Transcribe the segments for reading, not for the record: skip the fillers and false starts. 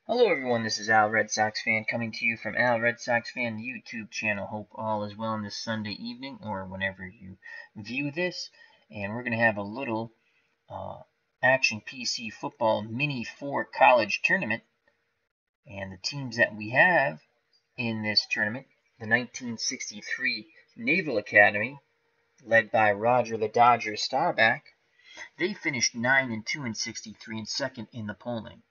Hello everyone, this is Al Red Sox Fan coming to you from Al Red Sox Fan YouTube channel. Hope all is well on this Sunday evening or whenever you view this. And we're going to have a little Action PC Football Mini 4 College Tournament. And the teams that we have in this tournament, the 1963 Naval Academy, led by Rodger the Dodger Starback, they finished 9-2 in 63 and second in the polling.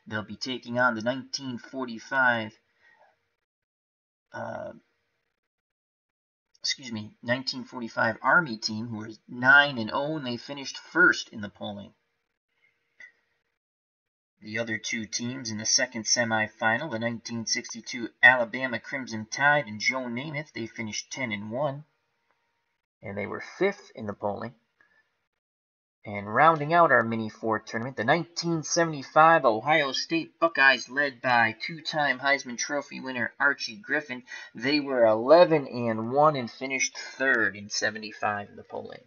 They'll be taking on the 1945 Army team, who was 9-0, and they finished first in the polling. The other two teams in the second semifinal, the 1962 Alabama Crimson Tide and Joe Namath, they finished 10-1, and they were fifth in the polling. And rounding out our Mini 4 tournament, the 1975 Ohio State Buckeyes, led by two-time Heisman Trophy winner Archie Griffin, they were 11-1 and finished third in 75 in the polling.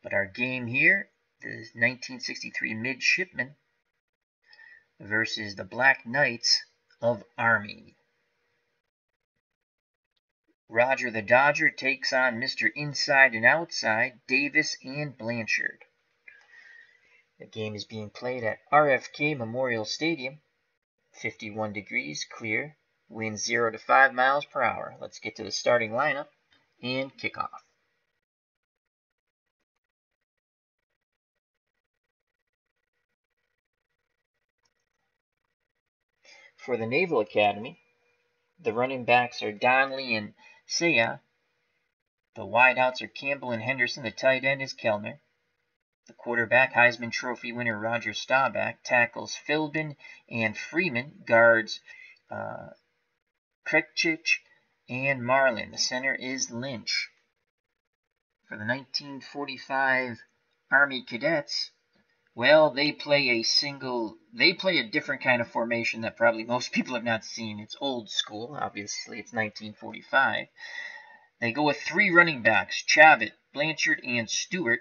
But our game here, the 1963 Midshipmen versus the Black Knights of Army. Rodger the Dodger takes on Mr. Inside and Outside, Davis and Blanchard. The game is being played at RFK Memorial Stadium. 51 degrees, clear, wind 0 to 5 miles per hour. Let's get to the starting lineup and kickoff. For the Naval Academy, the running backs are Donnelly and Saya. The wideouts are Campbell and Henderson. The tight end is Kellner. The quarterback, Heisman Trophy winner Rodger Staubach, tackles Philbin and Freeman. Guards Kretschich and Marlin. The center is Lynch. For the 1945 Army Cadets, well, they play a different kind of formation that probably most people have not seen. It's old school, obviously, it's 1945. They go with three running backs, Chavit, Blanchard, and Stewart.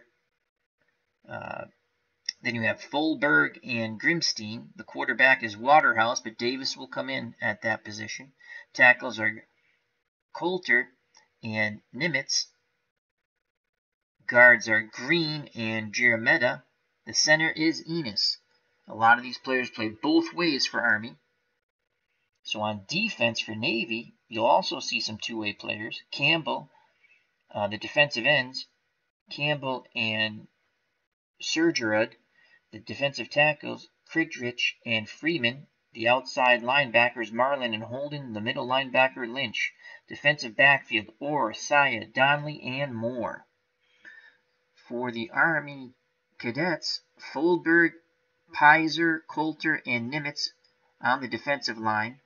Then you have Folberg and Grimstein. The quarterback is Waterhouse, but Davis will come in at that position. Tackles are Coulter and Nimitz. Guards are Green and Jeremeta. The center is Enos. A lot of these players play both ways for Army. So on defense for Navy, you'll also see some two-way players. Campbell, the defensive ends, Campbell and Sergerud. The defensive tackles, Kridrich and Freeman. The outside linebackers, Marlin and Holden. The middle linebacker, Lynch. Defensive backfield, Orr, Saya, Donnelly, and Moore. For the Army Cadets, Folberg, Pizer, Coulter, and Nimitz on the defensive line.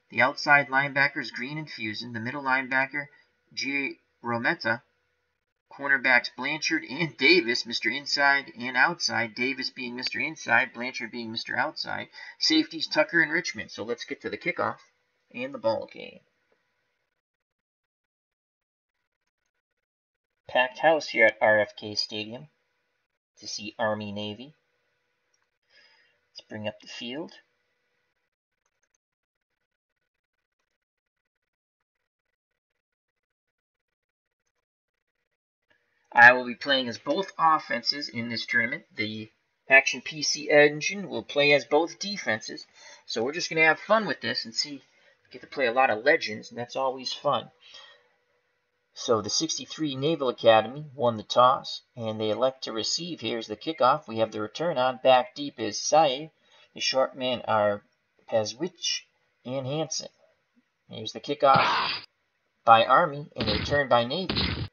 The outside linebackers, Green and Fusen. The middle linebacker, G. Rometta. Cornerbacks, Blanchard and Davis, Mr. Inside and Outside. Davis being Mr. Inside, Blanchard being Mr. Outside. Safeties, Tucker and Richmond. So let's get to the kickoff and the ball game. Packed house here at RFK Stadium to see Army-Navy. Let's bring up the field. I will be playing as both offenses in this tournament. The Action PC engine will play as both defenses. So we're just going to have fun with this and see. Get to play a lot of legends, and that's always fun. So the 63 Naval Academy won the toss, and they elect to receive. Here's the kickoff. We have the return on. Back deep is Sae. The short men are Pezwich and Hansen. Here's the kickoff by Army, and the return by Navy.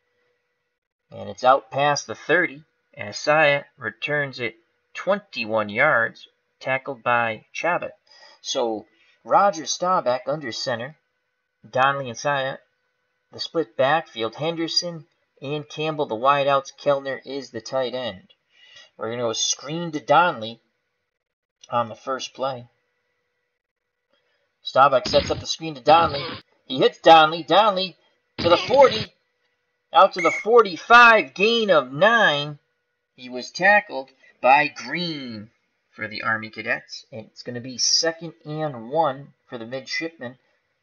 And it's out past the 30, as Saya returns it 21 yards, tackled by Chabot. So Rodger Staubach under center, Donnelly and Saya. The split backfield, Henderson and Campbell, the wideouts. Kellner is the tight end. We're going to go screen to Donnelly on the first play. Staubach sets up the screen to Donnelly. He hits Donnelly. Donnelly to the 40. Out to the 45. Gain of 9. He was tackled by Green for the Army Cadets. And it's going to be 2nd and 1 for the midshipmen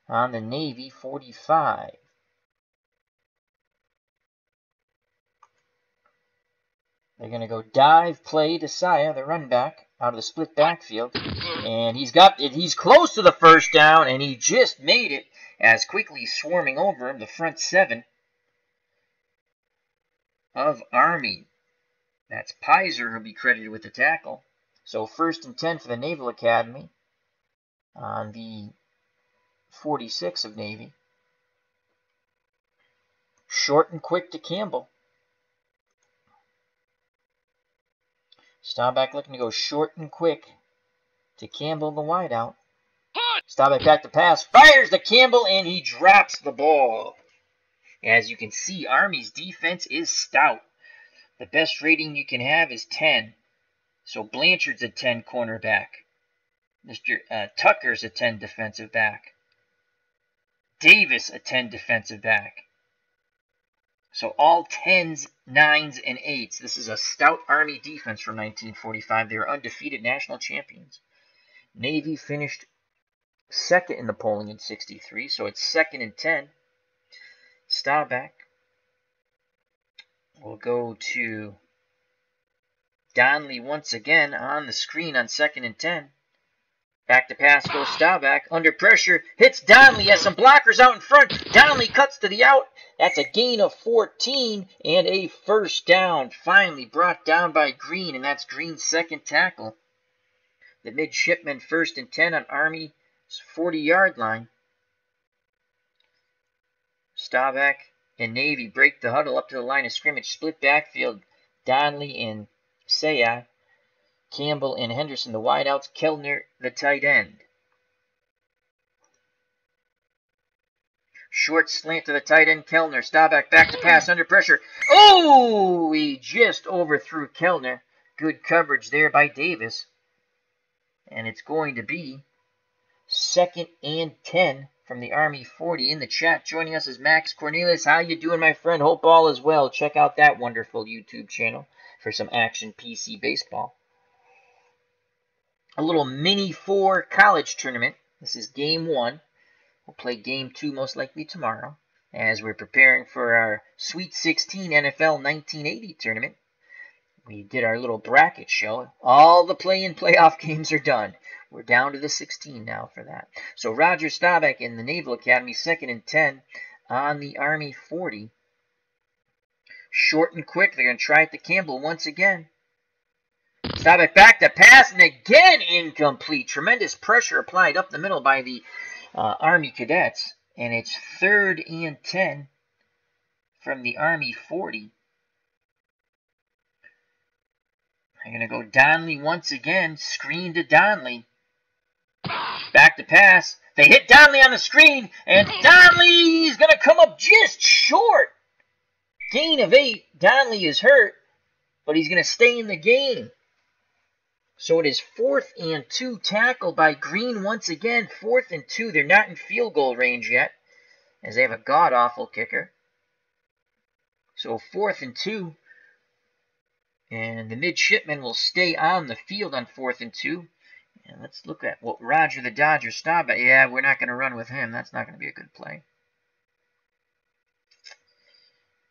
on the Navy 45. They're going to go dive play to Saya, the run back, out of the split backfield. And he's got it. He's close to the first down, and he just made it as quickly swarming over him, the front 7 of Army. That's Pizer who'll be credited with the tackle. So 1st and 10 for the Naval Academy on the 46 of Navy. Short and quick to Campbell. Staubach looking to go short and quick to Campbell, the wideout. Staubach back to pass, fires to Campbell, and he drops the ball. As you can see, Army's defense is stout. The best rating you can have is 10. So Blanchard's a 10 cornerback. Mr. Tucker's a 10 defensive back. Davis a 10 defensive back. So all 10s, 9s, and 8s. This is a stout Army defense from 1945. They were undefeated national champions. Navy finished 2nd in the polling in 63, so it's 2nd and 10. Staubach will go to Donnelly once again on the screen on 2nd and 10. Back to pass goes Staubach. Under pressure, hits Donnelly. Has some blockers out in front. Donnelly cuts to the out. That's a gain of 14 and a first down. Finally brought down by Green, and that's Green's 2nd tackle. The midshipmen 1st and 10 on Army's 40-yard line. Staubach and Navy break the huddle up to the line of scrimmage. Split backfield. Donnelly and Sayah. Campbell and Henderson, the wideouts. Kellner, the tight end. Short slant to the tight end, Kellner. Staubach back to pass under pressure. Oh, he just overthrew Kellner. Good coverage there by Davis. And it's going to be 2nd and 10 from the Army 40. In the chat, joining us is Max Cornelius. How you doing, my friend? Hope all is well. Check out that wonderful YouTube channel for some action PC baseball. A little mini 4 college tournament. This is game 1. We'll play game 2 most likely tomorrow as we're preparing for our Sweet 16 NFL 1980 tournament. We did our little bracket show. All the play-in playoff games are done. We're down to the 16 now for that. So Rodger Staubach in the Naval Academy, 2nd and 10 on the Army 40. Short and quick. They're going to try it to Campbell once again. Staubach back to pass, and again incomplete. Tremendous pressure applied up the middle by the Army Cadets. And it's 3rd and 10 from the Army 40. They're going to go Donnelly once again. Screen to Donnelly. Back to pass. They hit Donnelly on the screen, and Donnelly's going to come up just short. Gain of 8. Donnelly is hurt, but he's going to stay in the game. So it is 4th and 2, tackled by Green once again. 4th and 2. They're not in field goal range yet, as they have a god-awful kicker. So 4th and 2. And the midshipmen will stay on the field on 4th and 2. And let's look at what Rodger the Dodger Staubach. Yeah, we're not going to run with him. That's not going to be a good play.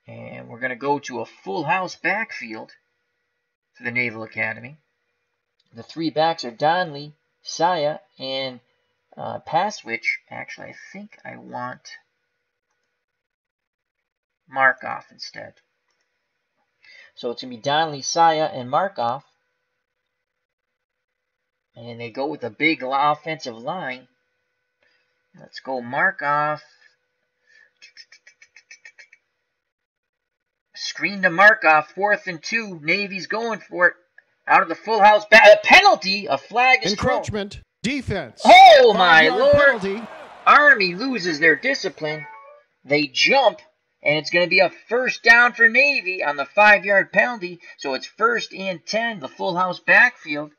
And we're going to go to a full house backfield for the Naval Academy. The 3 backs are Donnelly, Sayah, and Paswich. Actually, I think I want Markoff instead. So it's going to be Donnelly, Sayah, and Markoff. And they go with a big offensive line. Let's go Markoff. Screen to Markoff, 4th and 2. Navy's going for it. Out of the full house back. A penalty. A flag is encroachment. Thrown. Defense. Oh, my Lord. Penalty. Army loses their discipline. They jump, and it's going to be a first down for Navy on the 5-yard penalty. So it's 1st and 10. The full house backfield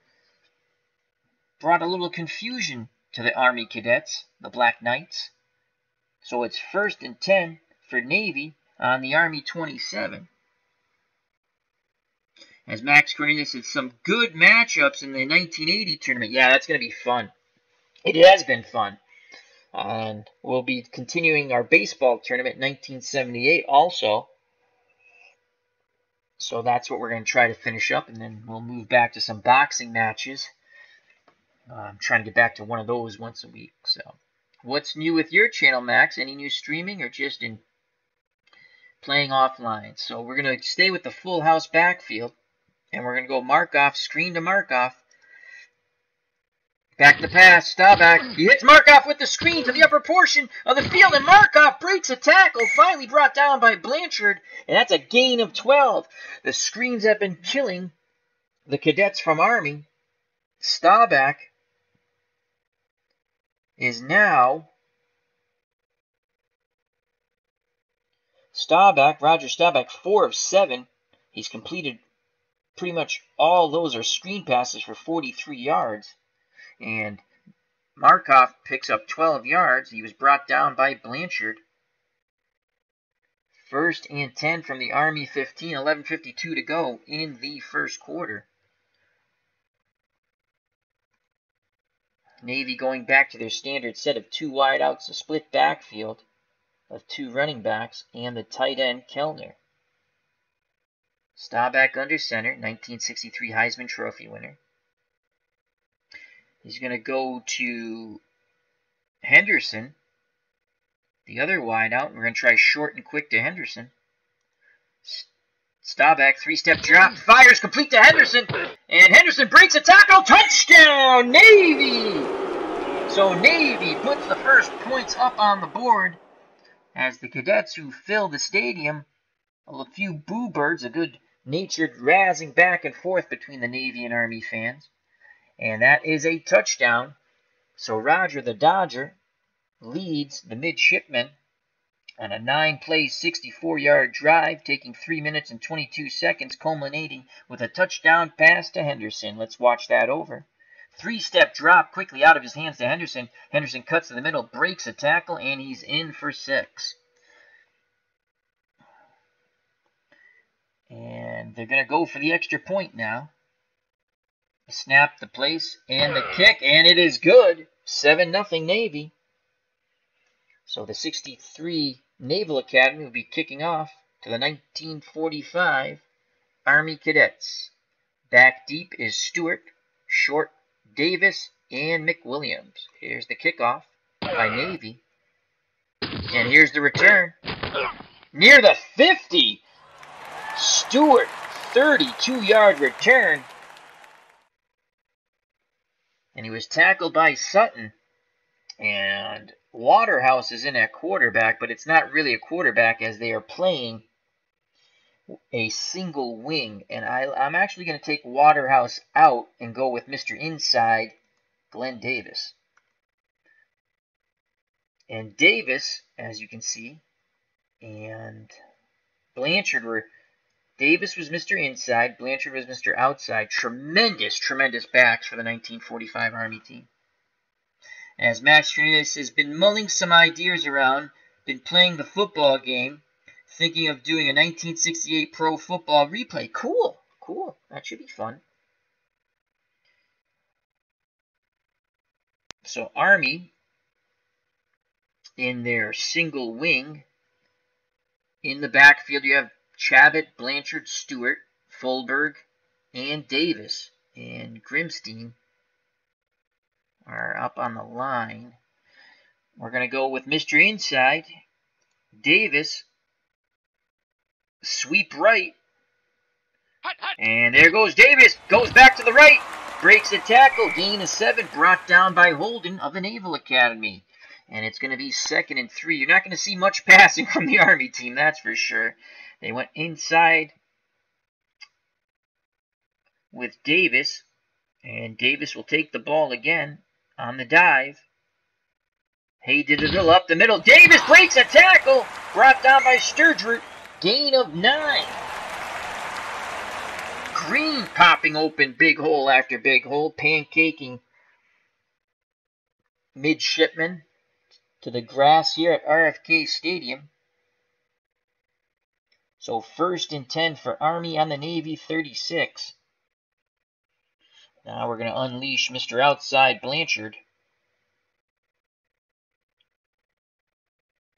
brought a little confusion to the Army Cadets, the Black Knights. So it's 1st and 10 for Navy on the Army 27. As Max Cornelius said, some good matchups in the 1980 tournament. Yeah, that's going to be fun. It has been fun. And we'll be continuing our baseball tournament in 1978 also. So that's what we're going to try to finish up, and then we'll move back to some boxing matches. I'm trying to get back to one of those once a week. So, what's new with your channel, Max? Any new streaming or just in playing offline? So we're going to stay with the full house backfield, and we're going to go Markov, screen to Markov. Back to pass, Staubach. He hits Markov with the screen to the upper portion of the field, and Markov breaks a tackle, finally brought down by Blanchard, and that's a gain of 12. The screens have been killing the cadets from Army. Staubach is now Rodger Staubach, 4 of 7. He's completed pretty much all those are screen passes for 43 yards. And Markov picks up 12 yards. He was brought down by Blanchard. 1st and 10 from the Army 15, 11:52 to go in the first quarter. Navy going back to their standard set of 2 wideouts, a split backfield of 2 running backs, and the tight end Kellner. Staubach under center, 1963 Heisman Trophy winner. He's going to go to Henderson, the other wideout. We're going to try short and quick to Henderson. Staubach, 3-step drop, fires complete to Henderson, and Henderson breaks a tackle, touchdown, Navy! So Navy puts the first points up on the board as the cadets who fill the stadium, a few boo birds, a good-natured razzing back and forth between the Navy and Army fans. And that is a touchdown. So Rodger the Dodger leads the midshipmen on a 9-play, 64-yard drive, taking 3 minutes and 22 seconds, culminating with a touchdown pass to Henderson. Let's watch that over. 3-step drop quickly out of his hands to Henderson. Henderson cuts to the middle, breaks a tackle, and he's in for 6. And they're going to go for the extra point now. Snap, the place, and the kick, and it is good. 7-0 Navy. So the 63 Naval Academy will be kicking off to the 1945 Army Cadets. Back deep is Stewart, short Davis, and McWilliams. Here's the kickoff by Navy. And here's the return. Near the 50. Stewart, 32-yard return. And he was tackled by Sutton. And Waterhouse is in at quarterback, but it's not really a quarterback as they are playing a single wing. And I'm actually going to take Waterhouse out and go with Mr. Inside, Glenn Davis. And Davis, as you can see, and Blanchard were... Davis was Mr. Inside, Blanchard was Mr. Outside. Tremendous, tremendous backs for the 1945 Army team. As Max Cornelius has been mulling some ideas around, been playing the football game, thinking of doing a 1968 pro football replay. Cool, cool. That should be fun. So Army, in their single wing, in the backfield you have Chabot, Blanchard, Stewart, Fulberg, and Davis. And Grimstein are up on the line. We're going to go with Mr. Inside. Davis, sweep right. And there goes Davis. Goes back to the right. Breaks a tackle. Gain of 7. Brought down by Holden of the Naval Academy. And it's going to be 2nd and 3. You're not going to see much passing from the Army team, that's for sure. They went inside with Davis. And Davis will take the ball again on the dive. Hay did a little up the middle. Davis breaks a tackle. Brought down by Sturgeroot. Gain of 9. Green popping open big hole after big hole. Pancaking midshipmen to the grass here at RFK Stadium. So 1st and 10 for Army on the Navy 36. Now we're going to unleash Mr. Outside Blanchard.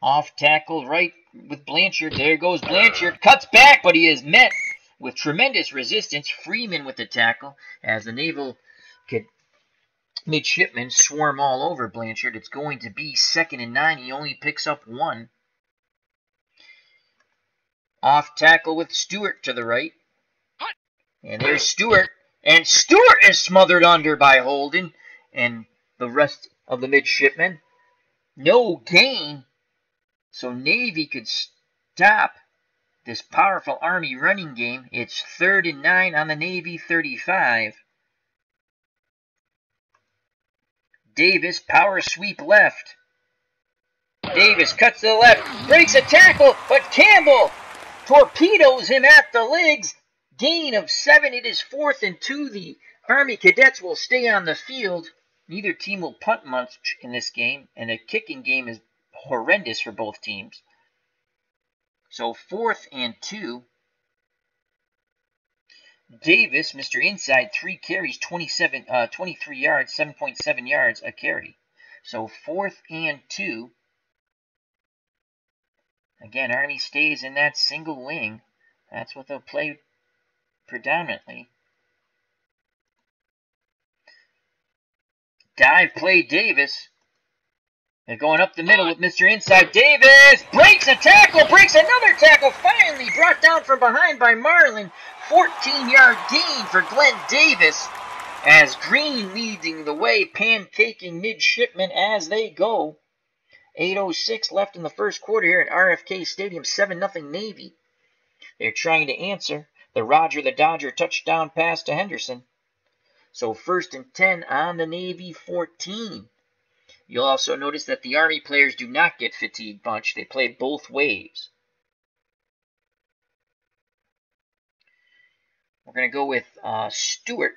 Off tackle right with Blanchard. There goes Blanchard. Cuts back, but he is met with tremendous resistance. Freeman with the tackle as the naval midshipmen swarm all over Blanchard. It's going to be 2nd and 9. He only picks up 1. Off tackle with Stewart to the right. And there's Stewart. And Stewart is smothered under by Holden and the rest of the midshipmen. No gain. So Navy could stop this powerful Army running game. It's 3rd and 9 on the Navy 35. Davis, power sweep left. Davis cuts to the left, breaks a tackle, but Campbell torpedoes him at the legs. Gain of 7. It is 4th and 2. The Army cadets will stay on the field. Neither team will punt much in this game, and the kicking game is horrendous for both teams. So 4th and 2. Davis, Mr. Inside, 3 carries, 23 yards, 7.7 yards a carry. So 4th and 2. Again, Army stays in that single wing. That's what they'll play predominantly. Dive play Davis. They're going up the middle with Mr. Inside. Davis breaks a tackle, breaks another tackle. Finally brought down from behind by Marlin. 14-yard gain for Glenn Davis as Green leading the way, pancaking midshipmen as they go. 8:06 left in the first quarter here at RFK Stadium, 7-0 Navy. They're trying to answer the Rodger the Dodger touchdown pass to Henderson. So 1st and 10 on the Navy 14. You'll also notice that the Army players do not get fatigue bunch. They play both waves. We're going to go with Stewart.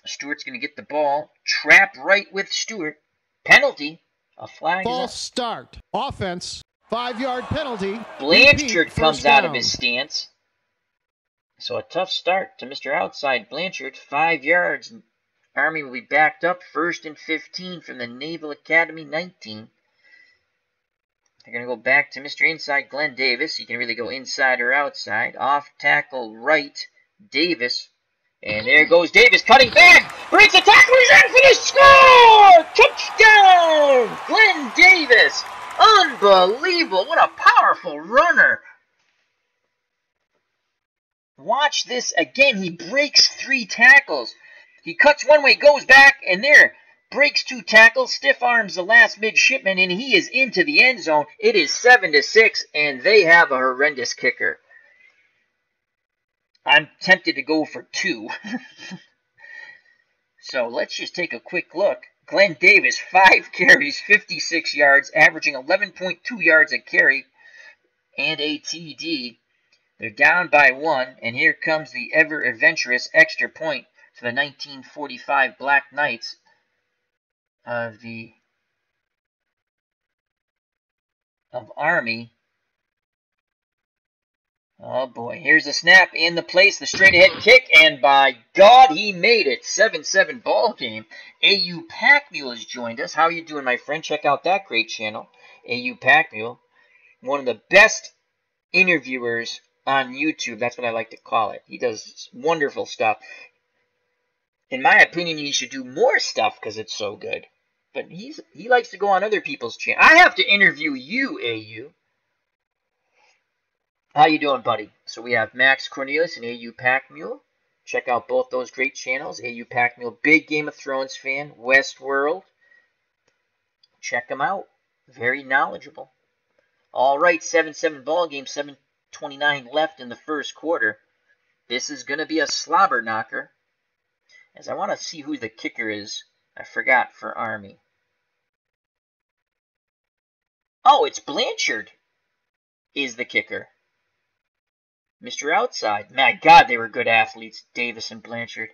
Stewart's going to get the ball. Trap right with Stewart. Penalty. A flag. False start. Offense. 5-yard penalty. Blanchard comes out of his stance. So a tough start to Mr. Outside Blanchard. 5 yards. Army will be backed up. 1st and 15 from the Naval Academy 19. They're going to go back to Mr. Inside Glenn Davis. He can really go inside or outside. Off tackle right, Davis. And there goes Davis cutting back. Breaks a tackle. He's in for the score! Touchdown! Glenn Davis. Unbelievable. What a powerful runner. Watch this again. He breaks 3 tackles. He cuts one way, goes back, and there. Breaks 2 tackles, stiff arms the last midshipman, and he is into the end zone. It is 7-6, and they have a horrendous kicker. I'm tempted to go for 2. So let's just take a quick look. Glenn Davis, 5 carries, 56 yards, averaging 11.2 yards a carry, and a TD. They're down by 1, and here comes the ever-adventurous extra point for the 1945 Black Knights of Army. Oh boy, here's the snap in the place, the straight ahead kick, and by God, he made it. 7-7 ball game. AU Pack Mule has joined us. How are you doing, my friend? Check out that great channel, AU Pack Mule. One of the best interviewers on YouTube. That's what I like to call it. He does wonderful stuff. In my opinion, he should do more stuff because it's so good. But he likes to go on other people's channel. I have to interview you, AU. How you doing, buddy? So we have Max Cornelius and AU Pack Mule. Check out both those great channels. AU Pack Mule, big Game of Thrones fan. Westworld. Check them out. Very knowledgeable. All right, 7-7 ball game. 7:29 left in the first quarter. This is going to be a slobber knocker. As I want to see who the kicker is. I forgot for Army. Oh, it's Blanchard is the kicker. Mr. Outside. My God, they were good athletes, Davis and Blanchard.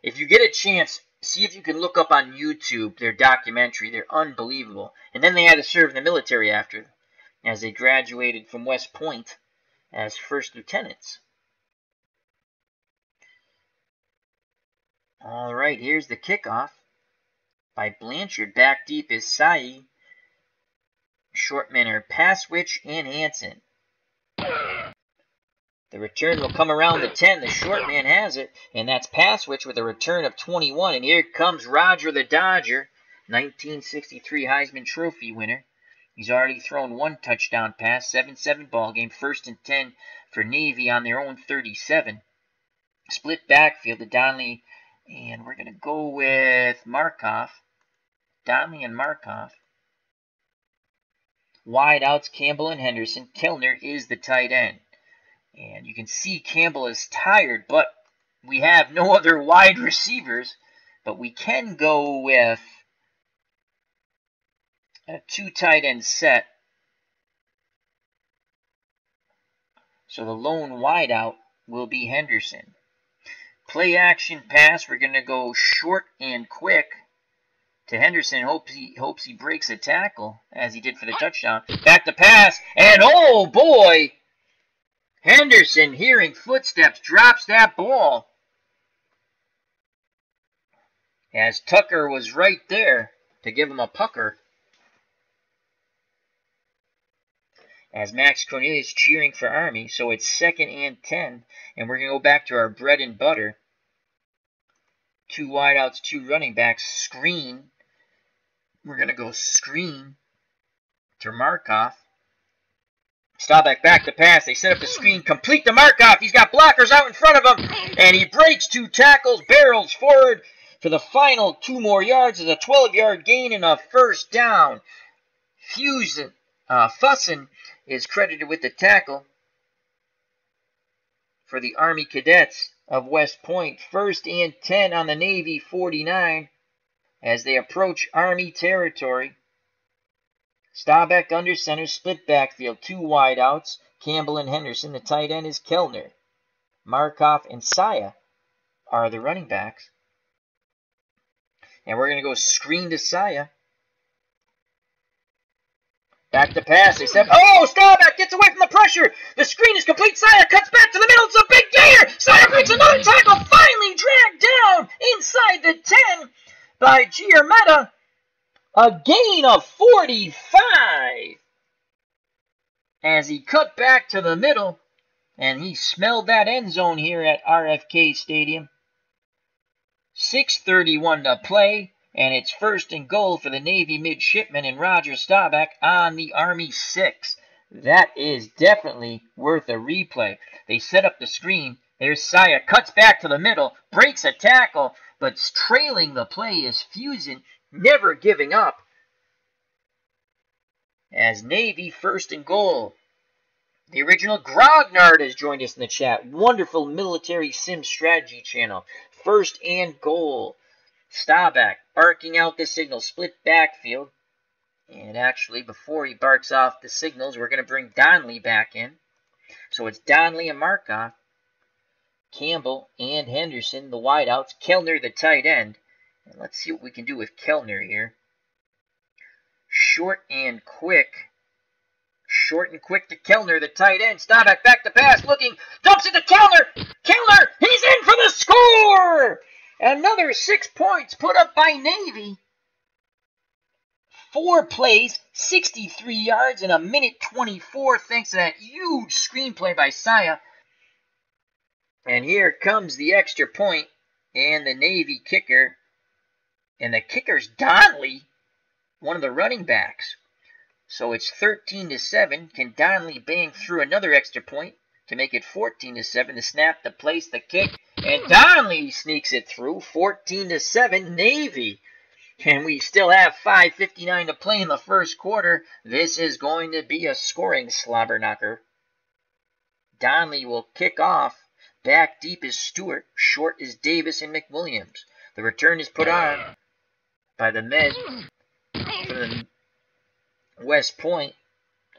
If you get a chance, see if you can look up on YouTube their documentary. They're unbelievable. And then they had to serve in the military after. as they graduated from West Point as first lieutenants. All right, here's the kickoff by Blanchard. Back deep is Sai. Short men are Paswich and Hansen. The return will come around the 10. The short man has it, and that's Paswich with a return of 21. And here comes Rodger the Dodger, 1963 Heisman Trophy winner. He's already thrown one touchdown pass, 7-7 ball game, 1st and 10 for Navy on their own 37. Split backfield to Donnelly, and we're going to go with Markoff. Donnelly and Markoff. Wide outs, Campbell and Henderson. Kellner is the tight end. And you can see Campbell is tired, but we have no other wide receivers. But we can go with a 2 tight end set. So the lone wide out will be Henderson. Play action pass, we're going to go short and quick to Henderson. Hopes he breaks a tackle, as he did for the touchdown. Back to pass, and oh boy! Henderson, hearing footsteps, drops that ball. As Tucker was right there to give him a pucker. As Max Cornelius cheering for Army, so it's 2nd and 10, and we're going to go back to our bread and butter. 2 wideouts, 2 running backs, screen. We're going to go screen to Markoff. Staubach back to pass. They set up the screen, complete to Markoff. He's got blockers out in front of him, and he breaks 2 tackles, barrels forward for the final 2 more yards. Is a 12-yard gain and a 1st down. Fussen is credited with the tackle for the Army Cadets of West Point. 1st and 10 on the Navy 49 as they approach Army territory. Staubach under center, split backfield, 2 wideouts, Campbell and Henderson. The tight end is Kellner. Markoff and Saya are the running backs. And we're going to go screen to Saya. Back to pass. They said, oh, Staubach gets away from the pressure. The screen is complete. Saya cuts back to the middle. It's a big gainer. Saya breaks another tackle. Finally dragged down inside the 10 by Giarmetta. A gain of 45. As he cut back to the middle. And he smelled that end zone here at RFK Stadium. 6:31 to play. And it's 1st and goal for the Navy midshipman and Rodger Staubach on the Army 6. That is definitely worth a replay. They set up the screen. There's Saya, cuts back to the middle, breaks a tackle, but trailing the play is Fusen, never giving up. As Navy 1st and goal. The original Grognard has joined us in the chat. Wonderful military sim strategy channel. 1st and goal. Staubach barking out the signal, split backfield. And actually, before he barks off the signals, we're going to bring Donnelly back in. So it's Donnelly and Markoff, Campbell and Henderson, the wideouts, Kellner, the tight end. And let's see what we can do with Kellner here. Short and quick. Short and quick to Kellner, the tight end. Staubach back to pass, looking, dumps it to Kellner. Kellner, he's in for the score! Another 6 points put up by Navy. 4 plays, 63 yards in a minute 24, thanks to that huge screenplay by Saya. And here comes the extra point, and the Navy kicker. And the kicker's Donnelly, one of the running backs. So it's 13-7. Can Donnelly bang through another extra point to make it 14-7? The snap, the place, the kick. And Donnelly sneaks it through, 14-7, Navy. And we still have 5:59 to play in the 1st quarter. This is going to be a scoring slobber knocker. Donnelly will kick off. Back deep is Stewart. Short is Davis and McWilliams. The return is put on by the men from the West Point.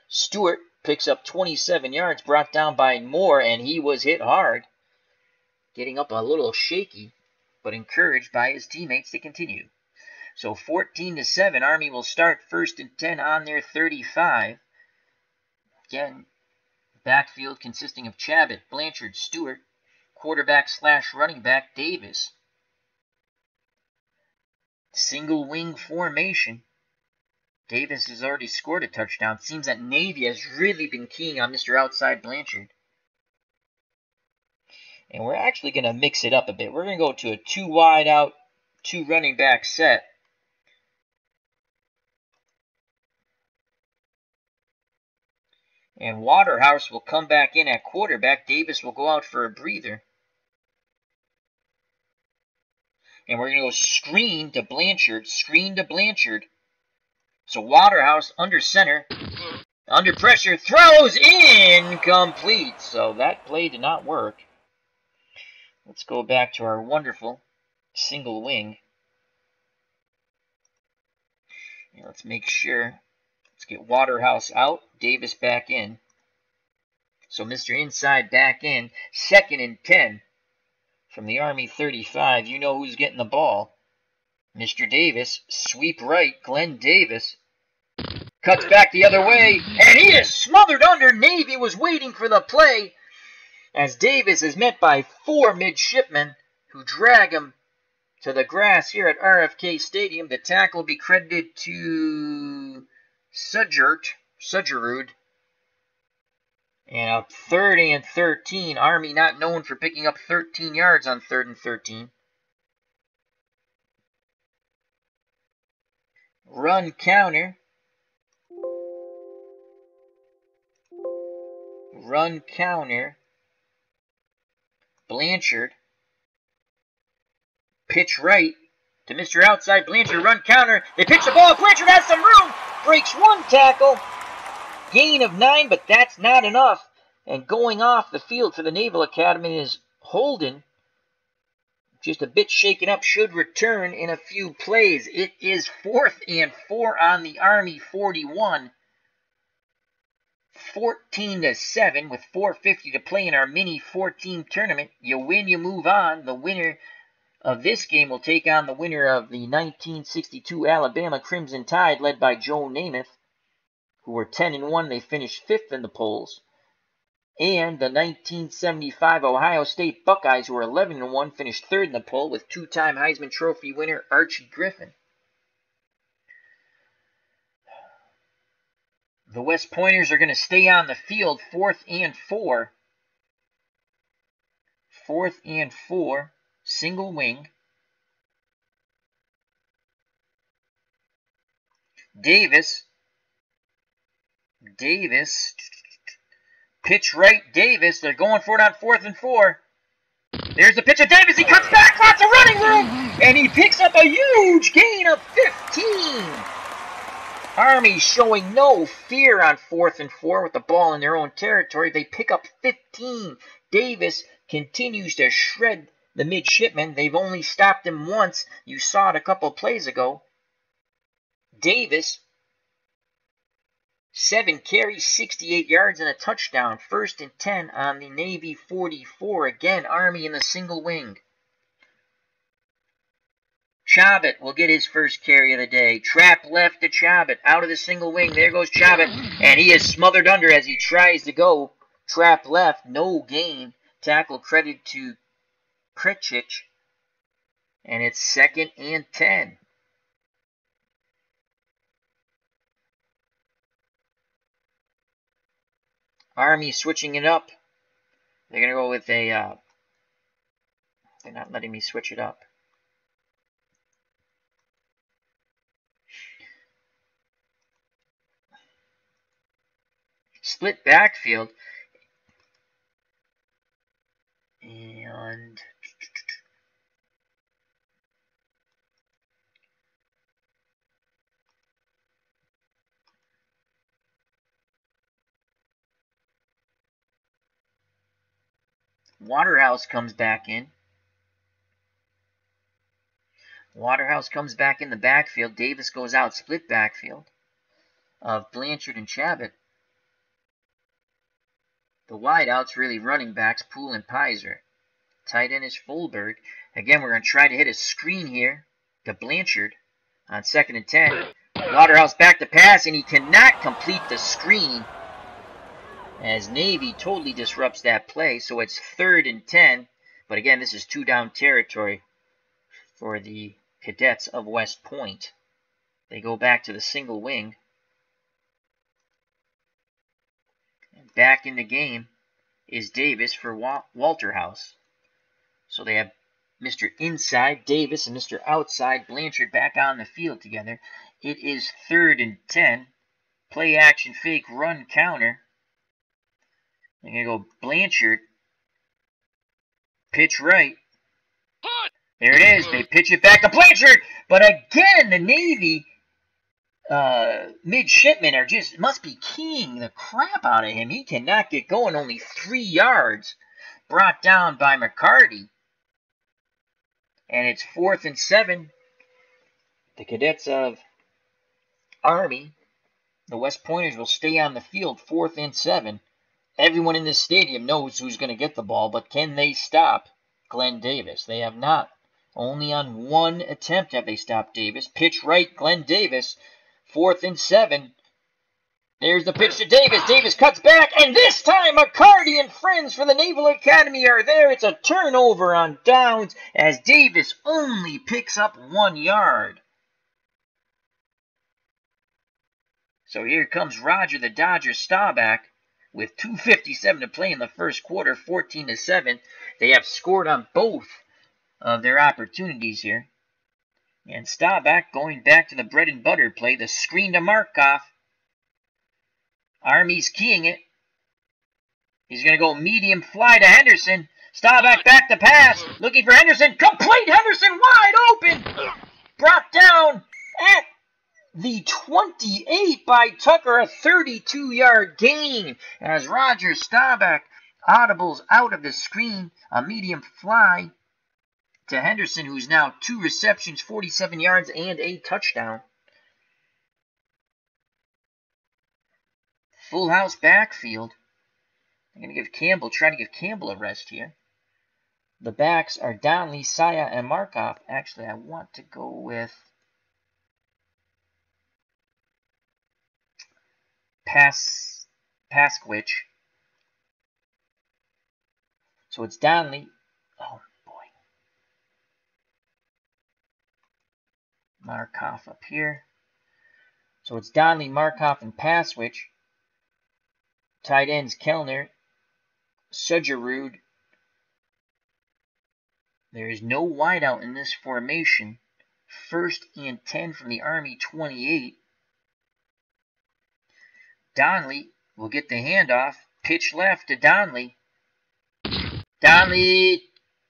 Stewart picks up 27 yards, brought down by Moore, and he was hit hard. Getting up a little shaky, but encouraged by his teammates to continue. So 14-7, Army will start 1st and 10 on their 35. Again, backfield consisting of Chabot, Blanchard, Stewart, quarterback / running back Davis. Single wing formation. Davis has already scored a touchdown. Seems that Navy has really been keying on Mr. Outside Blanchard. And we're actually going to mix it up a bit. We're going to go to a 2 wide out, 2 running back set. And Waterhouse will come back in at quarterback. Davis will go out for a breather. And we're going to go screen to Blanchard. Screen to Blanchard. So Waterhouse under center. Under pressure. Throws incomplete. So that play did not work. Let's go back to our wonderful single wing. And let's make sure. Let's get Waterhouse out. Davis back in. So Mr. Inside back in. 2nd and 10. From the Army 35, you know who's getting the ball. Mr. Davis, sweep right, Glenn Davis. Cuts back the other way, and he is smothered under. Navy was waiting for the play, as Davis is met by 4 midshipmen who drag him to the grass here at RFK Stadium. The tackle will be credited to Sudgerud. And a 3rd and 13. Army not known for picking up 13 yards on 3rd and 13. Run counter. Run counter. Blanchard. Pitch right to Mr. Outside Blanchard. Run counter. They pitch the ball. Blanchard has some room. Breaks 1 tackle. Gain of 9, but that's not enough. And going off the field for the Naval Academy is Holden. Just a bit shaken up, should return in a few plays. It is 4th and 4 on the Army 41. 14-7 with 4:50 to play in our mini 14 tournament. You win, you move on. The winner of this game will take on the winner of the 1962 Alabama Crimson Tide, led by Joe Namath, who were 10-1. They finished 5th in the polls. And the 1975 Ohio State Buckeyes, who were 11-1, finished 3rd in the poll with 2-time Heisman Trophy winner Archie Griffin. The West Pointers are going to stay on the field, 4th and 4. 4th and 4, single wing. Davis, pitch right, Davis. They're going for it on 4th and 4. There's the pitch of Davis. He cuts back, lots of running room, and he picks up a huge gain of 15. Army showing no fear on 4th and 4 with the ball in their own territory. They pick up 15. Davis continues to shred the midshipmen. They've only stopped him once. You saw it a couple plays ago. Davis, 7 carries, 68 yards, and a touchdown. 1st and 10 on the Navy 44. Again, Army in the single wing. Chabot will get his first carry of the day. Trap left to Chabot. Out of the single wing. There goes Chabot. And he is smothered under as he tries to go. Trap left. No gain. Tackle credit to Pritchich. And it's 2nd and 10. Army switching it up. They're going to go with a... they're not letting me switch it up. Split backfield. And... Waterhouse comes back in. Waterhouse comes back in the backfield. Davis goes out. Split backfield of Blanchard and Chabot. The wideouts really running backs, Poole and Pizer. Tight end is Fulberg. Again, we're going to try to hit a screen here to Blanchard on 2nd and 10. Waterhouse back to pass, and he cannot complete the screen. as Navy totally disrupts that play. So it's 3rd and 10. But again, this is 2-down territory for the Cadets of West Point. They go back to the single wing. And back in the game is Davis for Walter House. So they have Mr. Inside Davis and Mr. Outside Blanchard back on the field together. It is 3rd and 10. Play action fake run counter. They're going to go Blanchard. Pitch right. There it is. They pitch it back to Blanchard. But again, the Navy midshipmen must be keying the crap out of him. He cannot get going. Only 3 yards. Brought down by McCarty. And it's 4th and 7. The Cadets of Army, the West Pointers, will stay on the field. 4th and 7. Everyone in this stadium knows who's going to get the ball, but can they stop Glenn Davis? They have not. Only on 1 attempt have they stopped Davis. Pitch right, Glenn Davis. 4th and 7. There's the pitch to Davis. Davis cuts back, and this time McCarty and friends for the Naval Academy are there. It's a turnover on downs as Davis only picks up 1 yard. So here comes Rodger the Dodger Staubach with 2:57 to play in the first quarter, 14-7. They have scored on both of their opportunities here. And Staubach going back to the bread and butter play, the screen to Markov. Army's keying it. He's going to go medium fly to Henderson. Staubach back to pass. Looking for Henderson. Complete. Henderson wide open. Brought down at the 28 by Tucker. A 32-yard gain as Rodger Staubach audibles out of the screen. A medium fly to Henderson, who's now 2 receptions, 47 yards, and a touchdown. Full house backfield. I'm going to try to give Campbell a rest here. The backs are Donnelly, Saya, and Markov. Actually, I want to go with Paskwich. So it's Donnelly. Oh, boy. Markov up here. So it's Donnelly, Markov, and Paskwich. Tight ends Kellner, Sujarud. There is no wideout in this formation. 1st and 10 from the Army 28. Donnelly will get the handoff. Pitch left to Donnelly. Donnelly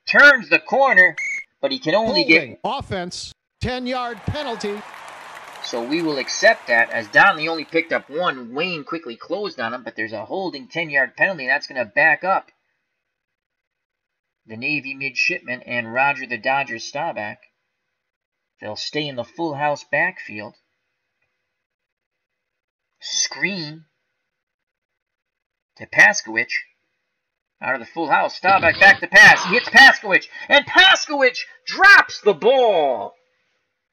turns the corner, but he can only get offense. 10-yard penalty. So we will accept that as Donnelly only picked up 1. Wayne quickly closed on him, but there's a holding 10-yard penalty. That's going to back up the Navy midshipmen and Rodger the Dodger Staubach. They'll stay in the full house backfield. Screen to Paskwich. Out of the full house. Staubach back to pass. He hits Paskwich, and Paskwich drops the ball.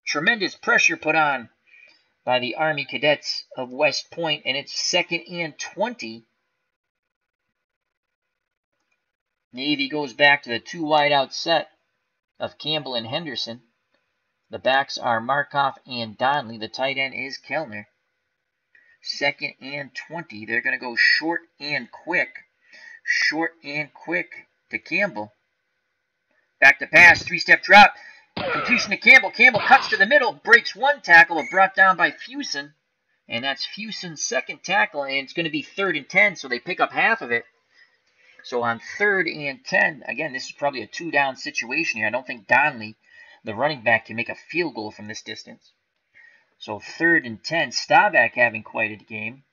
Tremendous pressure put on by the Army Cadets of West Point, and it's 2nd and 20. Navy goes back to the 2 wideout set of Campbell and Henderson. The backs are Markov and Donnelly. The tight end is Kellner. 2nd and 20. They're going to go short and quick. Short and quick to Campbell. Back to pass. 3-step drop. Completion to Campbell. Campbell cuts to the middle, breaks 1 tackle, but brought down by Fusen. And that's Fusen's 2nd tackle, and it's going to be 3rd and 10, so they pick up half of it. So on 3rd and 10, again, this is probably a 2-down situation here. I don't think Donnelly, the running back, can make a field goal from this distance. So 3rd and 10, Staubach having quite a game.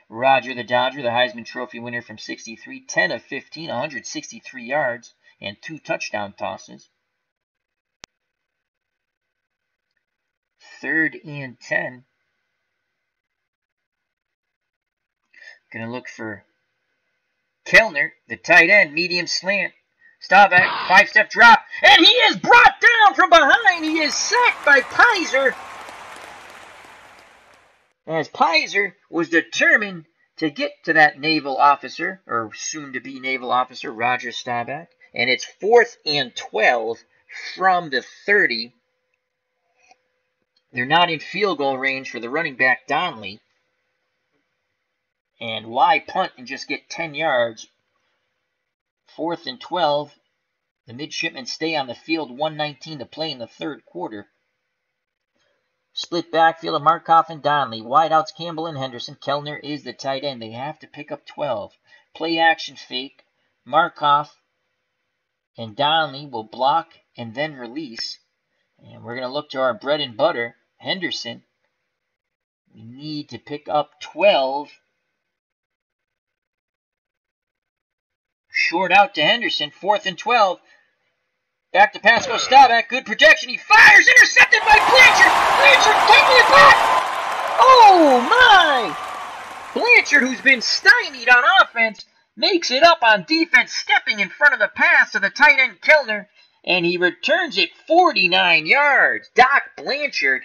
Rodger the Dodger, the Heisman Trophy winner from 63, 10 of 15, 163 yards, and 2 touchdown tosses. 3rd and 10. Going to look for Kellner, the tight end, medium slant. Staubach, 5-step drop, and he is brought down from behind. He is sacked by Pizer, as Pizer was determined to get to that naval officer, or soon-to-be naval officer, Rodger Staubach. And it's 4th and 12 from the 30. They're not in field goal range for the running back, Donnelly. And why punt and just get 10 yards? 4th and 12. The midshipmen stay on the field, 1:19 to play in the third quarter. Split backfield of Markoff and Donnelly. Wideouts Campbell and Henderson. Kellner is the tight end. They have to pick up 12. Play action fake. Markoff and Donnelly will block and then release. And we're going to look to our bread and butter, Henderson. We need to pick up 12. Short out to Henderson. 4th and 12. Back to pass goes Staubach. Good protection. He fires. Intercepted by Blanchard. Blanchard taking it back. Oh, my. Blanchard, who's been stymied on offense, makes it up on defense, stepping in front of the pass to the tight end Kellner, and he returns it 49 yards. Doc Blanchard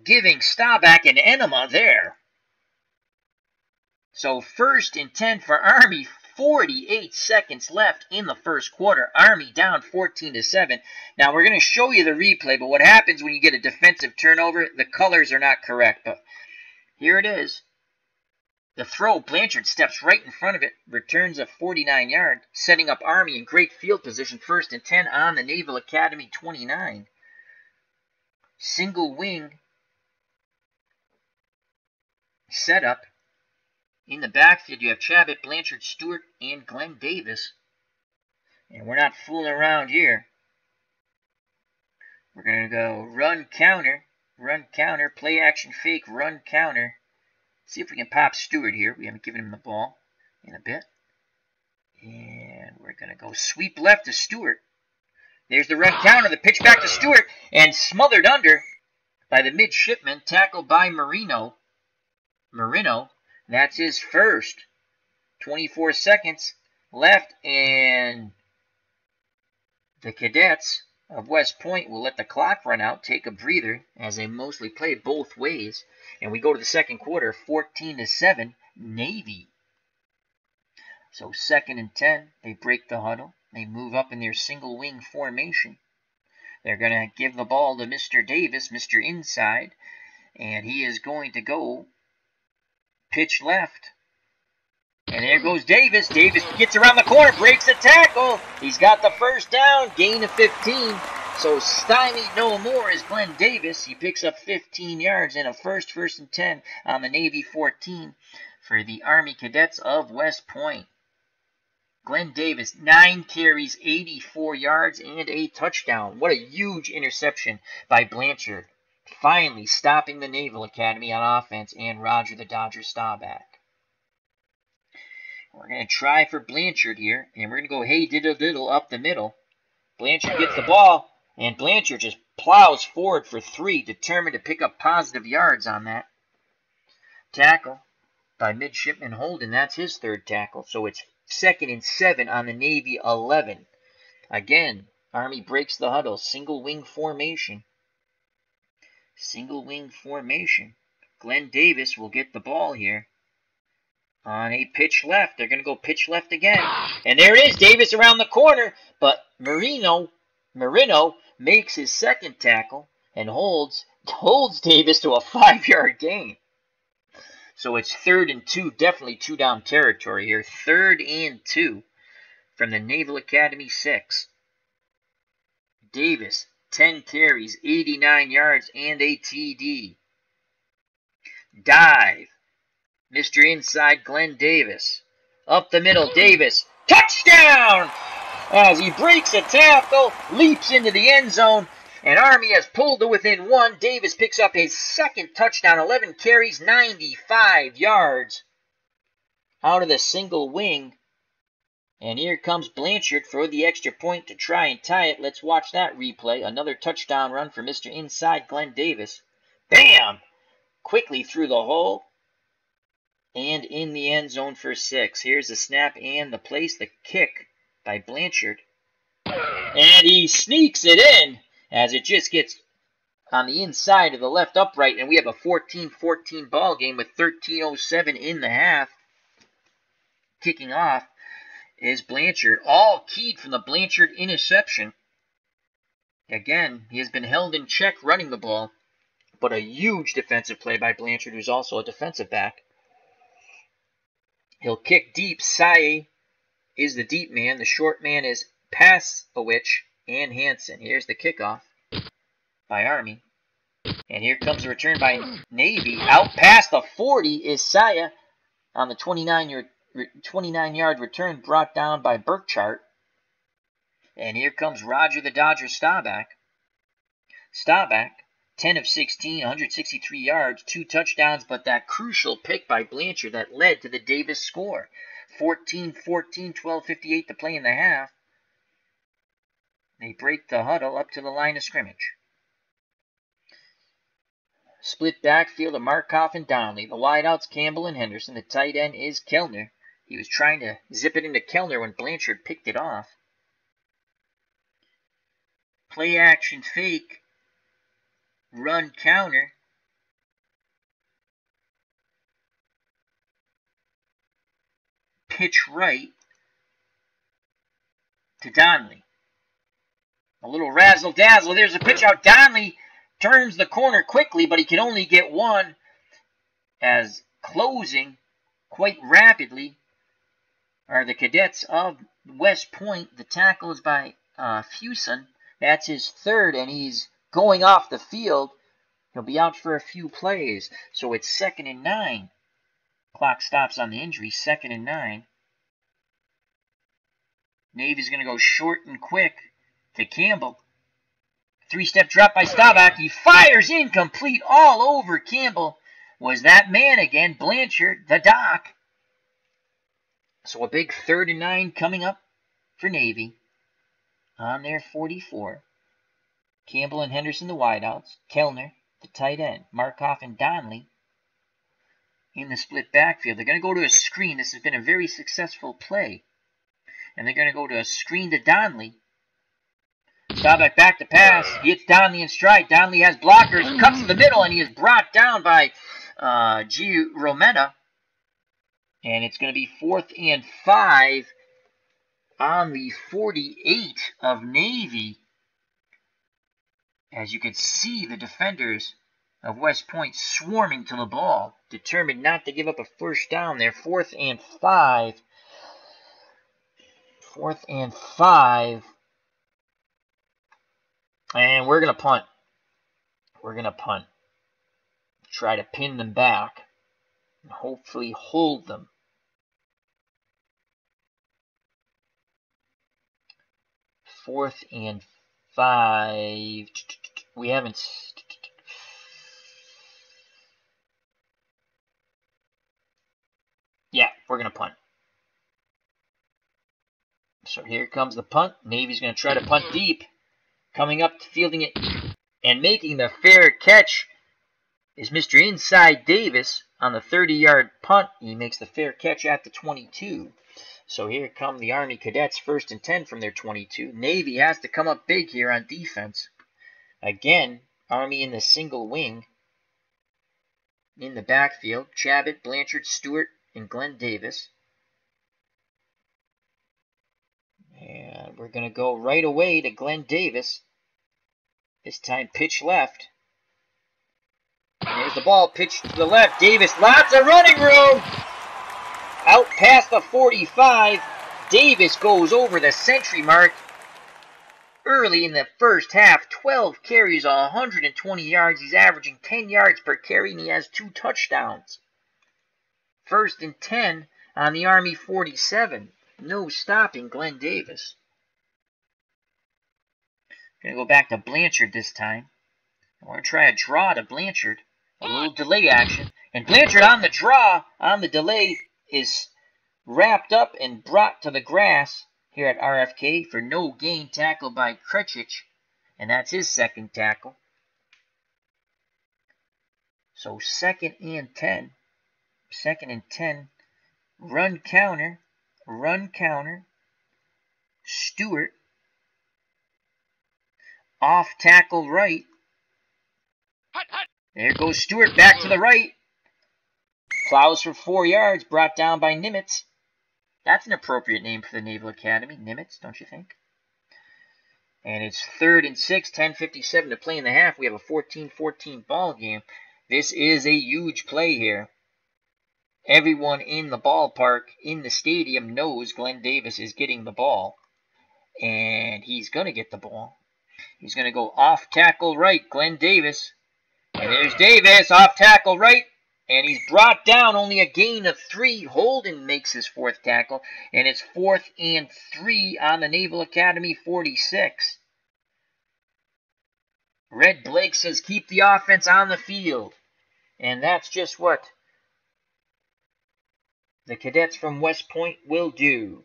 giving Staubach an enema there. So 1st and 10 for Army. 48 seconds left in the first quarter. Army down 14-7. Now, we're going to show you the replay, but what happens when you get a defensive turnover, the colors are not correct. But here it is. The throw, Blanchard steps right in front of it, returns a 49-yard, setting up Army in great field position, 1st and 10 on the Naval Academy 29. Single wing setup. In the backfield, you have Chabot, Blanchard, Stewart, and Glenn Davis. And we're not fooling around here. We're going to go run, counter, play action fake, run, counter. See if we can pop Stewart here. We haven't given him the ball in a bit. And we're going to go sweep left to Stewart. There's the run counter, the pitch back to Stewart, and smothered under by the midshipman, tackled by Marino. That's his first. 24 seconds left, and the cadets of West Point will let the clock run out, take a breather, as they mostly play both ways. And we go to the second quarter, 14-7, Navy. So 2nd and 10, they break the huddle. They move up in their single wing formation. They're going to give the ball to Mr. Davis, Mr. Inside, and he is going to go pitch left. And there goes Davis. Davis gets around the corner, breaks a tackle. He's got the first down, gain of 15. So stymied no more is Glenn Davis. He picks up 15 yards and a first and 10 on the Navy 14 for the Army Cadets of West Point. Glenn Davis, 9 carries, 84 yards, and a touchdown. What a huge interception by Blanchard. Finally stopping the Naval Academy on offense and Rodger the Dodger Staubach. We're going to try for Blanchard here, and we're going to go hey diddle diddle up the middle. Blanchard gets the ball, and Blanchard just plows forward for 3, determined to pick up positive yards on that. Tackle by midshipman Holden. That's his 3rd tackle. So it's 2nd and 7 on the Navy 11. Again, Army breaks the huddle. Single wing formation. Glenn Davis will get the ball here on a pitch left. They're going to go pitch left again. And there it is. Davis around the corner. But Marino makes his 2nd tackle and holds Davis to a 5-yard gain. So it's 3rd and 2. Definitely 2-down territory here. 3rd and 2 from the Naval Academy 6. Davis, 10 carries, 89 yards, and a TD. Dive. Mr. Inside, Glenn Davis. Up the middle, Davis. Touchdown! As he breaks a tackle, leaps into the end zone, and Army has pulled to within 1. Davis picks up his 2nd touchdown, 11 carries, 95 yards. Out of the single wing. And here comes Blanchard for the extra point to try and tie it. Let's watch that replay. Another touchdown run for Mr. Inside, Glenn Davis. Bam! Quickly through the hole. And in the end zone for 6. Here's the snap and the place, the kick by Blanchard. And he sneaks it in as it just gets on the inside of the left upright, and we have a 14-14 ball game with 13:07 in the half. Kicking off is Blanchard, all keyed from the Blanchard interception. Again, he has been held in check running the ball, but a huge defensive play by Blanchard, who's also a defensive back. He'll kick deep. Saye is the deep man. The short man is Pasowich and Hansen. Here's the kickoff by Army. And here comes the return by Navy. Out past the 40 is Saye on the 29-yard return, brought down by Blanchard. And here comes Rodger the Dodger Staubach. Staubach, 10 of 16, 163 yards, 2 touchdowns, but that crucial pick by Blanchard that led to the Davis score. 14-14, 12:58 to play in the half. They break the huddle up to the line of scrimmage. Split backfield of Markoff and Donnelly. The wideouts, Campbell and Henderson. The tight end is Kellner. He was trying to zip it into Kellner when Blanchard picked it off. Play action fake. Run counter. Pitch right to Donnelly. A little razzle-dazzle. There's a pitch out. Donnelly turns the corner quickly, but he can only get one, as closing quite rapidly are the cadets of West Point. The tackle is by Fuson. That's his third, and he's going off the field. He'll be out for a few plays. So it's 2nd and 9. Clock stops on the injury. 2nd and 9. Navy's going to go short and quick to Campbell. 3-step drop by Staubach. He fires incomplete all over Campbell. Was that man again, Blanchard, the Doc. So a big 3rd and 9 coming up for Navy on their 44. Campbell and Henderson, the wideouts. Kellner, the tight end. Markoff and Donnelly in the split backfield. They're going to go to a screen. This has been a very successful play. And they're going to go to a screen to Donnelly. Staubach back to pass. He hits Donnelly in stride. Donnelly has blockers. Cuts to the middle, and he is brought down by G. Rometta. And it's going to be 4th and 5 on the 48 of Navy. As you can see, the defenders of West Point swarming to the ball, determined not to give up a first down there. 4th and 5. 4th and 5. And we're going to punt. We're going to punt. Try to pin them back and hopefully hold them. Fourth and 5. We haven't... Yeah, we're going to punt. So here comes the punt. Navy's going to try to punt deep. Coming up, fielding it, and making the fair catch is Mr. Inside Davis on the 30-yard punt. He makes the fair catch at the 22. So here come the Army Cadets, 1st and 10 from their 22. Navy has to come up big here on defense. Again, Army in the single wing. In the backfield, Chabot, Blanchard, Stewart, and Glenn Davis. And we're going to go right away to Glenn Davis. This time pitch left. And there's the ball pitched to the left. Davis, lots of running room. Out past the 45. Davis goes over the century mark. Early in the first half, 12 carries, 120 yards. He's averaging 10 yards per carry, and he has 2 touchdowns. 1st and 10 on the Army 47. No stopping Glenn Davis. Going to go back to Blanchard this time. We're going to try a draw to Blanchard. A little delay action. And Blanchard on the draw, on the delay, is wrapped up and brought to the grass here at RFK for no gain, tackle by Krechich. And that's his 2nd tackle. So 2nd and 10. 2nd and 10. Run counter. Run counter. Stewart. Off tackle right. There goes Stewart back to the right. Plows for 4 yards, brought down by Namath. That's an appropriate name for the Naval Academy, Namath, don't you think? And it's 3rd and 6, 10:57 to play in the half. We have a 14-14 ball game. This is a huge play here. Everyone in the ballpark, in the stadium, knows Glenn Davis is getting the ball. And he's going to get the ball. He's going to go off tackle right, Glenn Davis. And there's Davis, off tackle right. And he's brought down, only a gain of 3. Holden makes his 4th tackle. And it's 4th and 3 on the Naval Academy 46. Red Blake says keep the offense on the field. And that's just what the cadets from West Point will do.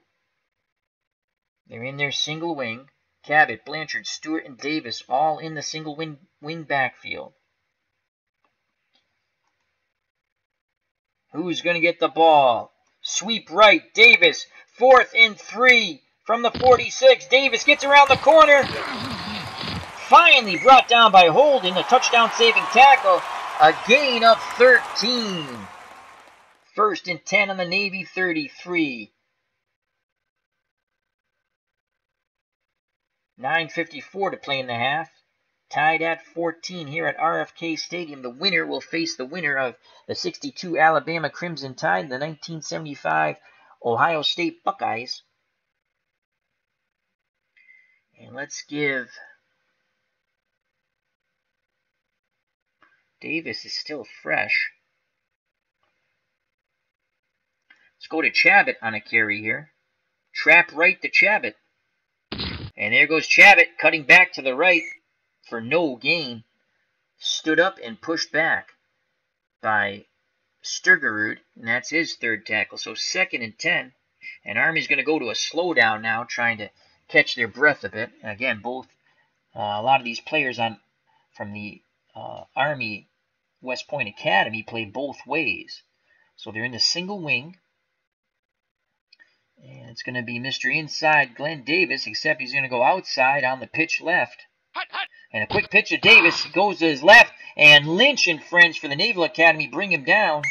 They're in their single wing. Cabot, Blanchard, Stewart, and Davis all in the single wing backfield. Who's going to get the ball? Sweep right, Davis, 4th and 3 from the 46. Davis gets around the corner. Finally brought down by Holden, a touchdown-saving tackle. A gain of 13. 1st and 10 on the Navy 33. 9:54 to play in the half. Tied at 14 here at RFK Stadium. The winner will face the winner of the 62 Alabama Crimson Tide and the 1975 Ohio State Buckeyes. And let's give... Davis is still fresh. Let's go to Chabot on a carry here. Trap right to Chabot. And there goes Chabot, cutting back to the right for no gain. Stood up and pushed back by Sturgerud, and that's his 3rd tackle. So 2nd and 10. And Army's going to go to a slowdown now, trying to catch their breath a bit. And again, both a lot of these players from the Army West Point Academy play both ways. So they're in the single wing. And it's going to be Mr. Inside Glenn Davis, except he's going to go outside on the pitch left. And a quick pitch to Davis, goes to his left, and Lynch and friends for the Naval Academy bring him down.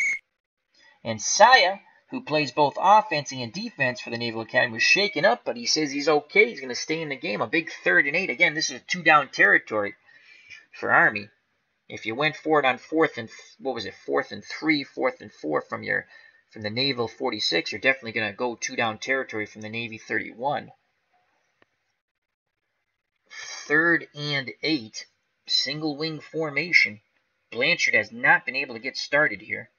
And Saya, who plays both offense and defense for the Naval Academy, was shaken up, but he says he's okay. He's going to stay in the game. A big 3rd and 8. Again, this is a 2-down territory for Army. If you went for it on 4th and 4th and 3, 4th and 4 from the Naval 46, you're definitely going to go 2-down territory from the Navy 31. 3rd and 8, single wing formation. Blanchard has not been able to get started here.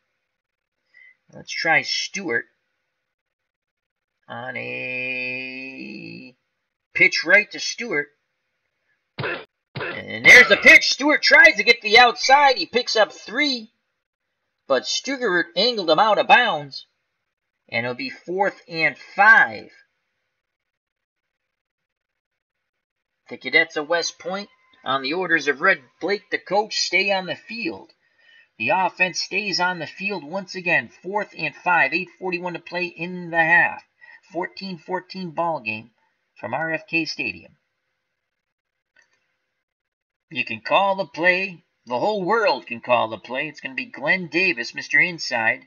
Let's try Stewart on a pitch right to Stewart. And there's the pitch. Stewart tries to get the outside. He picks up 3. But Stuggerud angled him out of bounds. And it'll be 4th and 5. The cadets of West Point, on the orders of Red Blake, the coach, stay on the field. The offense stays on the field once again. 4th and 5. 8:41 to play in the half. 14-14 ball game from RFK Stadium. You can call the play. The whole world can call the play. It's going to be Glenn Davis, Mr. Inside.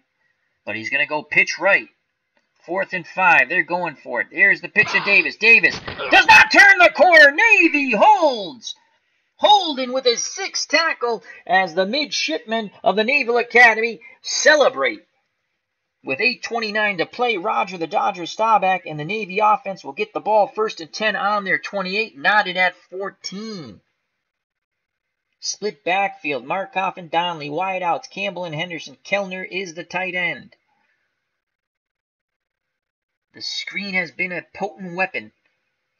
But he's going to go pitch right. 4th and 5. They're going for it. There's the pitch to Davis. Davis does not turn the corner. Navy holds. Holden with his 6th tackle as the midshipmen of the Naval Academy celebrate. With 8:29 to play, Rodger the Dodger Staubach and the Navy offense will get the ball 1st and 10 on their 28, knotted at 14. Split backfield, Markoff and Donnelly, wideouts, Campbell and Henderson. Kellner is the tight end. The screen has been a potent weapon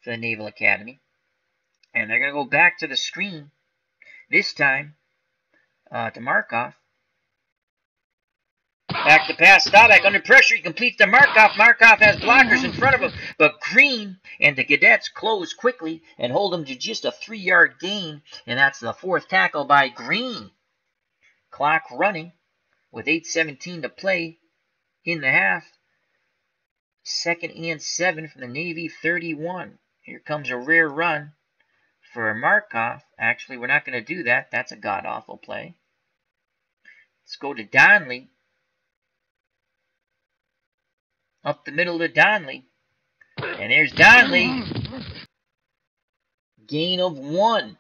for the Naval Academy. And they're going to go back to the screen, this time to Markoff. Back to pass, Staubach under pressure. He completes to Markoff. Markoff has blockers in front of him. But Green and the cadets close quickly and hold him to just a 3-yard gain. And that's the 4th tackle by Green. Clock running with 8:17 to play in the half. 2nd and 7 from the Navy 31. Here comes a rare run for Markoff. Actually, we're not going to do that. That's a god-awful play. Let's go to Donnelly. Up the middle to Donnelly. And there's Donnelly. Gain of 1.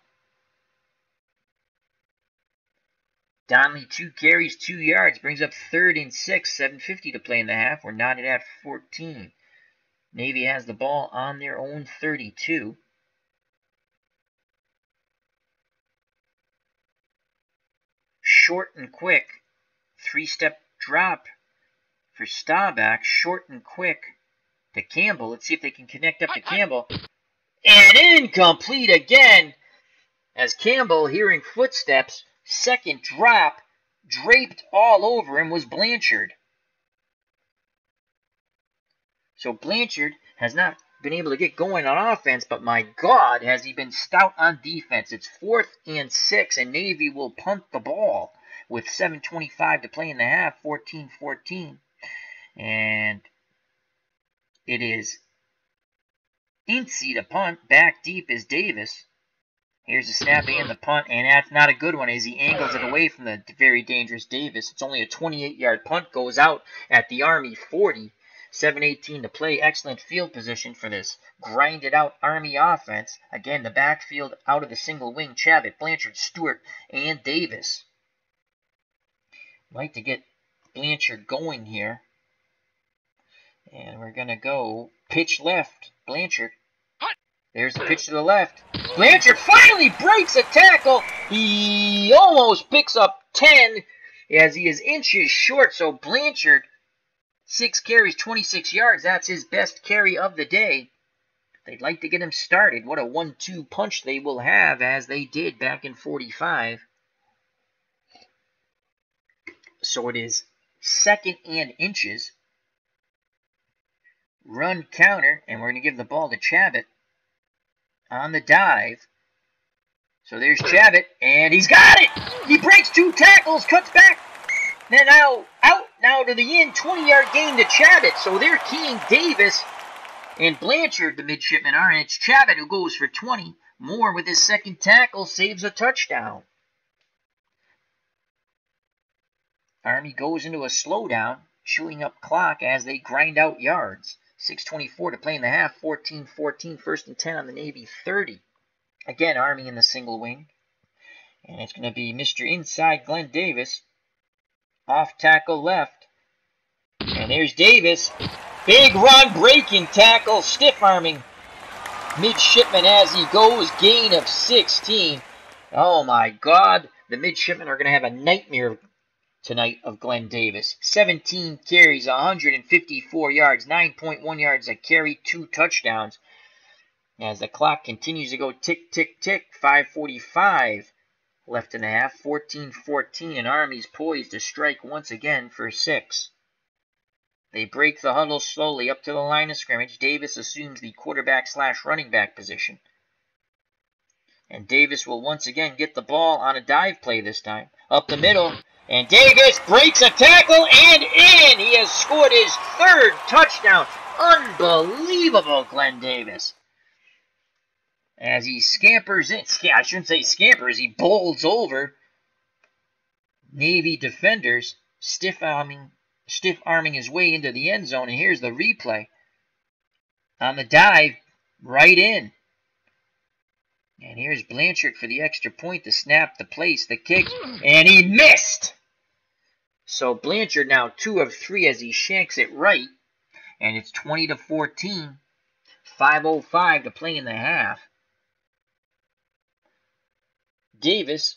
Donnelly, 2 carries, 2 yards. Brings up 3rd and 6. 7:50 to play in the half. We're knotted at 14. Navy has the ball on their own 32. Short and quick. 3-step drop for Staubach. Short and quick to Campbell. Let's see if they can connect up to Campbell. And incomplete again as Campbell, hearing footsteps, second drop, draped all over him was Blanchard. So Blanchard has not been able to get going on offense, but my God, has he been stout on defense. It's 4th and 6, and Navy will punt the ball with 7:25 to play in the half, 14-14. And it is Incy to punt. Back deep is Davis. Here's the snap and the punt, and that's not a good one as he angles it away from the very dangerous Davis. It's only a 28-yard punt, goes out at the Army 40. 7:18 to play. Excellent field position for this grinded out Army offense. Again, the backfield out of the single wing. Chabot, Blanchard, Stewart, and Davis. Like to get Blanchard going here. And we're going to go pitch left. Blanchard. There's the pitch to the left. Blanchard finally breaks a tackle. He almost picks up 10 as he is inches short. So Blanchard, 6 carries, 26 yards. That's his best carry of the day. They'd like to get him started. What a 1-2 punch they will have, as they did back in 45. So it is 2nd and inches. Run counter, and we're going to give the ball to Chabot on the dive. So there's Chabot, and he's got it! He breaks 2 tackles, cuts back. Then now out, now to the end, 20-yard gain to Chabot. So they're keying Davis and Blanchard, the midshipmen are, and it's Chabot who goes for 20. Moore with his 2nd tackle saves a touchdown. Army goes into a slowdown, chewing up clock as they grind out yards. 6:24 to play in the half, 14-14, 1st and 10 on the Navy 30. Again, Army in the single wing. And it's going to be Mr. Inside, Glenn Davis. Off tackle left. And there's Davis. Big run, breaking tackle, stiff arming midshipman as he goes. Gain of 16. Oh my God. The midshipmen are going to have a nightmare tonight of Glenn Davis. 17 carries, 154 yards, 9.1 yards a carry, 2 touchdowns. As the clock continues to go tick, tick, tick, 5:45 left in the half, 14-14, and Army's poised to strike once again for 6. They break the huddle slowly up to the line of scrimmage. Davis assumes the quarterback/running back position. And Davis will once again get the ball on a dive play this time. Up the middle. And Davis breaks a tackle and in! He has scored his 3rd touchdown. Unbelievable, Glenn Davis. As he scampers in, I shouldn't say scampers, he bowls over Navy defenders, stiff arming his way into the end zone. And here's the replay. On the dive, right in. And here's Blanchard for the extra point to snap the place, the kick, and he missed! So Blanchard now 2 of 3 as he shanks it right, and it's 20-14, 5:05 to play in the half. Davis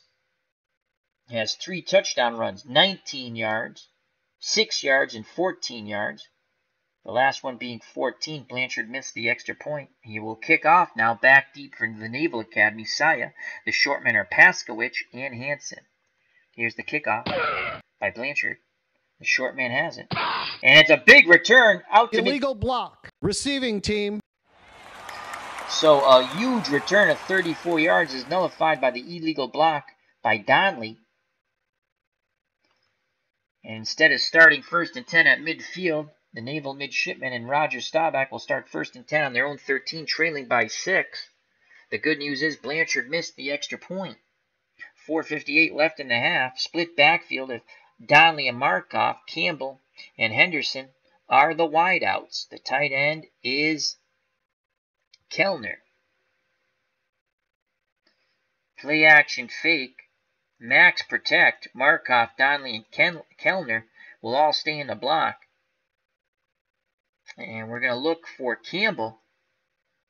has 3 touchdown runs, 19 yards, 6 yards, and 14 yards. The last one being 14, Blanchard missed the extra point. He will kick off now back deep for the Naval Academy, Saya. The short men are Paskowich and Hansen. Here's the kickoff by Blanchard. The short man has it. And it's a big return out to illegal block. Receiving team. So a huge return of 34 yards is nullified by the illegal block by Donnelly. And instead of starting 1st and 10 at midfield, the Naval midshipmen and Rodger Staubach will start 1st and 10 on their own 13, trailing by 6. The good news is Blanchard missed the extra point. 4:58 left in the half. Split backfield. If Donnelly and Markov, Campbell and Henderson are the wideouts. The tight end is Kellner. Play action fake. Max protect. Markov, Donnelly, and Kellner will all stay in the block. And we're going to look for Campbell.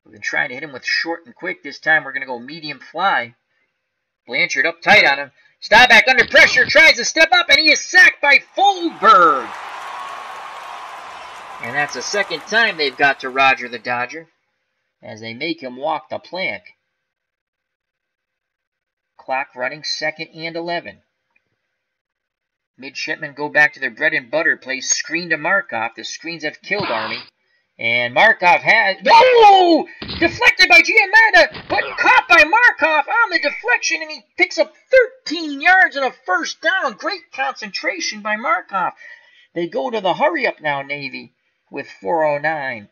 We've been trying to hit him with short and quick. This time we're going to go medium fly. Blanchard up tight on him. Staubach under pressure, tries to step up, and he is sacked by Fulberg. And that's the second time they've got to Rodger the Dodger, as they make him walk the plank. Clock running, 2nd and 11. Midshipmen go back to their bread and butter play, screen to Markov. The screens have killed Army. And Markov has... Oh! Deflected by Giametta, but caught by Markov on the deflection, and he picks up 13 yards and a first down. Great concentration by Markov. They go to the hurry-up now, Navy, with 4:09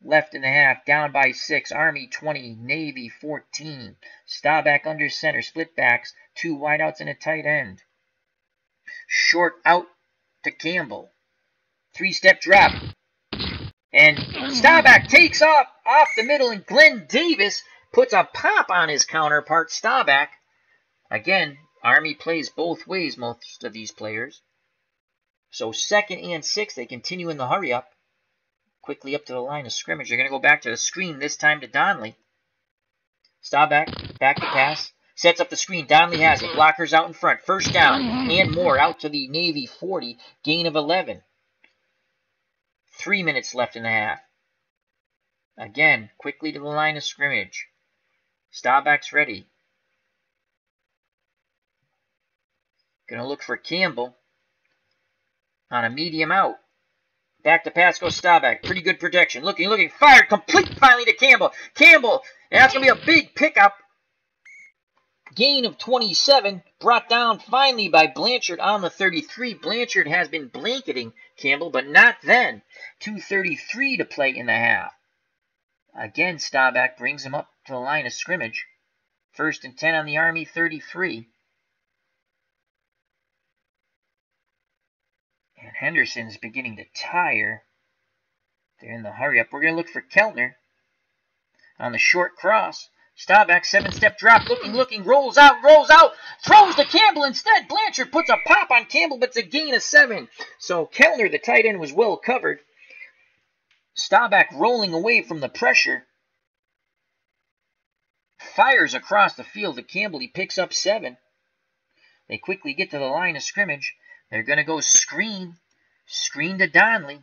left in the half, down by 6. Army 20, Navy 14. Staubach under center, split backs, 2 wideouts and a tight end. Short out to Campbell. 3-step drop. And Staubach takes off the middle, and Glenn Davis puts a pop on his counterpart, Staubach. Again, Army plays both ways, most of these players. So 2nd and 6, they continue in the hurry-up. Quickly up to the line of scrimmage. They're going to go back to the screen, this time to Donnelly. Staubach, back to pass. Sets up the screen. Donnelly has it. Blockers out in front. First down and more out to the Navy 40. Gain of 11. 3 minutes left in the half. Again, quickly to the line of scrimmage. Staubach's ready. Going to look for Campbell on a medium out. Back to pass goes Staubach. Pretty good protection. Looking. Fired. Complete finally to Campbell. Campbell. And that's going to be a big pickup. Gain of 27. Brought down finally by Blanchard on the 33. Blanchard has been blanketing Campbell, but not then. 2:33 to play in the half. Again, Staubach brings him up to the line of scrimmage. 1st and 10 on the Army 33. And Henderson is beginning to tire. They're in the hurry-up. We're going to look for Kellner on the short cross. Staubach, 7-step drop, looking, rolls out, throws to Campbell instead. Blanchard puts a pop on Campbell, but it's a gain of 7. So Kellner, the tight end, was well covered. Staubach rolling away from the pressure. Fires across the field to Campbell. He picks up 7. They quickly get to the line of scrimmage. They're going to go screen to Donnelly.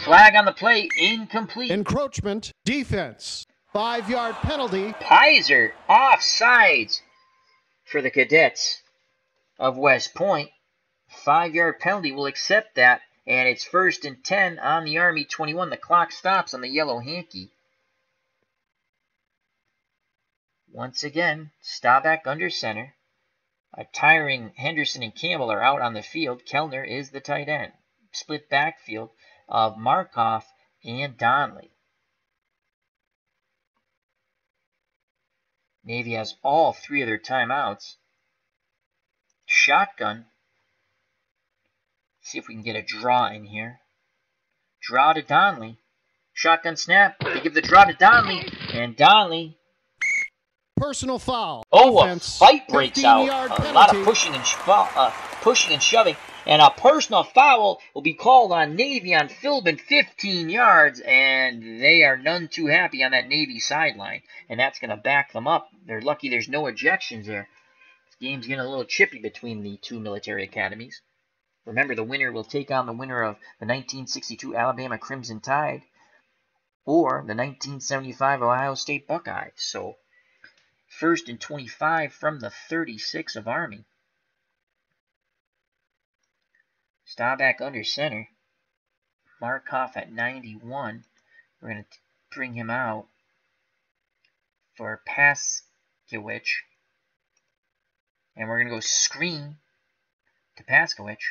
Flag on the play, incomplete. Encroachment, defense, 5-yard penalty. Pizer, offsides for the Cadets of West Point. 5-yard penalty, will accept that, and it's 1st and 10 on the Army 21. The clock stops on the yellow hanky. Once again, Staubach under center. A tiring Henderson and Campbell are out on the field. Kellner is the tight end. Split backfield of Markov and Donnelly. Navy has all 3 of their timeouts. Shotgun. See if we can get a draw in here. Draw to Donnelly. Shotgun snap. They give the draw to Donnelly, and Donnelly. Personal foul. Oh, Offense, a fight breaks out. penalty. A lot of pushing and shoving. And a personal foul will be called on Navy on Philbin, 15 yards. And they are none too happy on that Navy sideline. And that's going to back them up. They're lucky there's no ejections there. This game's getting a little chippy between the 2 military academies. Remember, the winner will take on the winner of the 1962 Alabama Crimson Tide or the 1975 Ohio State Buckeyes. So, 1st and 25 from the 36 of Army. Staubach under center. Markov at 91. We're going to bring him out for Paskewicz. And we're going to go screen to Paskewicz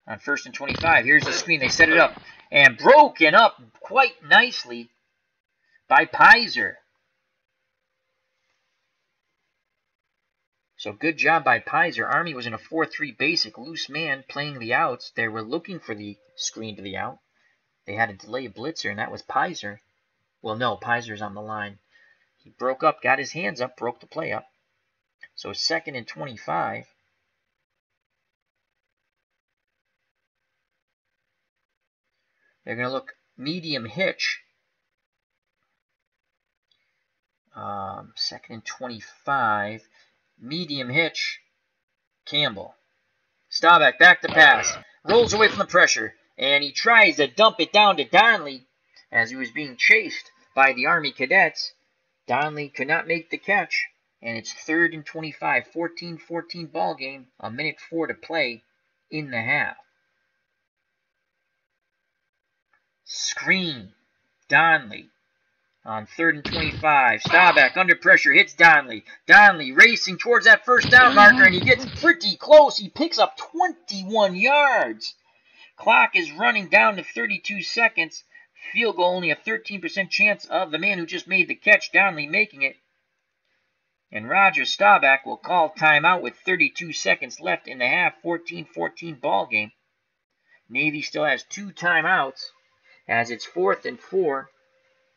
on 1st and 25. Here's the screen. They set it up. And broken up quite nicely by Pizer. So good job by Pizer. Army was in a 4-3 basic, loose man playing the outs. They were looking for the screen to the out. They had a delay blitzer, and that was Pizer. Well, no, Pizer's on the line. He broke up, got his hands up, broke the play up. So 2nd and 25. They're going to look medium hitch. 2nd and 25. Medium hitch. Campbell. Staubach back to pass. Rolls away from the pressure. And he tries to dump it down to Donnelly as he was being chased by the Army cadets. Donnelly could not make the catch. And it's 3rd and 25. 14-14 ball game. 1:04 to play in the half. Screen. Donnelly. On 3rd and 25, Staubach under pressure hits Donnelly. Donnelly racing towards that first down marker, and he gets pretty close. He picks up 21 yards. Clock is running down to 32 seconds. Field goal only a 13% chance of the man who just made the catch, Donnelly, making it. And Rodger Staubach will call timeout with 32 seconds left in the half. 14-14 ball game. Navy still has 2 timeouts as it's 4th and 4.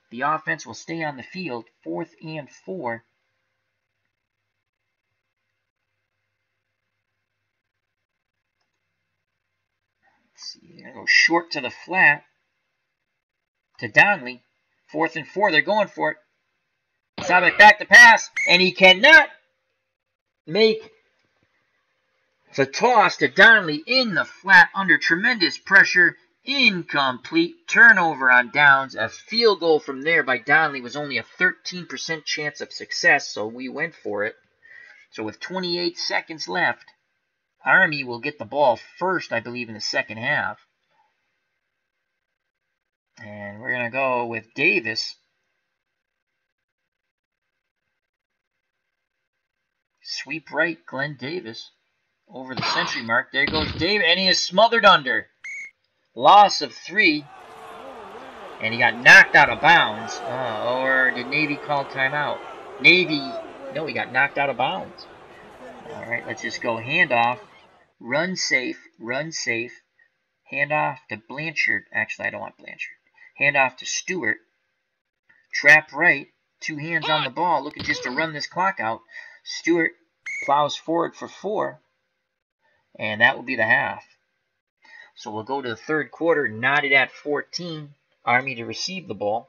The offense will stay on the field, 4th and 4. Let's see, they're going to go short to the flat to Donnelly. 4th and 4, they're going for it. Staubach back to pass, and he cannot make the toss to Donnelly in the flat under tremendous pressure. Incomplete. Turnover on downs. A field goal from there by Donnelly was only a 13% chance of success, so we went for it. So with 28 seconds left, Army will get the ball first, I believe, in the second half. And we're going to go with Davis. Sweep right, Glenn Davis. Over the century mark. There goes Davis, and he is smothered under. Loss of 3, and he got knocked out of bounds. Or did Navy call timeout? Navy, no, he got knocked out of bounds. All right, let's just go handoff. Run safe, run safe. Handoff to Blanchard. Actually, I don't want Blanchard. Handoff to Stewart. Trap right. 2 hands on the ball, looking just to run this clock out. Stewart plows forward for 4, and that will be the half. So we'll go to the 3rd quarter, knotted at 14. Army to receive the ball.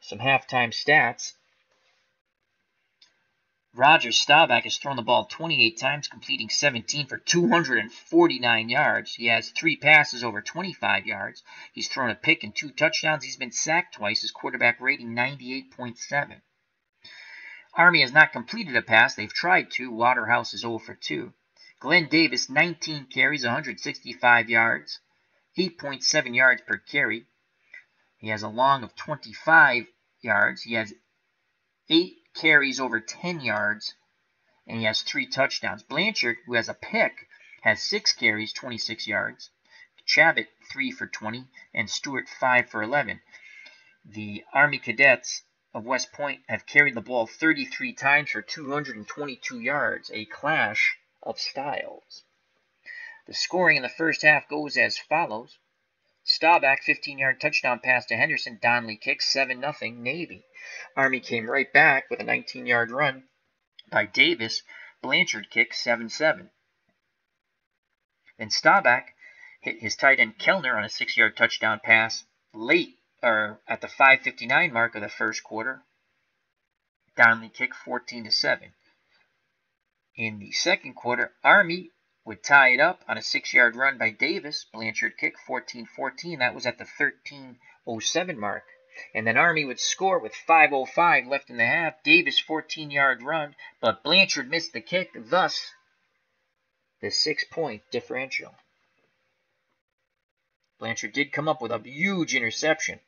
Some halftime stats. Rodger Staubach has thrown the ball 28 times, completing 17 for 249 yards. He has 3 passes over 25 yards. He's thrown a pick and 2 touchdowns. He's been sacked twice. His quarterback rating 98.7. Army has not completed a pass. They've tried to. Waterhouse is 0 for 2. Glenn Davis, 19 carries, 165 yards, 8.7 yards per carry. He has a long of 25 yards. He has 8 carries over 10 yards, and he has 3 touchdowns. Blanchard, who has a pick, has 6 carries, 26 yards. Chabot, 3 for 20, and Stewart, 5 for 11. The Army Cadets of West Point have carried the ball 33 times for 222 yards, a clash of styles. The scoring in the first half goes as follows. Staubach, 15-yard touchdown pass to Henderson. Donnelly kicks 7-0 Navy. Army came right back with a 19-yard run by Davis. Blanchard kicks 7-7. Then Staubach hit his tight end Kellner on a 6-yard touchdown pass late, or at the 5:59 mark of the first quarter. Donnelly kicked 14-7. In the second quarter, Army would tie it up on a 6-yard run by Davis. Blanchard kicked 14-14. That was at the 13:07 mark. And then Army would score with 5:05 left in the half. Davis 14-yard run, but Blanchard missed the kick, thus the 6-point differential. Blanchard did come up with a huge interception.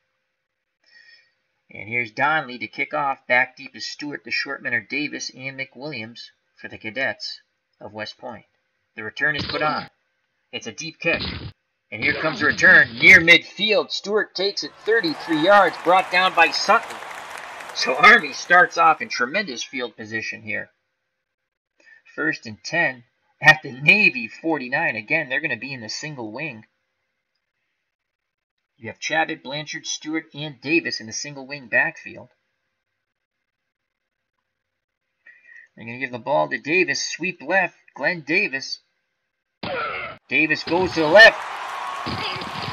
And here's Donnelly to kick off. Back deep is Stewart. The short men are Davis and McWilliams for the Cadets of West Point. The return is put on. It's a deep kick. And here comes the return near midfield. Stewart takes it 33 yards, brought down by Sutton. So Army starts off in tremendous field position here. 1st and 10 at the Navy 49. Again, they're going to be in the single wing. You have Chabot, Blanchard, Stewart, and Davis in the single wing backfield. They're going to give the ball to Davis. Sweep left. Glenn Davis. Davis goes to the left.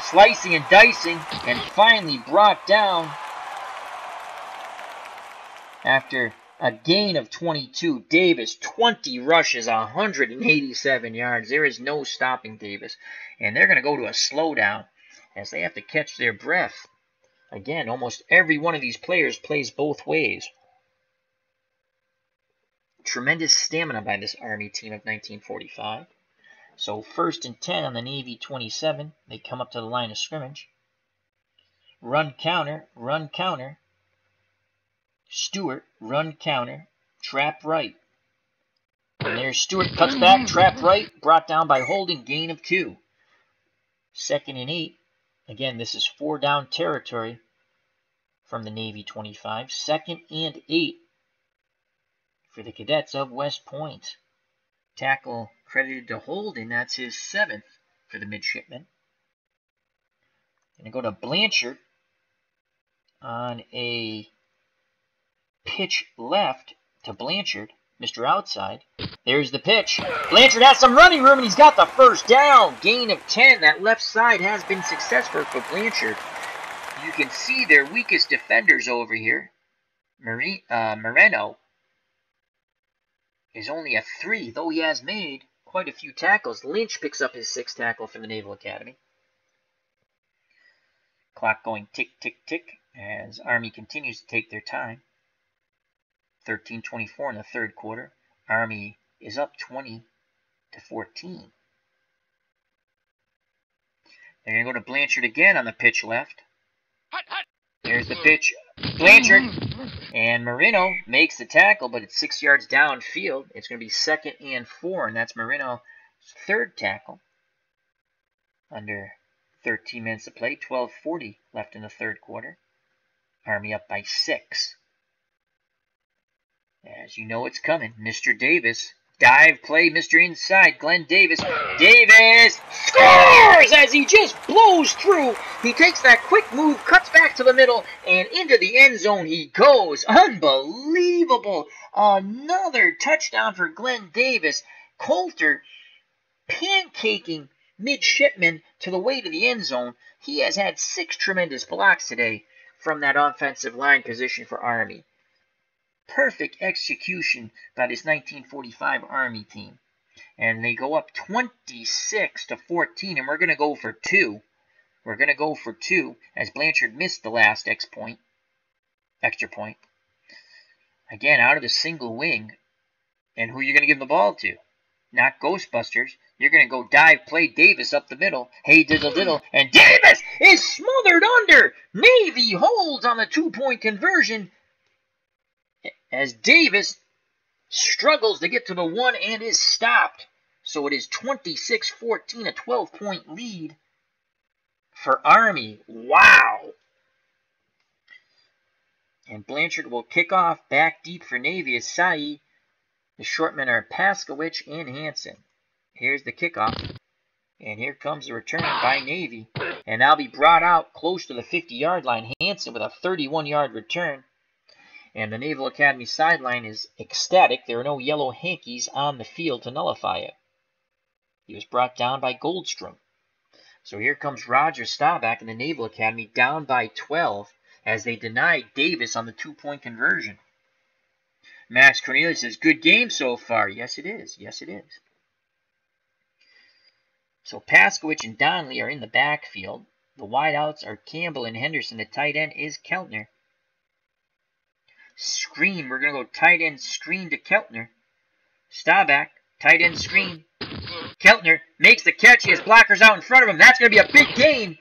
Slicing and dicing. And finally brought down after a gain of 22. Davis, 20 rushes, 187 yards. There is no stopping Davis. And they're going to go to a slowdown as they have to catch their breath. Again, almost every one of these players plays both ways. Tremendous stamina by this Army team of 1945. So 1st and 10 on the Navy 27. They come up to the line of scrimmage. Run counter, run counter. Stewart, run counter, trap right. And there's Stewart, cuts back, trap right, brought down by holding, gain of 2. 2nd and 8. Again, this is 4 down territory from the Navy 25. 2nd and 8 for the Cadets of West Point. Tackle credited to Holden, that's his 7th for the midshipmen. Going to go to Blanchard on a pitch left to Blanchard, Mr. Outside. There's the pitch. Blanchard has some running room, and he's got the 1st down. Gain of 10. That left side has been successful for Blanchard. You can see their weakest defenders over here. Moreno is only a 3, though he has made quite a few tackles. Lynch picks up his 6th tackle from the Naval Academy. Clock going tick, tick, tick as Army continues to take their time. 13:24 in the 3rd quarter. Army is up 20-14. They're going to go to Blanchard again on the pitch left. There's the pitch. Blanchard. And Moreno makes the tackle, but it's 6 yards downfield. It's going to be 2nd and 4, and that's Moreno's 3rd tackle. Under 13 minutes to play. 12:40 left in the 3rd quarter. Army up by 6. As you know it's coming, Mr. Davis. Dive play, Mr. Inside, Glenn Davis. Davis scores as he just blows through. He takes that quick move, cuts back to the middle, and into the end zone he goes. Unbelievable. Another touchdown for Glenn Davis. Coulter pancaking midshipman to the way to the end zone. He has had 6 tremendous blocks today from that offensive line position for Army. Perfect execution by this 1945 Army team. And they go up 26-14, and we're going to go for 2. We're going to go for 2 as Blanchard missed the last extra point. Again, out of the single wing. And who are you going to give the ball to? Not Ghostbusters. You're going to go dive play Davis up the middle. Hey, diddle diddle. And Davis is smothered under. Navy holds on the 2-point conversion as Davis struggles to get to the 1 and is stopped. So it is 26-14, a 12-point lead for Army. Wow. And Blanchard will kick off back deep for Navy as Sae. The short men are Paskowich and Hansen. Here's the kickoff. And here comes the return by Navy. And that'll be brought out close to the 50-yard line. Hansen with a 31-yard return. And the Naval Academy sideline is ecstatic. There are no yellow hankies on the field to nullify it. He was brought down by Goldstrom. So here comes Rodger Staubach in the Naval Academy down by 12 as they deny Davis on the 2-point conversion. Max Cornelius says, good game so far. Yes, it is. Yes, it is. So Paskowich and Donnelly are in the backfield. The wideouts are Campbell and Henderson. The tight end is Keltner. Screen. We're going to go tight end screen to Keltner. Staubach. Tight end screen. Keltner makes the catch. He has blockers out in front of him. That's going to be a big gain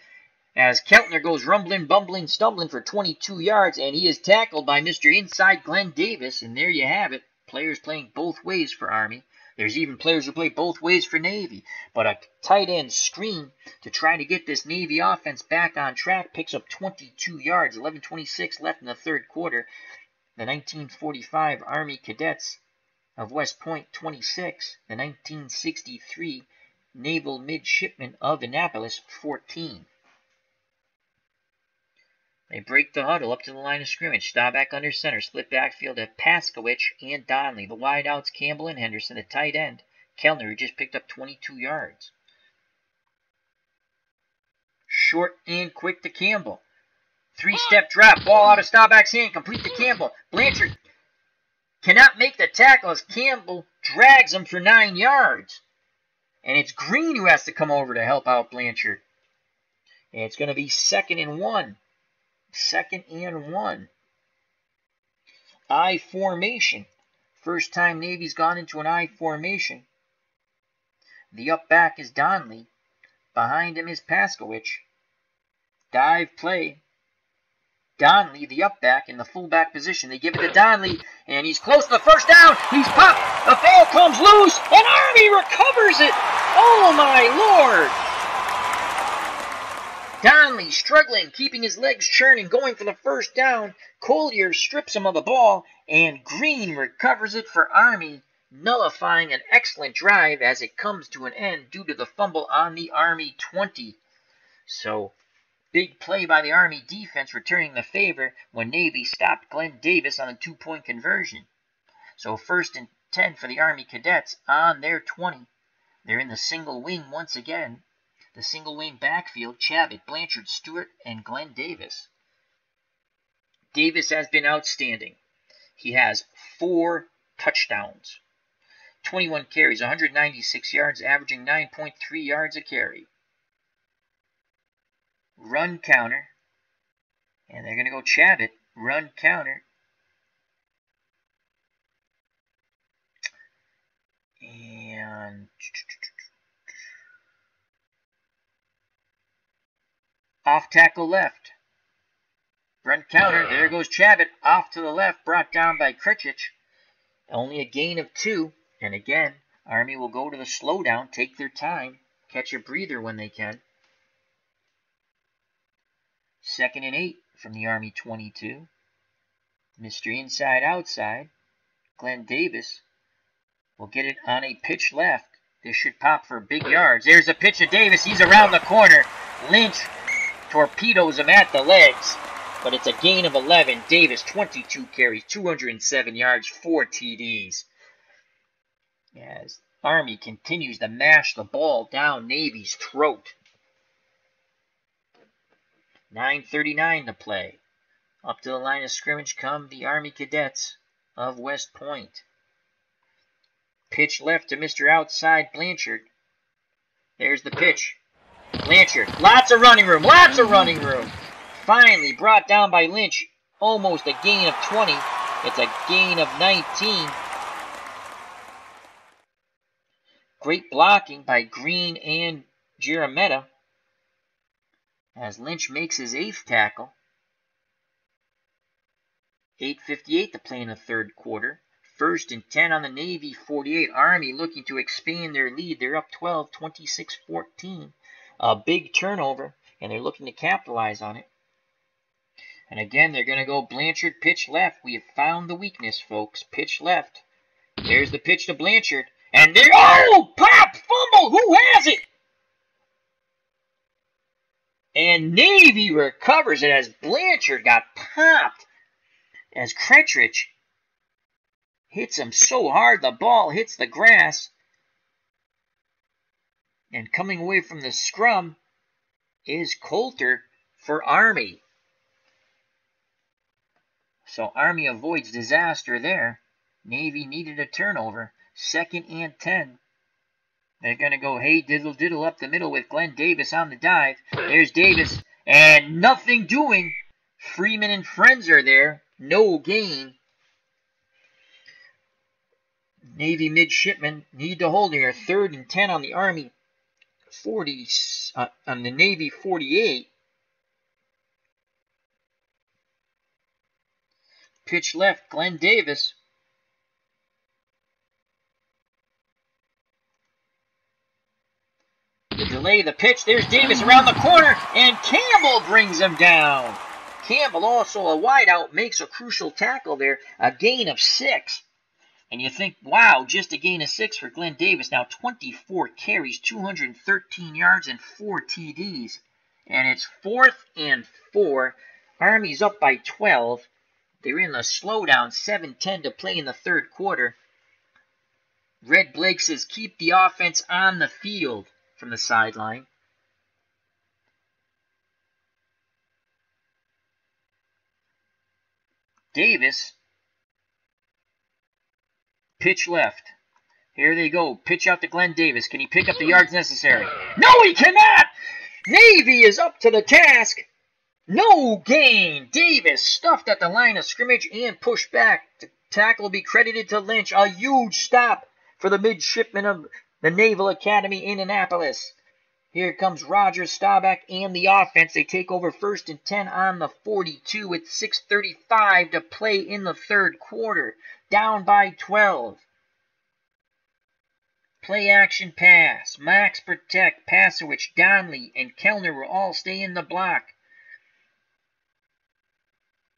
as Keltner goes rumbling, bumbling, stumbling for 22 yards. And he is tackled by Mr. Inside Glenn Davis. And there you have it. Players playing both ways for Army. There's even players who play both ways for Navy. But a tight end screen to try to get this Navy offense back on track. Picks up 22 yards. 11:26 left in the third quarter. the 1945 Army Cadets of West Point 26, the 1963 Naval Midshipmen of Annapolis 14. They break the huddle up to the line of scrimmage. Staubach under center. Split backfield at Paskowich and Donnelly. The wideouts Campbell and Henderson. The tight end Kellner, who just picked up 22 yards. Short and quick to Campbell. Three-step drop. Ball out of Staubach's hand. Complete to Campbell. Blanchard cannot make the tackle as Campbell drags him for 9 yards. And it's Green who has to come over to help out Blanchard. And it's going to be 2nd and 1. 2nd and 1. I formation. First time Navy's gone into an I formation. The up back is Donnelly. Behind him is Paskowich. Dive play. Donnelly, the up back, in the fullback position. They give it to Donnelly, and he's close to the first down. He's popped. The ball comes loose, and Army recovers it. Oh, my Lord. Donnelly struggling, keeping his legs churning, going for the first down. Collier strips him of the ball, and Green recovers it for Army, nullifying an excellent drive as it comes to an end due to the fumble on the Army 20. So, big play by the Army defense returning the favor when Navy stopped Glenn Davis on a 2-point conversion. So 1st and 10 for the Army Cadets on their 20. They're in the single wing once again. The single wing backfield, Chabot, Blanchard, Stewart, and Glenn Davis. Davis has been outstanding. He has 4 touchdowns. 21 carries, 196 yards, averaging 9.3 yards a carry. Run counter. And they're going to go Chabot. Run counter. And off tackle left. Run counter. There goes Chabot. Off to the left. Brought down by Krichich. Only a gain of 2. And again, Army will go to the slowdown. Take their time. Catch a breather when they can. 2nd and 8 from the Army 22. Mr. Inside Outside. Glenn Davis will get it on a pitch left. This should pop for big yards. There's a pitch to Davis. He's around the corner. Lynch torpedoes him at the legs. But it's a gain of 11. Davis, 22 carries, 207 yards, 4 TDs. As Army continues to mash the ball down Navy's throat. 9:39 to play. Up to the line of scrimmage come the Army Cadets of West Point. Pitch left to Mr. Outside Blanchard. There's the pitch. Blanchard, lots of running room, lots of running room. Finally brought down by Lynch. Almost a gain of 20. It's a gain of 19. Great blocking by Green and Jeremetta as Lynch makes his 8th tackle. 8:58 to play in the 3rd quarter. 1st and 10 on the Navy 48. Army looking to expand their lead. They're up 12, 26-14. A big turnover, and they're looking to capitalize on it. And again, they're going to go Blanchard, pitch left. We have found the weakness, folks. Pitch left. There's the pitch to Blanchard. And there, oh, pop, fumble, who has it? And Navy recovers it as Blanchard got popped. As Kretrich hits him so hard, the ball hits the grass. And coming away from the scrum is Coulter for Army. So Army avoids disaster there. Navy needed a turnover. 2nd and 10. They're going to go hey diddle diddle up the middle with Glenn Davis on the dive. There's Davis. And nothing doing. Freeman and friends are there. No gain. Navy midshipmen need to hold here. 3rd and 10 on the Army 40, on the Navy 48. Pitch left, Glenn Davis. The delay, the pitch, there's Davis around the corner, and Campbell brings him down. Campbell, also a wideout, makes a crucial tackle there. A gain of 6. And you think, wow, just a gain of 6 for Glenn Davis. Now 24 carries, 213 yards, and 4 TDs. And it's 4th and 4. Army's up by 12. They're in the slowdown, 7:10 to play in the third quarter. Red Blake says, keep the offense on the field from the sideline. Davis, pitch left. Here they go. Pitch out to Glenn Davis. Can he pick up the yards necessary? No, he cannot! Navy is up to the task. No gain. Davis stuffed at the line of scrimmage and pushed back. The tackle will be credited to Lynch. A huge stop for the midshipmen of the Naval Academy in Annapolis. Here comes Rodger Staubach and the offense. They take over 1st and 10 on the 42 with 6:35 to play in the third quarter. Down by 12. Play action pass. Max protect. Pasowich, Donley, and Kellner will all stay in the block.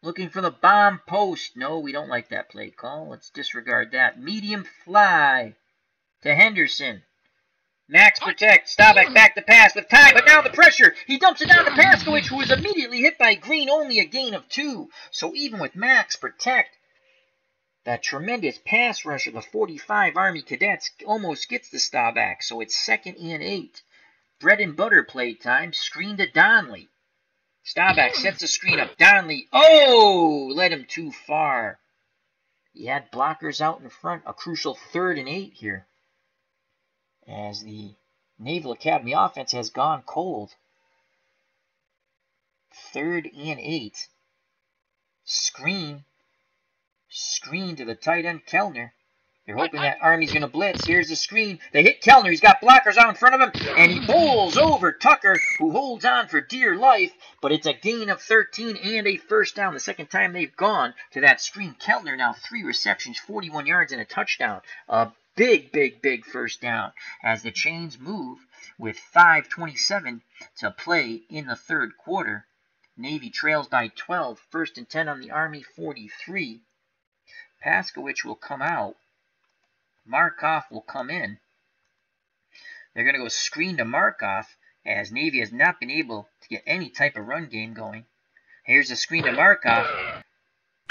Looking for the bomb post. No, we don't like that play call. Let's disregard that. Medium fly to Henderson. Max protect. Staubach back to pass with time, but now the pressure. He dumps it down to Pasowich, who is immediately hit by Green, only a gain of 2. So even with Max protect, that tremendous pass rush of the 45 Army Cadets almost gets the Staubach. So it's 2nd and 8. Bread and butter play time. Screen to Donley. Staubach sets the screen up. Donley, led him too far. He had blockers out in front. A crucial 3rd and 8 here, as the Naval Academy offense has gone cold. 3rd and 8. Screen to the tight end, Kellner. They're hoping that Army's going to blitz. Here's the screen. They hit Kellner. He's got blockers out in front of him, and he bowls over Tucker, who holds on for dear life, but it's a gain of 13 and a first down. The second time they've gone to that screen. Kellner now 3 receptions, 41 yards, and a touchdown. A big first down as the chains move with 5:27 to play in the third quarter. Navy trails by 12, 1st and 10 on the Army 43. Pasowich will come out. Markoff will come in. They're going to go screen to Markoff, as Navy has not been able to get any type of run game going. Here's the screen to Markoff.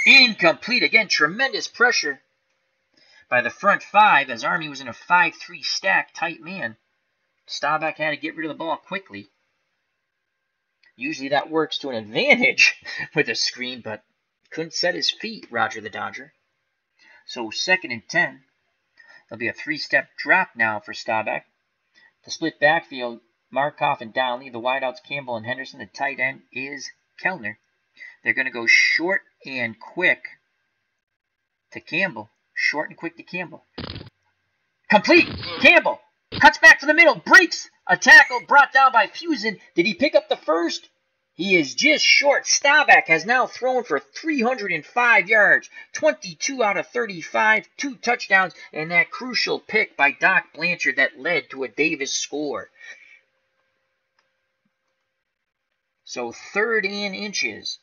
Incomplete. Again, tremendous pressure by the front 5 as Army was in a 5-3 stack, tight man. Staubach had to get rid of the ball quickly. Usually that works to an advantage with a screen, but couldn't set his feet, Rodger the Dodger. So 2nd and 10. There'll be a 3-step drop now for Staubach. The split backfield, Markoff and Downey. The wideouts, Campbell and Henderson. The tight end is Kellner. They're going to go short and quick to Campbell. Short and quick to Campbell. Complete! Campbell cuts back to the middle. Breaks a tackle brought down by Fusen. Did he pick up the first? He is just short. Staubach has now thrown for 305 yards, 22 out of 35, 2 touchdowns, and that crucial pick by Doc Blanchard that led to a Davis score. So 3rd and inches.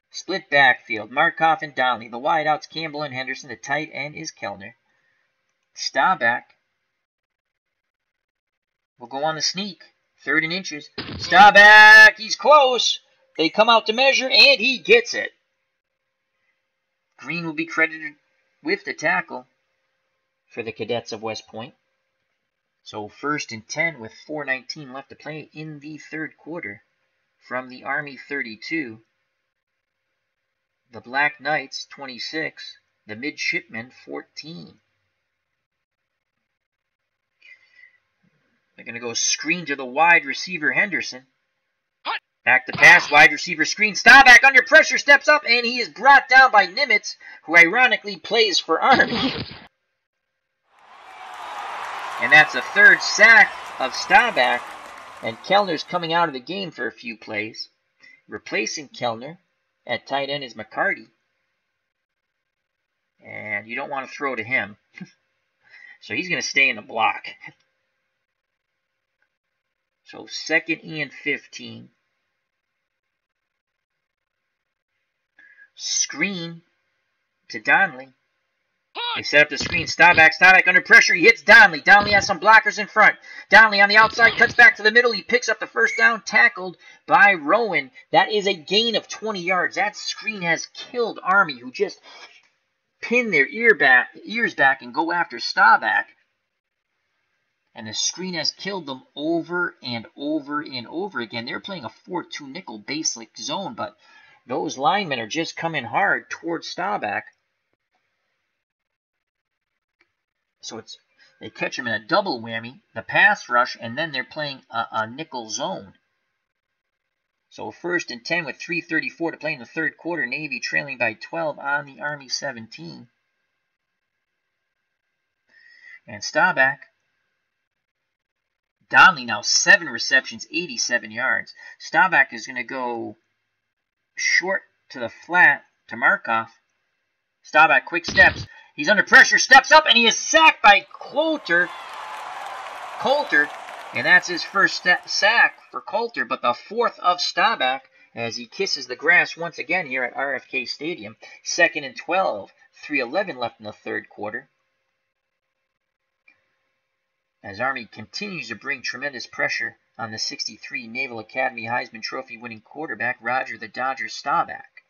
Split backfield, Markoff and Donnelly. The wideouts, Campbell and Henderson. The tight end is Kellner. Staubach will go on the sneak. 3rd and inches. Staubach, he's close. They come out to measure, and he gets it. Green will be credited with the tackle for the Cadets of West Point. So 1st and 10 with 4:19 left to play in the third quarter from the Army 32. The Black Knights 26. The Midshipmen 14. They're going to go screen to the wide receiver, Henderson. Back to pass, wide receiver screen. Staubach under pressure, steps up, and he is brought down by Nimitz, who ironically plays for Army. And that's a 3rd sack of Staubach, and Kellner's coming out of the game for a few plays. Replacing Kellner at tight end is McCarty. And you don't want to throw to him. So he's going to stay in the block. So 2nd and 15. Screen to Donnelly. They set up the screen. Staubach under pressure. He hits Donnelly. Donnelly has some blockers in front. Donnelly on the outside, cuts back to the middle. He picks up the first down, tackled by Rowan. That is a gain of 20 yards. That screen has killed Army, who just pin their ears back and go after Staubach. And the screen has killed them over and over and over again. They're playing a 4-2 nickel basic zone, but those linemen are just coming hard towards Staubach. So they catch him in a double whammy, the pass rush, and then they're playing a nickel zone. So 1st and 10 with 3:34 to play in the third quarter. Navy trailing by 12 on the Army 17. And Staubach. Donnelly now 7 receptions, 87 yards. Staubach is going to go short to the flat to Markov. Staubach, quick steps. He's under pressure, steps up, and he is sacked by Coulter. And that's his first sack for Coulter, but the 4th of Staubach as he kisses the grass once again here at RFK Stadium. 2nd and 12, 3:11 left in the third quarter. As Army continues to bring tremendous pressure on the 63 Naval Academy Heisman Trophy winning quarterback, Rodger the Dodger Staubach.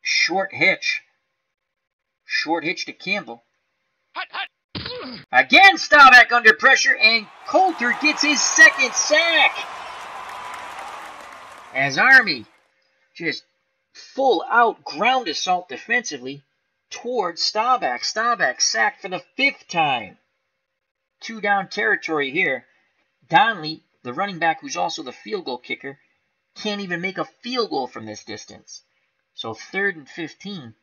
Short hitch to Campbell. Again, Staubach under pressure, and Coulter gets his 2nd sack. As Army just full out ground assault defensively towards Staubach. Staubach sacked for the 5th time. 2 down territory here. Donnelly, the running back who's also the field goal kicker, can't even make a field goal from this distance. So 3rd and 15.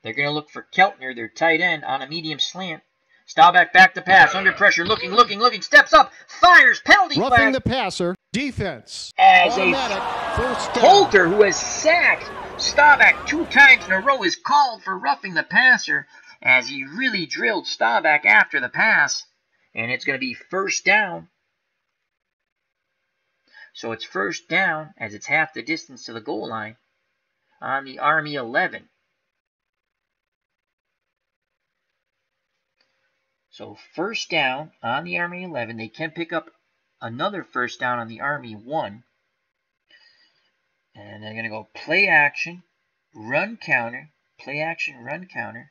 They're going to look for Keltner, their tight end, on a medium slant. Staubach back to pass, under pressure, looking, steps up, fires, penalty flag. Roughing the passer, defense. As automatic first down. Coulter, who has sacked Staubach 2 times in a row, is called for roughing the passer as he really drilled Staubach after the pass. And it's going to be 1st down. So it's 1st down as it's half the distance to the goal line on the Army 11. So 1st down on the Army 11. They can pick up another 1st down on the Army 1. And they're going to go play action, run counter, play action, run counter.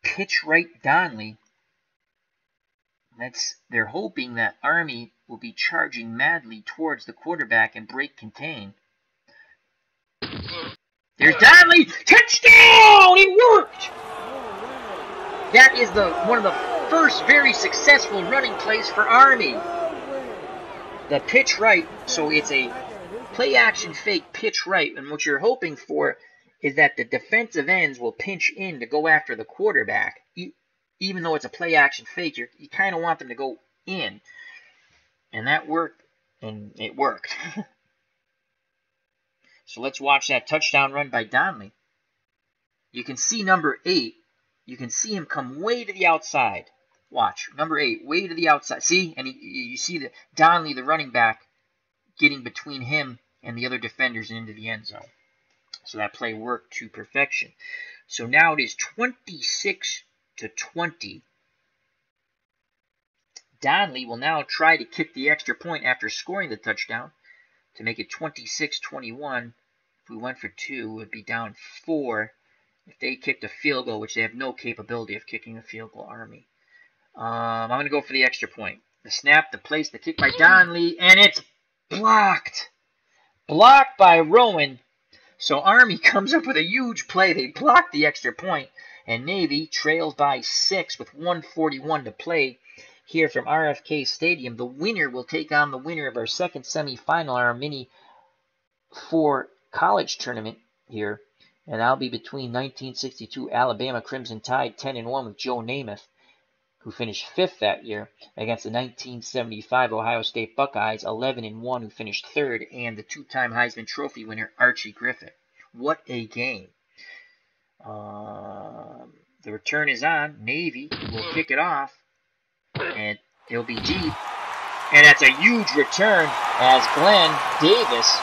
Pitch right Donnelly. They're hoping that Army will be charging madly towards the quarterback and break contain. There's Donnelly! Touchdown! It worked! That is one of the first very successful running plays for Army. The pitch right, so it's a play action fake pitch right, and what you're hoping for is that the defensive ends will pinch in to go after the quarterback. Even though it's a play action fake, you kind of want them to go in. And that worked, and it worked. So let's watch that touchdown run by Donnelly. You can see number 8. You can see him come way to the outside. Watch, number 8, way to the outside. See? And you see Donnelly, the running back, getting between him and the other defenders and into the end zone. So that play worked to perfection. So now it is 26-20. Donnelly will now try to kick the extra point after scoring the touchdown to make it 26-21. If we went for 2, it would be down 4. If they kicked a field goal, which they have no capability of kicking a field goal, Army. I'm going to go for the extra point. The snap, the place, the kick by Donnelly, and it's blocked. Blocked by Rowan. So Army comes up with a huge play. They block the extra point, and Navy trails by 6 with 1:41 to play here from RFK Stadium. The winner will take on the winner of our second semifinal, our Mini 4 college tournament here. And that'll be between 1962 Alabama Crimson Tide 10-1 with Joe Namath, who finished 5th that year, against the 1975 Ohio State Buckeyes 11-1, who finished 3rd, and the 2-time Heisman Trophy winner Archie Griffin. What a game. The return is on. Navy will kick it off. And He'll be deep. And that's a huge return as Glenn Davis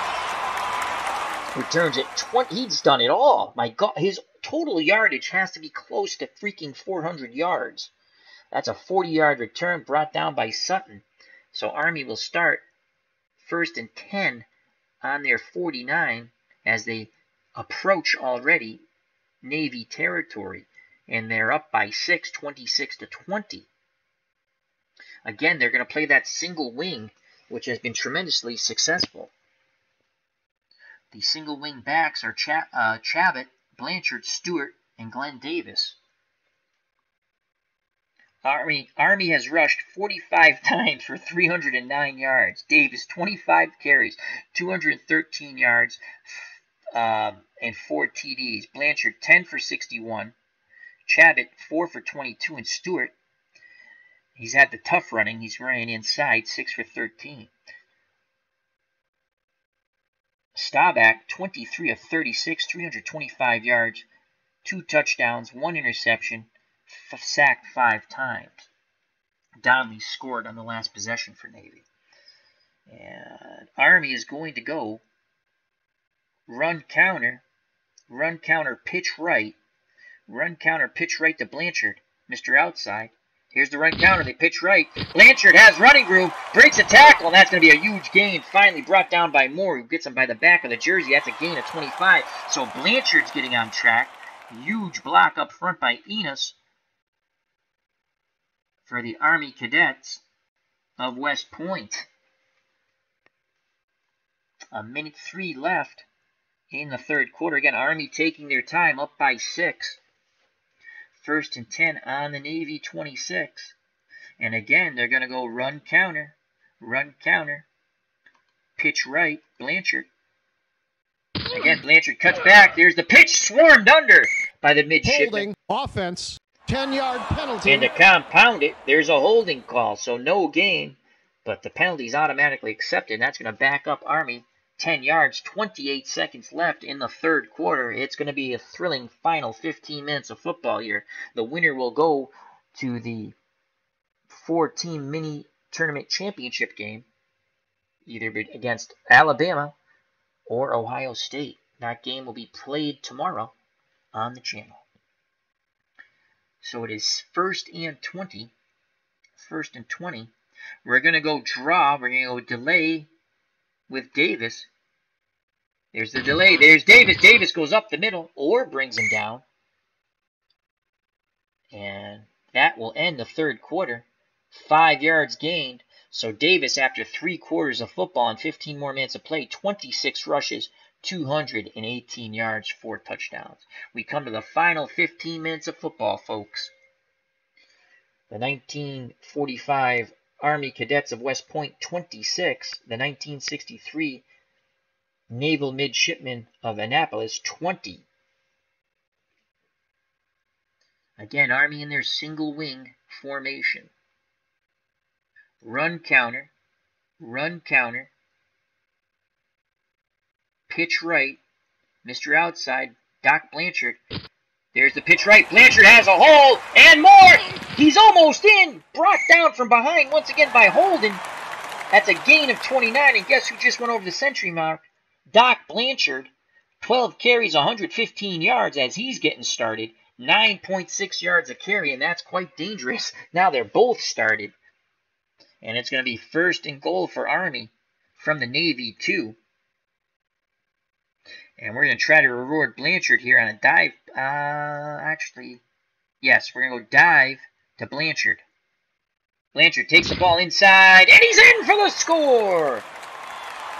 returns at 20. He's done it all. My God, his total yardage has to be close to freaking 400 yards. That's a 40-yard return brought down by Sutton. So Army will start 1st and 10 on their 49 as they approach already Navy territory. And they're up by 6, 26-20. Again, they're going to play that single wing, which has been tremendously successful. The single wing backs are Chabot, Blanchard, Stewart, and Glenn Davis. Army has rushed 45 times for 309 yards. Davis, 25 carries, 213 yards, and 4 TDs. Blanchard, 10 for 61. Chabot, 4 for 22. And Stewart, he's had the tough running. He's running inside, 6 for 13. Staubach, 23 of 36, 325 yards, 2 touchdowns, 1 interception, sacked 5 times. Donnelly scored on the last possession for Navy. And Army is going to go run counter, pitch right to Blanchard. Mr. Outside. Here's the run counter. They pitch right. Blanchard has running room, breaks a tackle, and that's going to be a huge gain. Finally brought down by Moore, who gets him by the back of the jersey. That's a gain of 25. So Blanchard's getting on track. Huge block up front by Enos for the Army Cadets of West Point. 1:03 left in the third quarter. Again, Army taking their time, up by 6. 1st and 10 on the Navy 26. And again, they're going to go run counter, pitch right, Blanchard. Again, Blanchard cuts back. There's the pitch, swarmed under by the midshipman. Holding, offense, 10-yard penalty. And to compound it, there's a holding call, so no gain, but the penalty's automatically accepted. That's going to back up Army 10 yards, 28 seconds left in the third quarter. It's going to be a thrilling final 15 minutes of football here. The winner will go to the 4-team mini tournament championship game, either against Alabama or Ohio State. That game will be played tomorrow on the channel. So it is 1st and 20. We're going to go draw. We're going to go delay with Davis. There's the delay. There's Davis. Davis goes up the middle or brings him down. And that will end the third quarter. 5 yards gained. So Davis, after 3 quarters of football and 15 more minutes of play, 26 rushes, 218 yards, 4 touchdowns. We come to the final 15 minutes of football, folks. The 1945 Army Cadets of West Point 26, the 1963 Naval Midshipmen of Annapolis 20. Again, Army in their single wing formation. Run counter, pitch right, Mr. Outside, Doc Blanchard. There's the pitch right. Blanchard has a hole and more. He's almost in. Brought down from behind once again by Holden. That's a gain of 29. And guess who just went over the century mark? Doc Blanchard. 12 carries, 115 yards as he's getting started. 9.6 yards a carry, and that's quite dangerous. Now they're both started. And it's going to be 1st and goal for Army from the Navy, too. And we're going to try to reward Blanchard here on a dive. Yes, we're going to go dive to Blanchard. Blanchard takes the ball inside, and he's in for the score!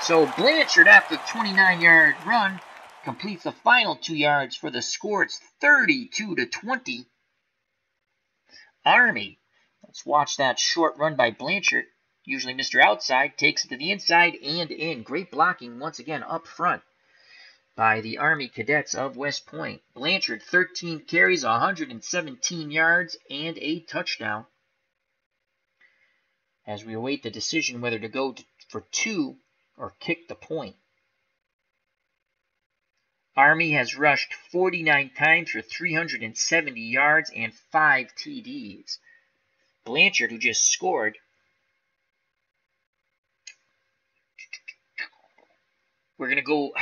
So Blanchard, after the 29-yard run, completes the final 2 yards for the score. It's 32-20. Army. Let's watch that short run by Blanchard. Usually Mr. Outside takes it to the inside and in. Great blocking once again up front by the Army Cadets of West Point. Blanchard, 13 carries, 117 yards, and a touchdown. As we await the decision whether to go for 2 or kick the point. Army has rushed 49 times for 370 yards and 5 TDs. Blanchard, who just scored, We're going to go,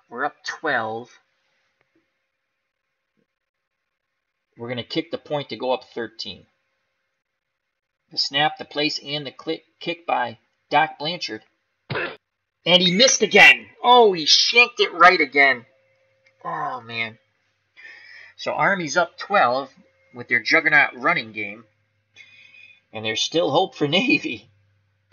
we're up 12. We're going to kick the point to go up 13. The snap, the place, and the kick by Doc Blanchard. And he missed again. Oh, he shanked it right again. Oh, man. So Army's up 12 with their juggernaut running game. And there's still hope for Navy.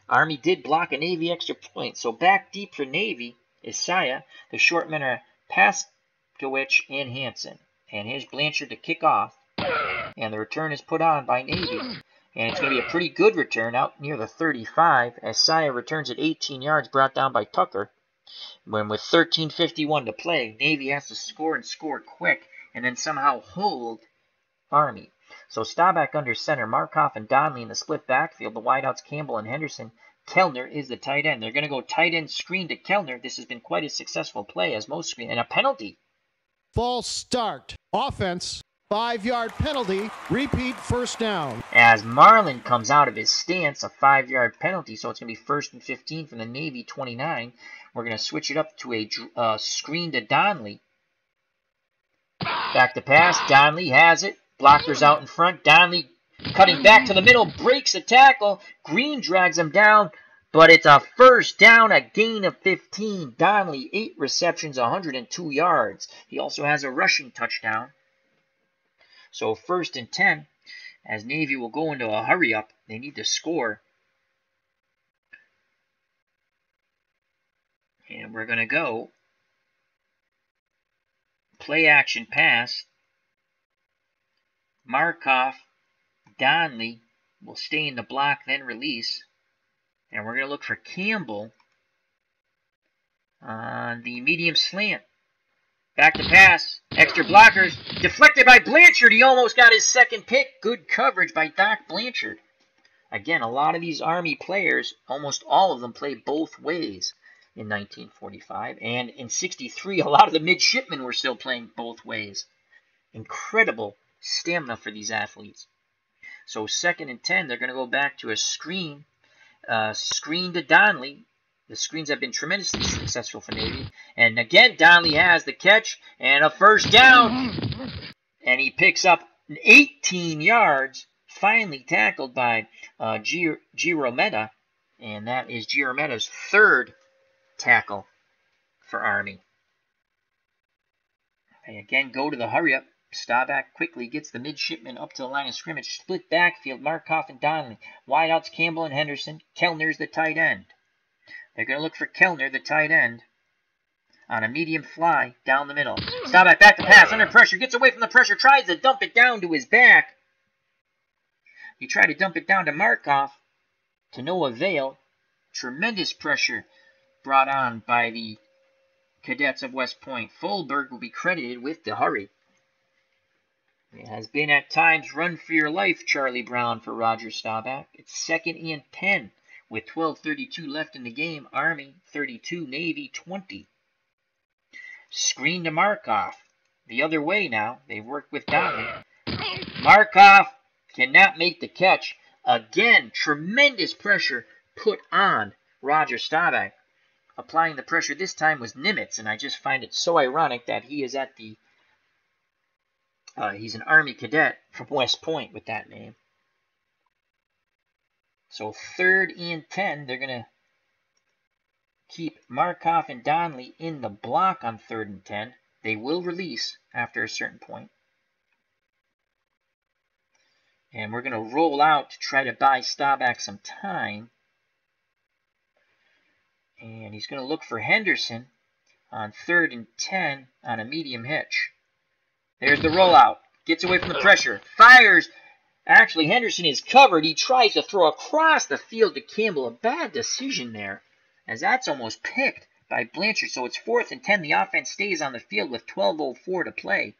Army did block a Navy extra point. So back deep for Navy is Saya. The short men are Paskowicz and Hansen. And here's Blanchard to kick off. And the return is put on by Navy. And it's going to be a pretty good return out near the 35 as Saya returns at 18 yards brought down by Tucker. When with 13:51 to play, Navy has to score and score quick and then somehow hold Army. So Staubach under center, Markov and Donnelly in the split backfield, the wideouts Campbell and Henderson. Kellner is the tight end. They're going to go tight end screen to Kellner. This has been quite a successful play as most screen. And a penalty. False start. Offense. 5-yard penalty. Repeat first down. As Marlin comes out of his stance, a 5-yard penalty. So it's going to be 1st and 15 from the Navy 29. We're going to switch it up to a screen to Donnelly. Back to pass. Donnelly has it. Blockers out in front. Donnelly cutting back to the middle. Breaks a tackle. Green drags him down. But it's a first down, a gain of 15. Donnelly, 8 receptions, 102 yards. He also has a rushing touchdown. So 1st and 10, as Navy will go into a hurry-up. They need to score. And we're going to go play action pass. Markov, Donnelly will stay in the block, then release. And we're going to look for Campbell on the medium slant. Back to pass. Extra blockers. Deflected by Blanchard. He almost got his second pick. Good coverage by Doc Blanchard. Again, a lot of these Army players, almost all of them played both ways in 1945. And in 63, a lot of the midshipmen were still playing both ways. Incredible stamina for these athletes. So 2nd and 10, they're going to go back to a screen. Screen to Donnelly. The screens have been tremendously successful for Navy. And again, Donnelly has the catch and a first down. And he picks up 18 yards, finally tackled by Giromeda. And that is Giromeda's 3rd tackle for Army. They again go to the hurry-up. Staubach quickly gets the midshipmen up to the line of scrimmage. Split backfield, Markov and Donnelly. Wideouts Campbell and Henderson. Kellner's the tight end. They're going to look for Kellner, the tight end, on a medium fly down the middle. Staubach back to pass, under pressure, gets away from the pressure, tries to dump it down to his back. He tried to dump it down to Markov, to no avail. Tremendous pressure brought on by the cadets of West Point. Fulberg will be credited with the hurry. It has been at times run for your life, Charlie Brown, for Roger Staubach. It's 2nd and 10. With 12:32 left in the game, Army 32, Navy 20. Screen to Markov. The other way now. They've worked with Donnelly. Markov cannot make the catch. Again, tremendous pressure put on Roger Staubach. Applying the pressure this time was Nimitz, and I just find it so ironic that he is at the... he's an Army cadet from West Point with that name. So 3rd and 10, they're going to keep Markov and Donnelly in the block on 3rd and 10. They will release after a certain point. And we're going to roll out to try to buy Staubach some time. And he's going to look for Henderson on 3rd and 10 on a medium hitch. There's the rollout. Gets away from the pressure. Fires. Actually, Henderson is covered. He tries to throw across the field to Campbell. A bad decision there, as that's almost picked by Blanchard. So it's 4th and 10. The offense stays on the field with 12:04 to play.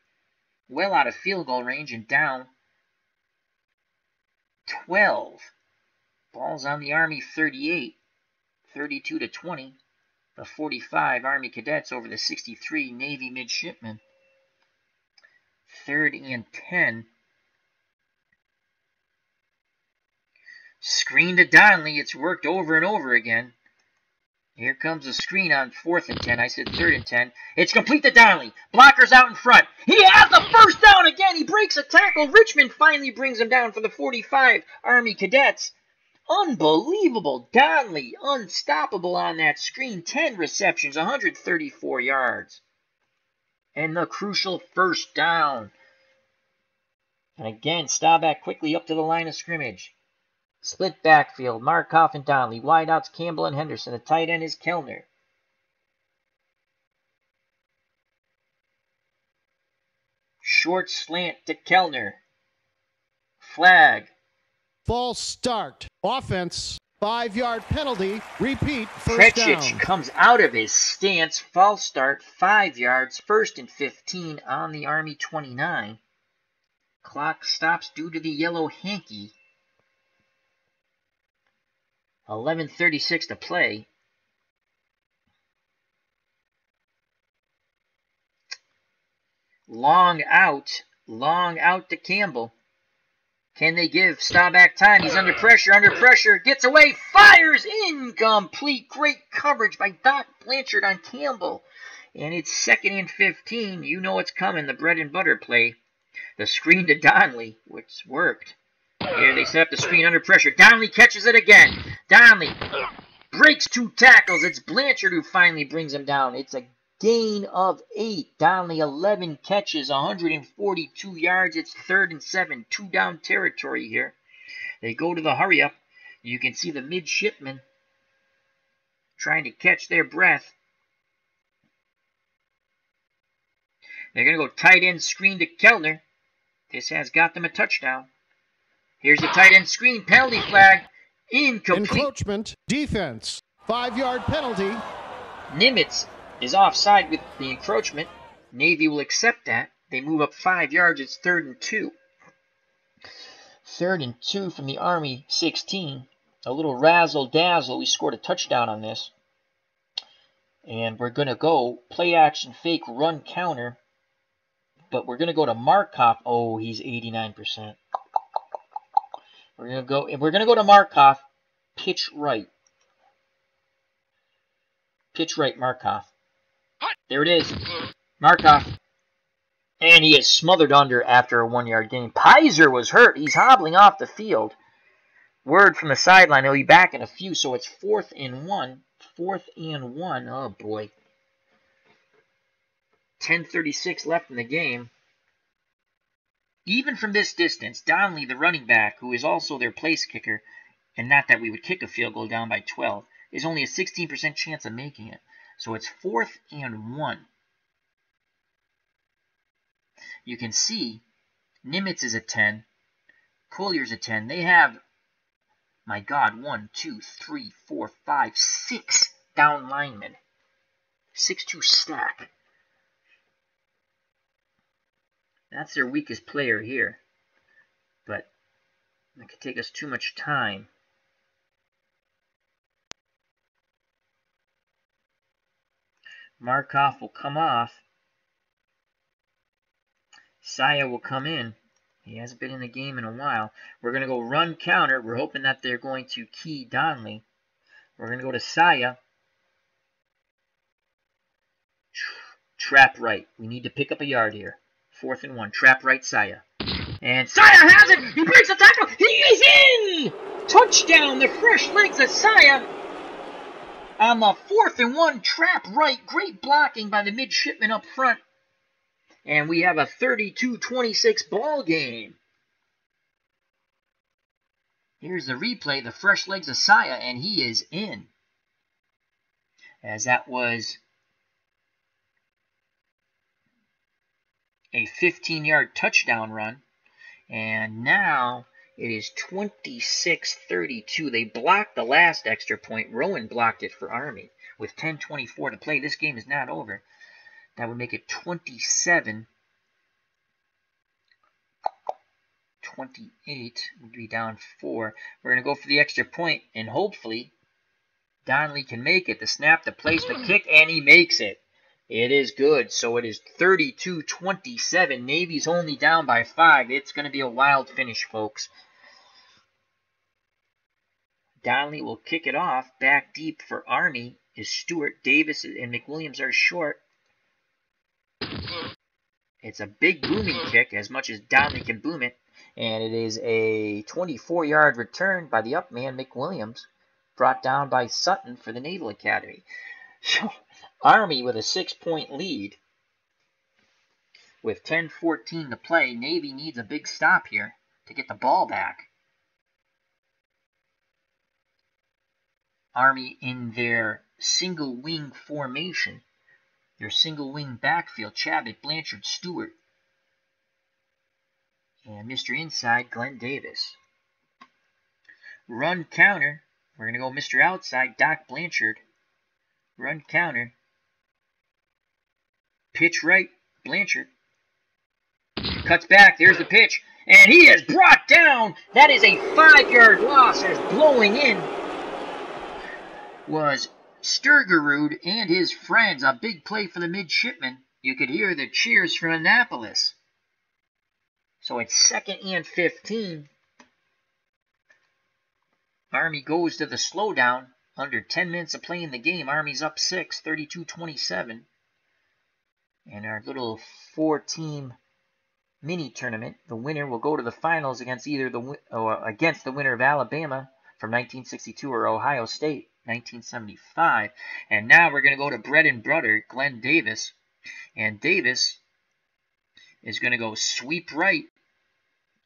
Well out of field goal range and down 12. Ball's on the Army 38. 32-20. The 45 Army cadets over the 63 Navy midshipmen. 3rd and 10. Screen to Donnelly. It's worked over and over again. Here comes a screen on 4th and 10. I said 3rd and 10. It's complete to Donnelly. Blockers out in front. He has the first down again. He breaks a tackle. Richmond finally brings him down for the 45. Army Cadets. Unbelievable. Donnelly, unstoppable on that screen. 10 receptions, 134 yards. And the crucial first down. And again, Staubach quickly up to the line of scrimmage. Split backfield, Markoff and Donnelly. Wideouts, Campbell and Henderson. The tight end is Kellner. Short slant to Kellner. Flag. False start. Offense. 5-yard penalty. Repeat. First down. Precic comes out of his stance. False start. 5 yards. 1st and 15 on the Army 29. Clock stops due to the yellow hanky. 11:36 to play. Long out to Campbell. Can they give Staubach time? He's under pressure, gets away, fires, incomplete. Great coverage by Blanchard on Campbell. And it's 2nd and 15. You know what's coming, the bread and butter play. The screen to Donnelly, which worked. Here they set up the screen under pressure. Donnelly catches it again. Donnelly breaks 2 tackles. It's Blanchard who finally brings him down. It's a gain of 8. Donnelly 11 catches, 142 yards. It's 3rd and 7. 2 down territory here. They go to the hurry up. You can see the midshipmen trying to catch their breath. They're going to go tight end screen to Kellner. This has got them a touchdown. Here's the tight end screen. Penalty flag. Incomplete. Encroachment. Defense. 5-yard penalty. Nimitz is offside with the encroachment. Navy will accept that. They move up 5 yards. It's 3rd and 2. 3rd and 2 from the Army 16. A little razzle-dazzle. We scored a touchdown on this. And we're going to go play action fake run counter. But we're going to go to Markoff. Oh, he's 89%. We're going to go to Markoff. Pitch right. Pitch right, Markoff. There it is. Markoff. And he is smothered under after a 1-yard gain. Pizer was hurt. He's hobbling off the field. Word from the sideline. He'll be back in a few, so it's 4th and 1. 4th and 1. Oh, boy. 10:36 left in the game. Even from this distance, Donnelly, the running back, who is also their place kicker, and not that we would kick a field goal down by 12, is only a 16% chance of making it. So it's 4th and 1. You can see Nimitz is a 10. Collier's a 10. They have, my God, 1, 2, 3, 4, 5, 6 down linemen. 6-2 stack. That's their weakest player here. But that could take us too much time. Markoff will come off. Saya will come in. He hasn't been in the game in a while. We're going to go run counter. We're hoping that they're going to key Donnelly. We're going to go to Saya. Trap right. We need to pick up a yard here. 4th and 1. Trap right, Saya. And Saya has it! He breaks the tackle! He is in! Touchdown! The fresh legs of Saya on the 4th and 1. Trap right. Great blocking by the midshipman up front. And we have a 32-26 ball game. Here's the replay. The fresh legs of Saya, and he is in. As that was a 15-yard touchdown run. And now it is 26-32. They blocked the last extra point. Rowan blocked it for Army with 10:24 to play. This game is not over. That would make it 27. 28 would be down 4. We're going to go for the extra point, and hopefully Donnelly can make it. The snap, the place, the kick, and he makes it. It is good. So it is 32-27. Navy's only down by 5. It's going to be a wild finish, folks. Donnelly will kick it off back deep for Army. is Stewart. Davis and McWilliams are short. It's a big booming kick, as much as Donnelly can boom it. And it is a 24-yard return by the up man, McWilliams, brought down by Sutton for the Naval Academy. So, Army with a 6-point lead. With 10:14 to play, Navy needs a big stop here to get the ball back. Army in their single wing formation, their single wing backfield, Chabot, Blanchard, Stewart, and Mr. Inside, Glenn Davis. Run counter, we're going to go Mr. Outside, Doc Blanchard. Run counter. Pitch right, Blanchard. Cuts back, there's the pitch, and he is brought down. That is a 5-yard loss, as blowing in was Sturgerud and his friends. A big play for the midshipmen. You could hear the cheers from Annapolis. So it's 2nd and 15. Army goes to the slowdown. Under 10 minutes of playing the game, Army's up 6, 32-27. And our little 4-team mini tournament, the winner will go to the finals against either against the winner of Alabama from 1962 or Ohio State 1975. And now we're going to go to bread and butter, Glenn Davis. And Davis is going to go sweep right.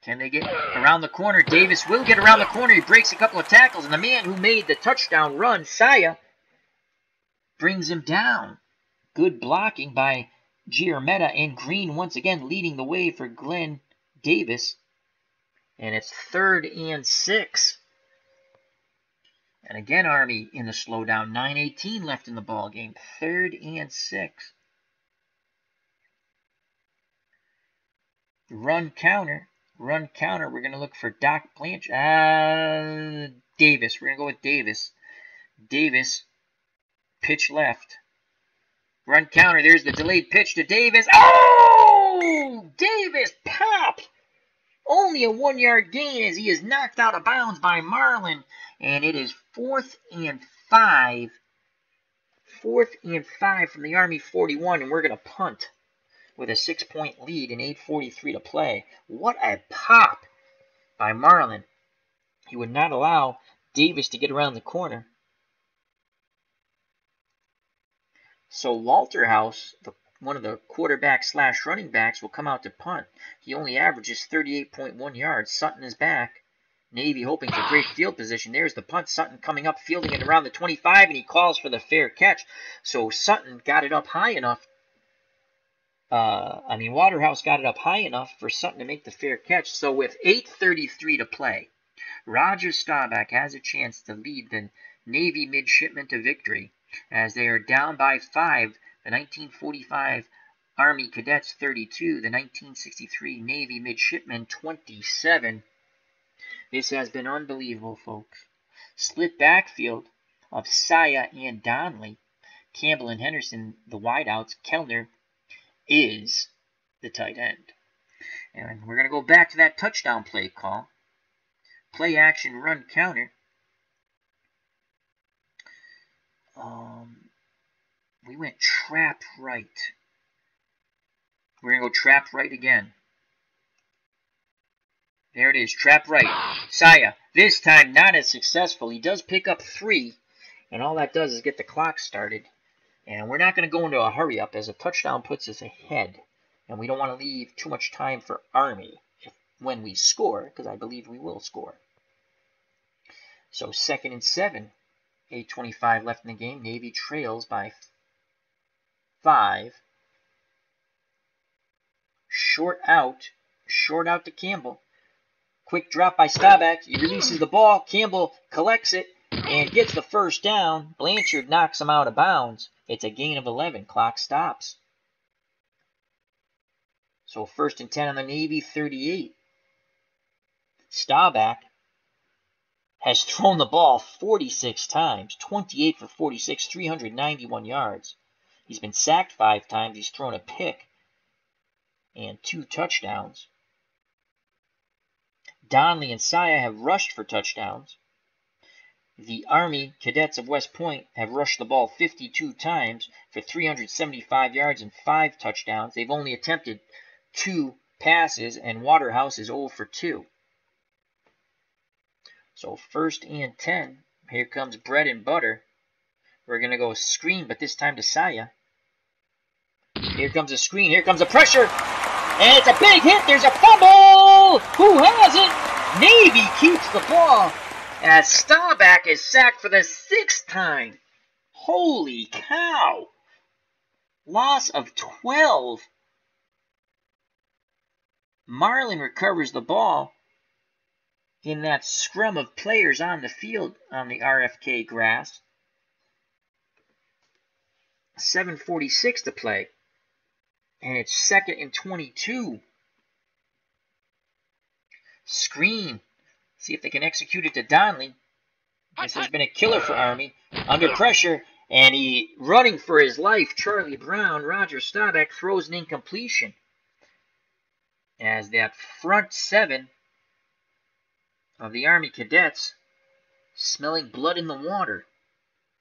Can they get around the corner? Davis will get around the corner. He breaks a couple of tackles, and the man who made the touchdown run, Saya, brings him down. Good blocking by Giarmetta, and Green once again leading the way for Glenn Davis. And it's 3rd and 6. And again, Army in the slowdown. 9:18 left in the ball game. 3rd and 6. Run counter. Run counter. We're going to look for Doc Blanchard. Davis. We're going to go with Davis. Davis. Pitch left. Run counter. There's the delayed pitch to Davis. Oh! Davis popped. Only a 1-yard gain as he is knocked out of bounds by Marlin. And it is 4th and 5. 4th and 5 from the Army 41. And we're going to punt with a 6-point lead and 8:43 to play. What a pop by Marlin. He would not allow Davis to get around the corner. So Walterhouse, one of the quarterback/running backs, will come out to punt. He only averages 38.1 yards. Sutton is back. Navy hoping for great field position. There's the punt. Sutton coming up, fielding it around the 25, and he calls for the fair catch. So Sutton got it up high enough. Waterhouse got it up high enough for Sutton to make the fair catch. So with 8:33 to play, Rodger Staubach has a chance to lead the Navy midshipmen to victory, as they are down by 5. The 1945 Army Cadets 32, the 1963 Navy midshipmen 27. This has been unbelievable, folks. Split backfield of Saya and Donnelly. Campbell and Henderson, the wideouts. Kellner is the tight end. And we're going to go back to that touchdown play call. Play action run counter. We went trap right. We're going to go trap right again. There it is, trap right. Saya, this time not as successful. He does pick up 3, and all that does is get the clock started. And we're not going to go into a hurry up, as a touchdown puts us ahead. And we don't want to leave too much time for Army when we score, because I believe we will score. So 2nd and 7. 8:25 left in the game. Navy trails by 5. Short out to Campbell. Quick drop by Staubach. He releases the ball. Campbell collects it and gets the first down. Blanchard knocks him out of bounds. It's a gain of 11. Clock stops. So 1st and 10 on the Navy 38. Staubach has thrown the ball 46 times, 28 for 46, 391 yards. He's been sacked 5 times. He's thrown a pick and 2 touchdowns. Donnelly and Saya have rushed for touchdowns. The Army Cadets of West Point have rushed the ball 52 times for 375 yards and 5 touchdowns. They've only attempted 2 passes, and Waterhouse is 0 for 2. So 1st and 10. Here comes bread and butter. We're going to go screen, but this time to Saya. Here comes a screen. Here comes a pressure. And it's a big hit. There's a fumble. Who has it? Navy keeps the ball as Staubach is sacked for the 6th time. Holy cow. Loss of 12. Marlin recovers the ball in that scrum of players on the field on the RFK grass. 7:46 to play. And it's 2nd and 22. Screen. See if they can execute it to Donnelly. This has been a killer for Army. Under pressure, and he running for his life. Charlie Brown, Rodger Staubach throws an incompletion. As that front 7 of the Army Cadets smelling blood in the water.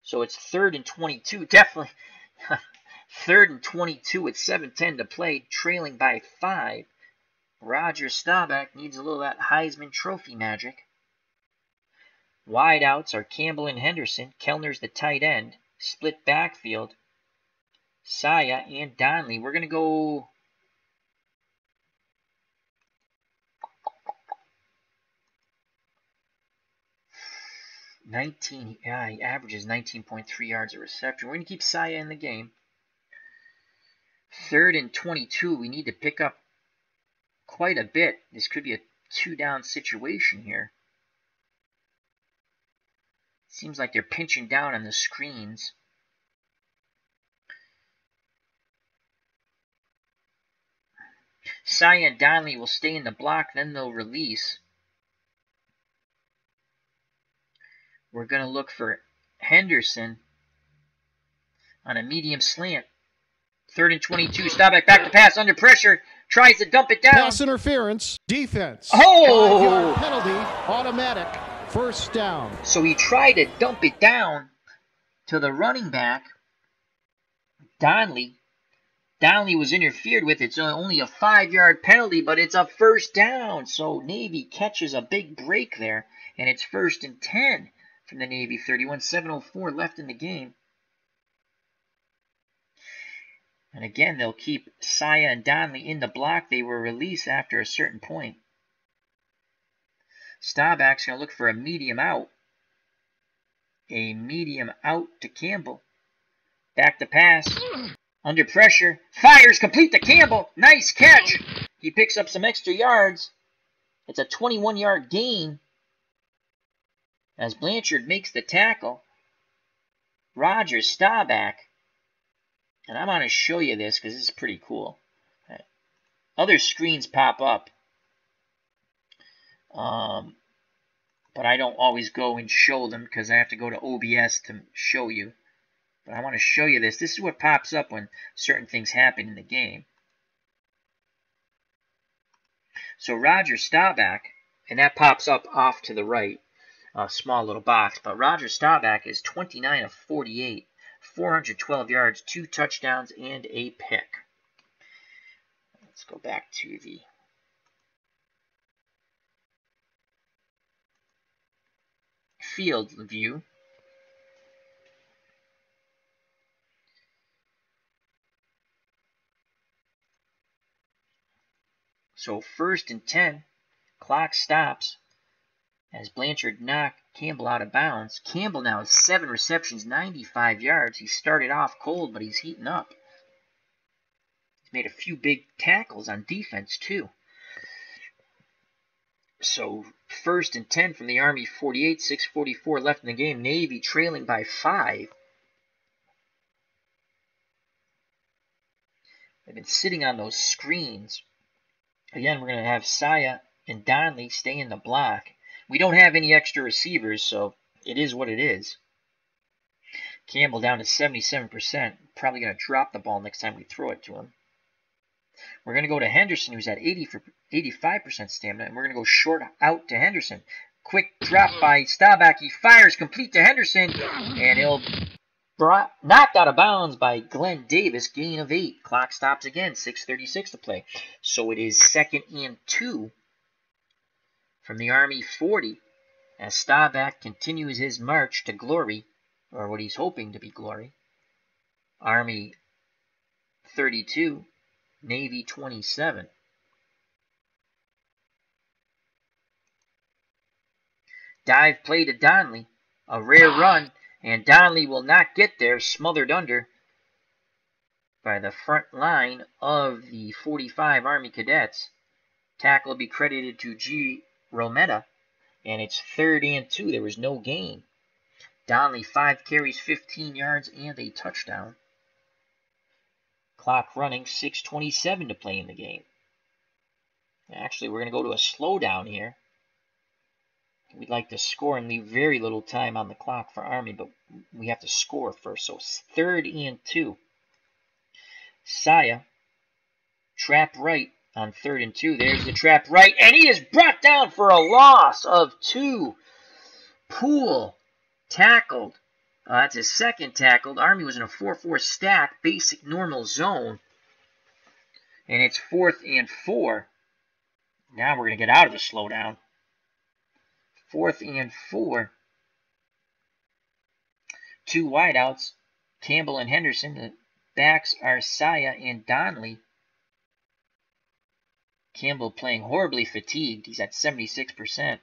So it's 3rd and 22. Definitely 3rd and 22 with 7:10 to play, trailing by 5. Rodger Staubach needs a little of that Heisman Trophy magic. Wideouts are Campbell and Henderson. Kellner's the tight end. Split backfield. Saya and Donnelly. We're going to go... he averages 19.3 yards a reception. We're going to keep Saya in the game. 3rd and 22. We need to pick up quite a bit. This could be a 2-down situation here. Seems like they're pinching down on the screens. Saya and Donnelly will stay in the block, then they'll release. We're going to look for Henderson on a medium slant. 3rd and 22. Staubach back to pass under pressure. Tries to dump it down. Pass interference. Defense. Oh! 5-yard penalty. Automatic. 1st down. So he tried to dump it down to the running back, Donnelly. Donnelly was interfered with. It's only a 5-yard penalty, but it's a 1st down. So Navy catches a big break there, and it's 1st and 10 from the Navy 31. 7:04 left in the game. And again, they'll keep Saya and Donnelly in the block. They were released after a certain point. Staubach's going to look for a medium out. A medium out to Campbell. Back to pass. Under pressure. Fires complete to Campbell. Nice catch. He picks up some extra yards. It's a 21-yard gain. As Blanchard makes the tackle. Rodger Staubach. And I'm going to show you this because this is pretty cool. Other screens pop up. But I don't always go and show them because I have to go to OBS to show you. But I want to show you this. This is what pops up when certain things happen in the game. So Rodger Staubach, and that pops up off to the right, a small little box. But Rodger Staubach is 29 of 48, 412 yards, 2 touchdowns, and a pick. Let's go back to the field view. So 1st and 10, clock stops as Blanchard knocked Campbell out of bounds. Campbell now has 7 receptions, 95 yards. He started off cold, but he's heating up. He's made a few big tackles on defense, too. So 1st and 10 from the Army 48, 6:44 left in the game. Navy trailing by 5. They've been sitting on those screens. Again, we're going to have Saya and Donnelly stay in the block. We don't have any extra receivers, so it is what it is. Campbell down to 77%. Probably going to drop the ball next time we throw it to him. We're going to go to Henderson, who's at 85% stamina, and we're going to go short out to Henderson. Quick drop by Staubach. He fires complete to Henderson, and he'll knocked out of bounds by Glenn Davis. Gain of 8. Clock stops again. 6:36 to play. So it is 2nd and 2 from the Army 40 as Staubach continues his march to glory, or what he's hoping to be glory. Army 32, Navy 27. Dive play to Donnelly. A rare run, and Donnelly will not get there. Smothered under by the front line of the 45 Army Cadets. Tackle will be credited to G. Rometta, and it's 3rd and 2. There was no gain. Donnelly, 5 carries, 15 yards, and a touchdown. Clock running, 6:27 to play in the game. Actually, we're going to go to a slowdown here. We'd like to score and leave very little time on the clock for Army, but we have to score first. So 3rd and 2. Saya, trap right on 3rd and 2. There's the trap right, and he is brought down for a loss of 2. Poole tackled. That's his 2nd tackled. Army was in a 4-4 stack, basic normal zone. And it's 4th and 4. Now we're going to get out of the slowdown. 4th and 4. 2 wideouts, Campbell and Henderson. The backs are Saya and Donnelly. Campbell playing horribly fatigued. He's at 76%.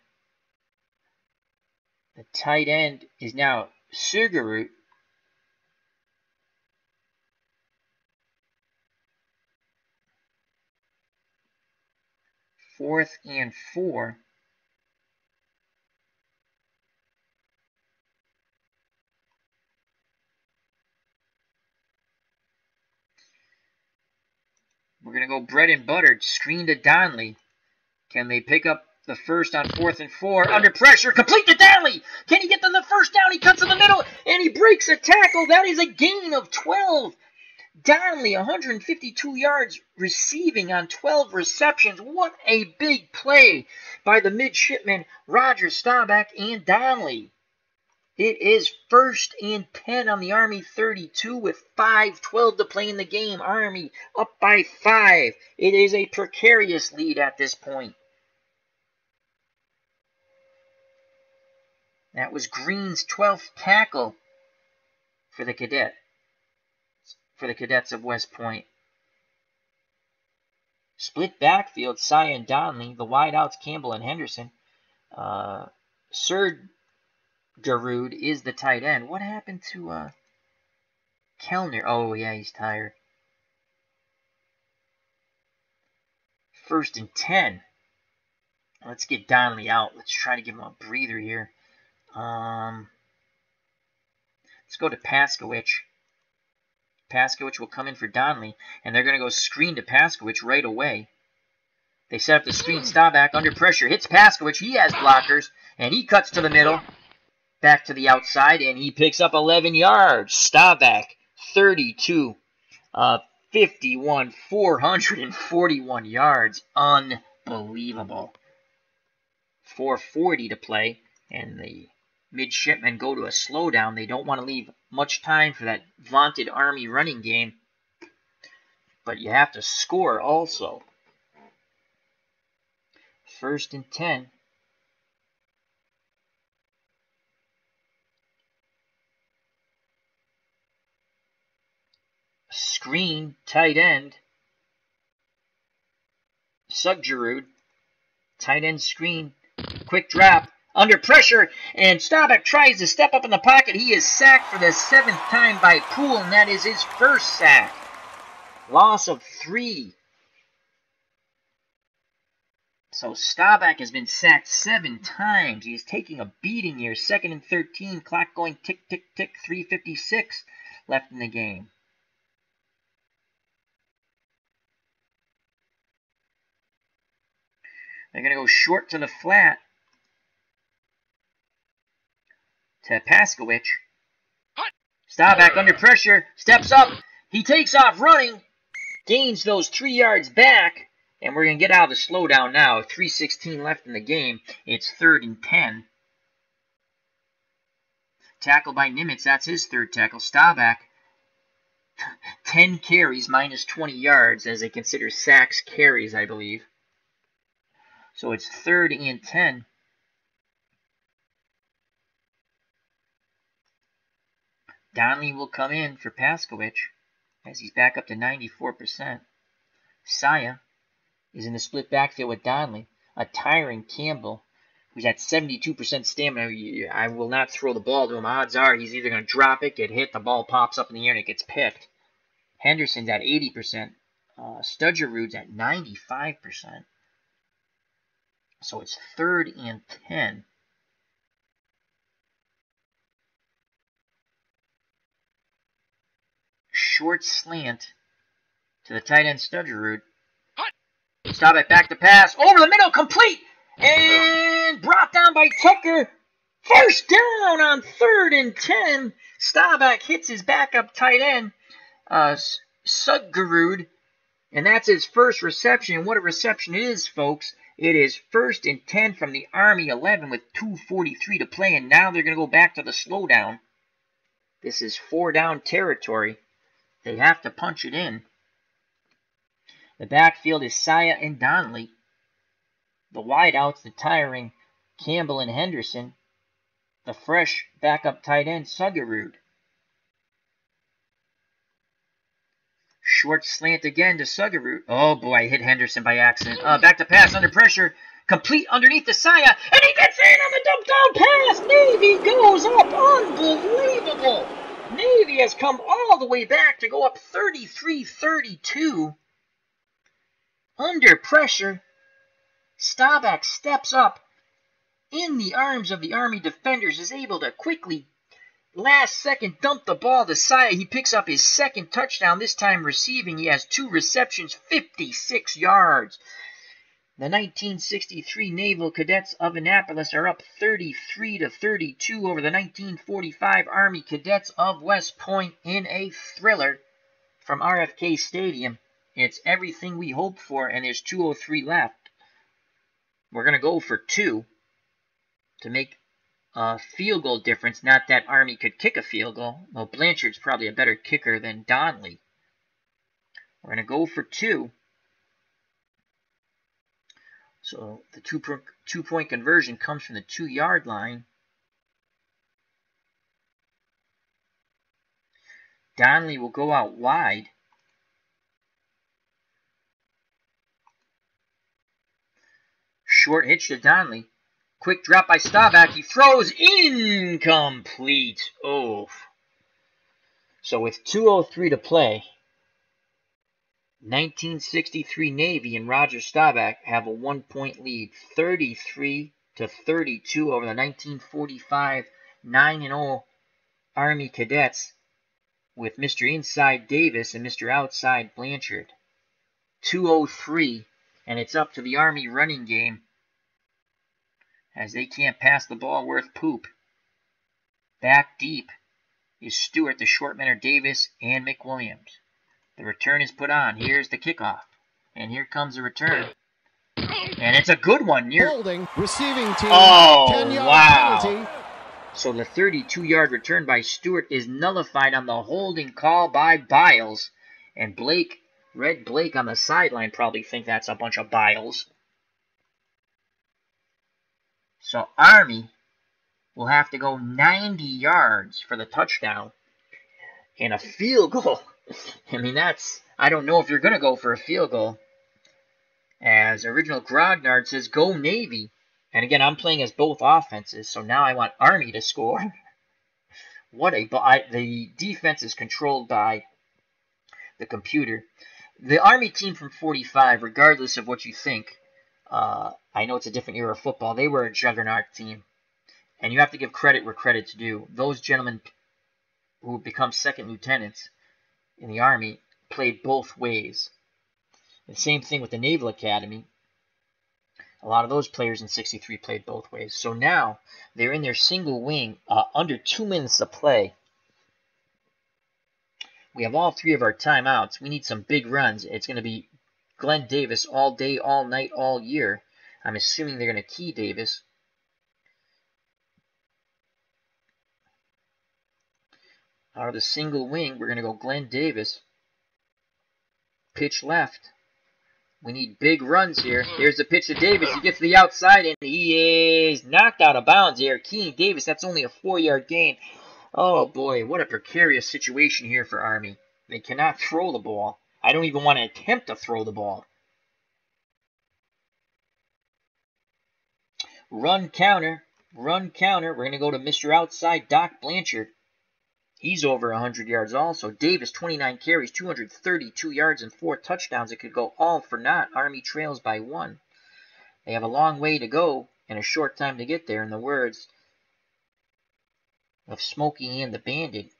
The tight end is now Sugarroot. Fourth and 4. We're going to go bread and butter. Screen to Donnelly. Can they pick up the first on 4th and 4? Under pressure. Complete to Donnelly. Can he get them the first down? He cuts in the middle, and he breaks a tackle. That is a gain of 12. Donnelly, 152 yards receiving on 12 receptions. What a big play by the midshipmen, Rodger, Staubach, and Donnelly. It is 1st and 10 on the Army 32 with 5:12 to play in the game. Army up by 5. It is a precarious lead at this point. That was Green's 12th tackle for the Cadets of West Point. Split backfield, Saya and Donnelly. The wideouts, Campbell and Henderson. Sir Giroud is the tight end. What happened to Kellner? Oh, yeah, he's tired. 1st and 10. Let's get Donnelly out. Let's try to give him a breather here. Let's go to Paskowicz. Paskowicz will come in for Donnelly, and they're going to go screen to Paskowicz right away. They set up the screen. Staubach under pressure. Hits Paskowicz. He has blockers, and he cuts to the middle. Back to the outside, and he picks up 11 yards. Staubach, 32, 51, 441 yards. Unbelievable. 4:40 to play, and the midshipmen go to a slowdown. They don't want to leave much time for that vaunted Army running game, but you have to score also. 1st and 10. Screen, tight end. Suggerud. Tight end screen. Quick drop. Under pressure. And Staubach tries to step up in the pocket. He is sacked for the 7th time by Poole, and that is his 1st sack. Loss of 3. So Staubach has been sacked 7 times. He is taking a beating here. 2nd and 13. Clock going tick, tick, tick. 3:56 left in the game. They're going to go short to the flat to Paskowicz. Staubach under pressure. Steps up. He takes off running. Gains those 3 yards back. And we're going to get out of the slowdown now. 3:16 left in the game. It's 3rd and 10. Tackle by Nimitz. That's his third tackle. Staubach, 10 carries, minus 20 yards, as they consider sacks carries, I believe. So it's 3rd and 10. Donnelly will come in for Paskowich as he's back up to 94%. Saya is in the split backfield with Donnelly. A tiring Campbell, who's at 72% stamina. I will not throw the ball to him. Odds are he's either going to drop it, get hit, the ball pops up in the air, and it gets picked. Henderson's at 80%. Studgerud's at 95%. So it's 3rd and 10. Short slant to the tight end Studgerud. Stop it, back to pass. Over the middle, complete. And brought down by Tucker. First down on 3rd and 10. Staubach hits his backup tight end, Sudgerud. And that's his first reception. And what a reception it is, folks. It is 1st and 10 from the Army 11 with 2:43 to play. And now they're going to go back to the slowdown. This is 4-down territory. They have to punch it in. The backfield is Saya and Donnelly. The wideouts, the tiring Campbell and Henderson. The fresh backup tight end, Sudgerud. Short slant again to Sudgerud. Oh boy, I hit Henderson by accident. Back to pass under pressure. Complete underneath the Saya. And he gets in on the dump down pass. Navy goes up. Unbelievable. Navy has come all the way back to go up 33-32. Under pressure, Staubach steps up in the arms of the Army defenders, is able to quickly, last second, dump the ball to Saya. He picks up his second touchdown, this time receiving. He has 2 receptions, 56 yards. The 1963 Naval Cadets of Annapolis are up 33-32 over the 1945 Army Cadets of West Point in a thriller from RFK Stadium. It's everything we hoped for, and there's 2:03 left. We're going to go for 2 to make a field goal difference. Not that Army could kick a field goal. Well, Blanchard's probably a better kicker than Donnelly. We're going to go for 2. So the two-point conversion comes from the 2-yard line. Donnelly will go out wide. Short hitch to Donnelly. Quick drop by Staubach. He throws incomplete. Oh. So with 2:03 to play, 1963 Navy and Rodger Staubach have a 1-point lead, 33-32 over the 1945 9-0 Army Cadets with Mr. Inside Davis and Mr. Outside Blanchard. 2:03, and it's up to the Army running game as they can't pass the ball worth poop. Back deep is Stewart, the short men are Davis and McWilliams. The return is put on. Here's the kickoff. And here comes the return. And it's a good one. Holding, receiving team. Oh, 10-yard wow. penalty. So the 32-yard return by Stewart is nullified on the holding call by Biles. And Red Blake on the sideline probably think that's a bunch of Biles. So Army will have to go 90 yards for the touchdown. And a field goal. I mean, I don't know if you're going to go for a field goal. As Original Grognard says, go Navy. And again, I'm playing as both offenses, so now I want Army to score. The defense is controlled by the computer. The Army team from 45, regardless of what you think, I know it's a different era of football, they were a juggernaut team. And you have to give credit where credit's due. Those gentlemen who become second lieutenants in the Army played both ways. The same thing with the Naval Academy. A lot of those players in 63 played both ways. So now they're in their single wing under 2 minutes to play. We have all 3 of our timeouts. We need some big runs. It's going to be Glenn Davis all day, all night, all year. I'm assuming they're going to key Davis. Out of the single wing, we're going to go Glenn Davis. Pitch left. We need big runs here. There's the pitch to Davis. He gets to the outside, and he is knocked out of bounds here. Keying Davis, that's only a 4-yard gain. Oh, boy, what a precarious situation here for Army. They cannot throw the ball. I don't even want to attempt to throw the ball. Run counter. Run counter. We're going to go to Mr. Outside, Doc Blanchard. He's over 100 yards also. Davis, 29 carries, 232 yards, and 4 touchdowns. It could go all for naught. Army trails by 1. They have a long way to go and a short time to get there, in the words of Smokey and the Bandit.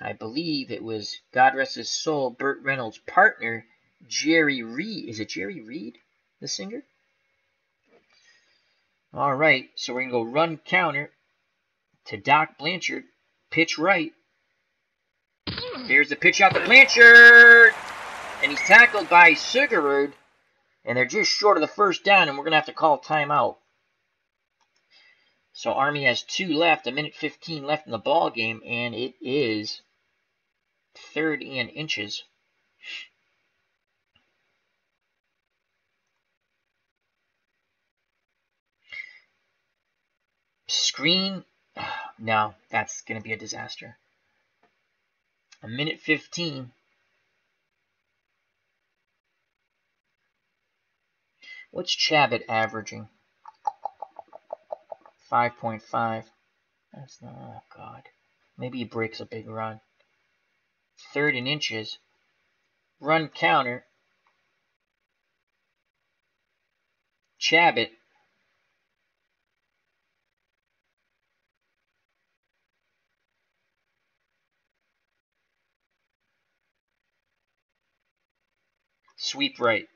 I believe it was, God rest his soul, Burt Reynolds' partner, Jerry Reed. Is it Jerry Reed, the singer? All right, so we're going to go run counter to Doc Blanchard. Pitch right. There's the pitch out to Blanchard. And he's tackled by Sigerud. And they're just short of the first down, and we're going to have to call timeout. So Army has 2 left, 1:15 left in the ball game, and it is 3rd and inches. Screen. No, that's going to be a disaster. 1:15. What's Chabot averaging? 5.5. That's not, oh God. Maybe he breaks a big run. 3rd and inches. Run counter. Chabot. Sweep right.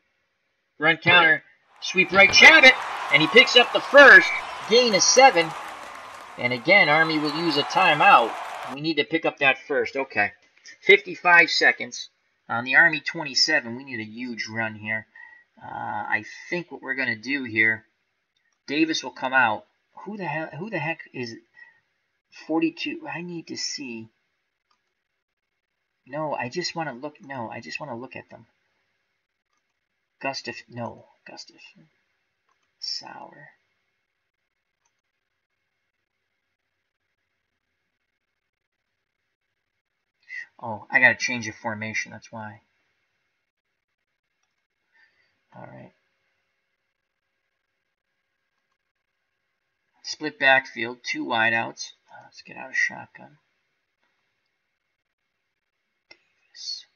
Run counter. Sweep right. Chabot. And he picks up the first. Gain of 7. And again, Army will use a timeout. We need to pick up that first. Okay. 55 seconds. On the Army 27, we need a huge run here. I think what we're going to do here, Davis will come out. Who the heck is 42? I need to see. No, I just want to look. No, I just want to look at them. Gustaf. Sauer. Oh, I got to change the formation. That's why. All right. Split backfield, 2 wideouts. Let's get out of shotgun. Davis.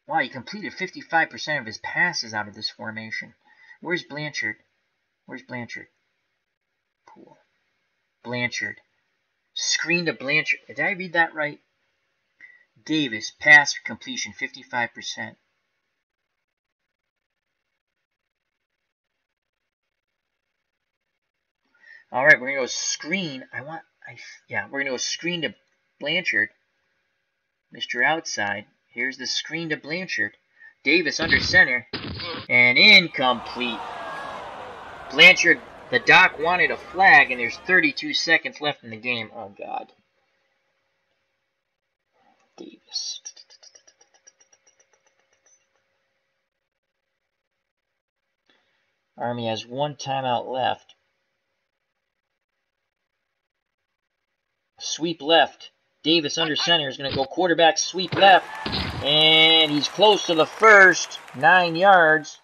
Wow, he completed 55% of his passes out of this formation. Where's Blanchard? Pool. Blanchard. Screen to Blanchard. Did I read that right? Davis, pass completion, 55%. All right, we're going to go screen. We're going to go screen to Blanchard. Mr. Outside. Here's the screen to Blanchard. Davis under center. And incomplete. Blanchard, the doc wanted a flag, and there's 32 seconds left in the game. Oh, God. Davis. Army has 1 timeout left. Sweep left. Davis under center is going to go quarterback sweep left. And he's close to the first. 9 yards.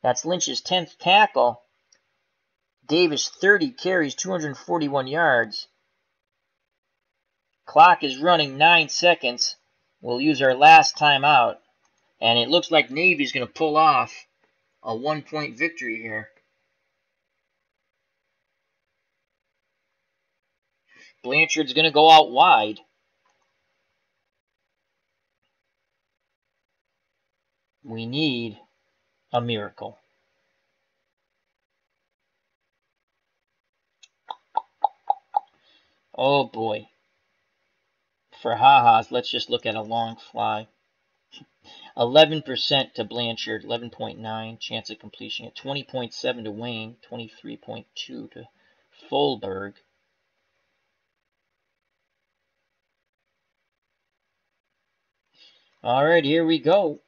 That's Lynch's 10th tackle. Davis, 30 carries, 241 yards. Clock is running 9 seconds. We'll use our last timeout. And it looks like Navy's going to pull off a 1-point victory here. Blanchard's going to go out wide. We need a miracle. Oh boy. For ha-has, let's just look at a long fly. 11% to Blanchard, 11.9 chance of completion. 20.7 to Wayne, 23.2 to Fulberg. All right, here we go.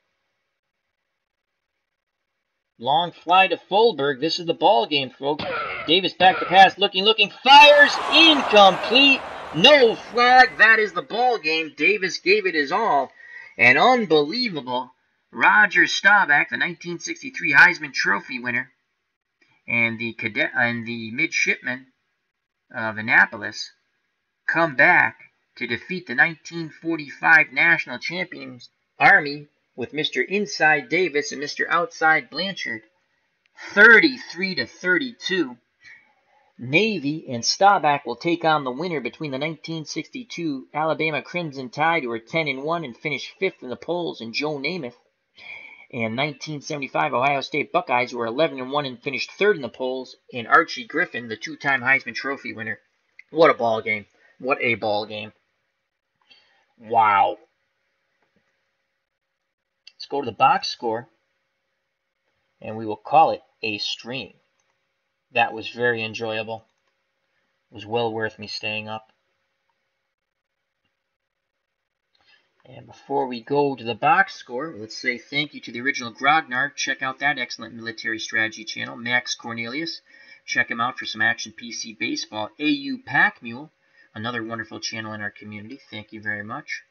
Long fly to Fulberg. This is the ball game, folks. Davis back to pass, looking, fires, incomplete. No flag. That is the ball game. Davis gave it his all. And unbelievable, Rodger Staubach, the 1963 Heisman Trophy winner, and the midshipman of Annapolis, come back to defeat the 1945 national champions Army with Mr. Inside Davis and Mr. Outside Blanchard, 33-32. Navy and Staubach will take on the winner between the 1962 Alabama Crimson Tide, who were 10-1 and finished 5th in the polls, and Joe Namath, and 1975 Ohio State Buckeyes, who were 11-1 and finished 3rd in the polls, and Archie Griffin, the 2-time Heisman Trophy winner. What a ball game. What a ball game. Wow. Let's go to the box score, and we will call it a stream. That was very enjoyable. It was well worth me staying up. And before we go to the box score, let's say thank you to the original Grognard. Check out that excellent military strategy channel, Max Cornelius. Check him out for some action PC baseball. AU Pack Mule, another wonderful channel in our community. Thank you very much.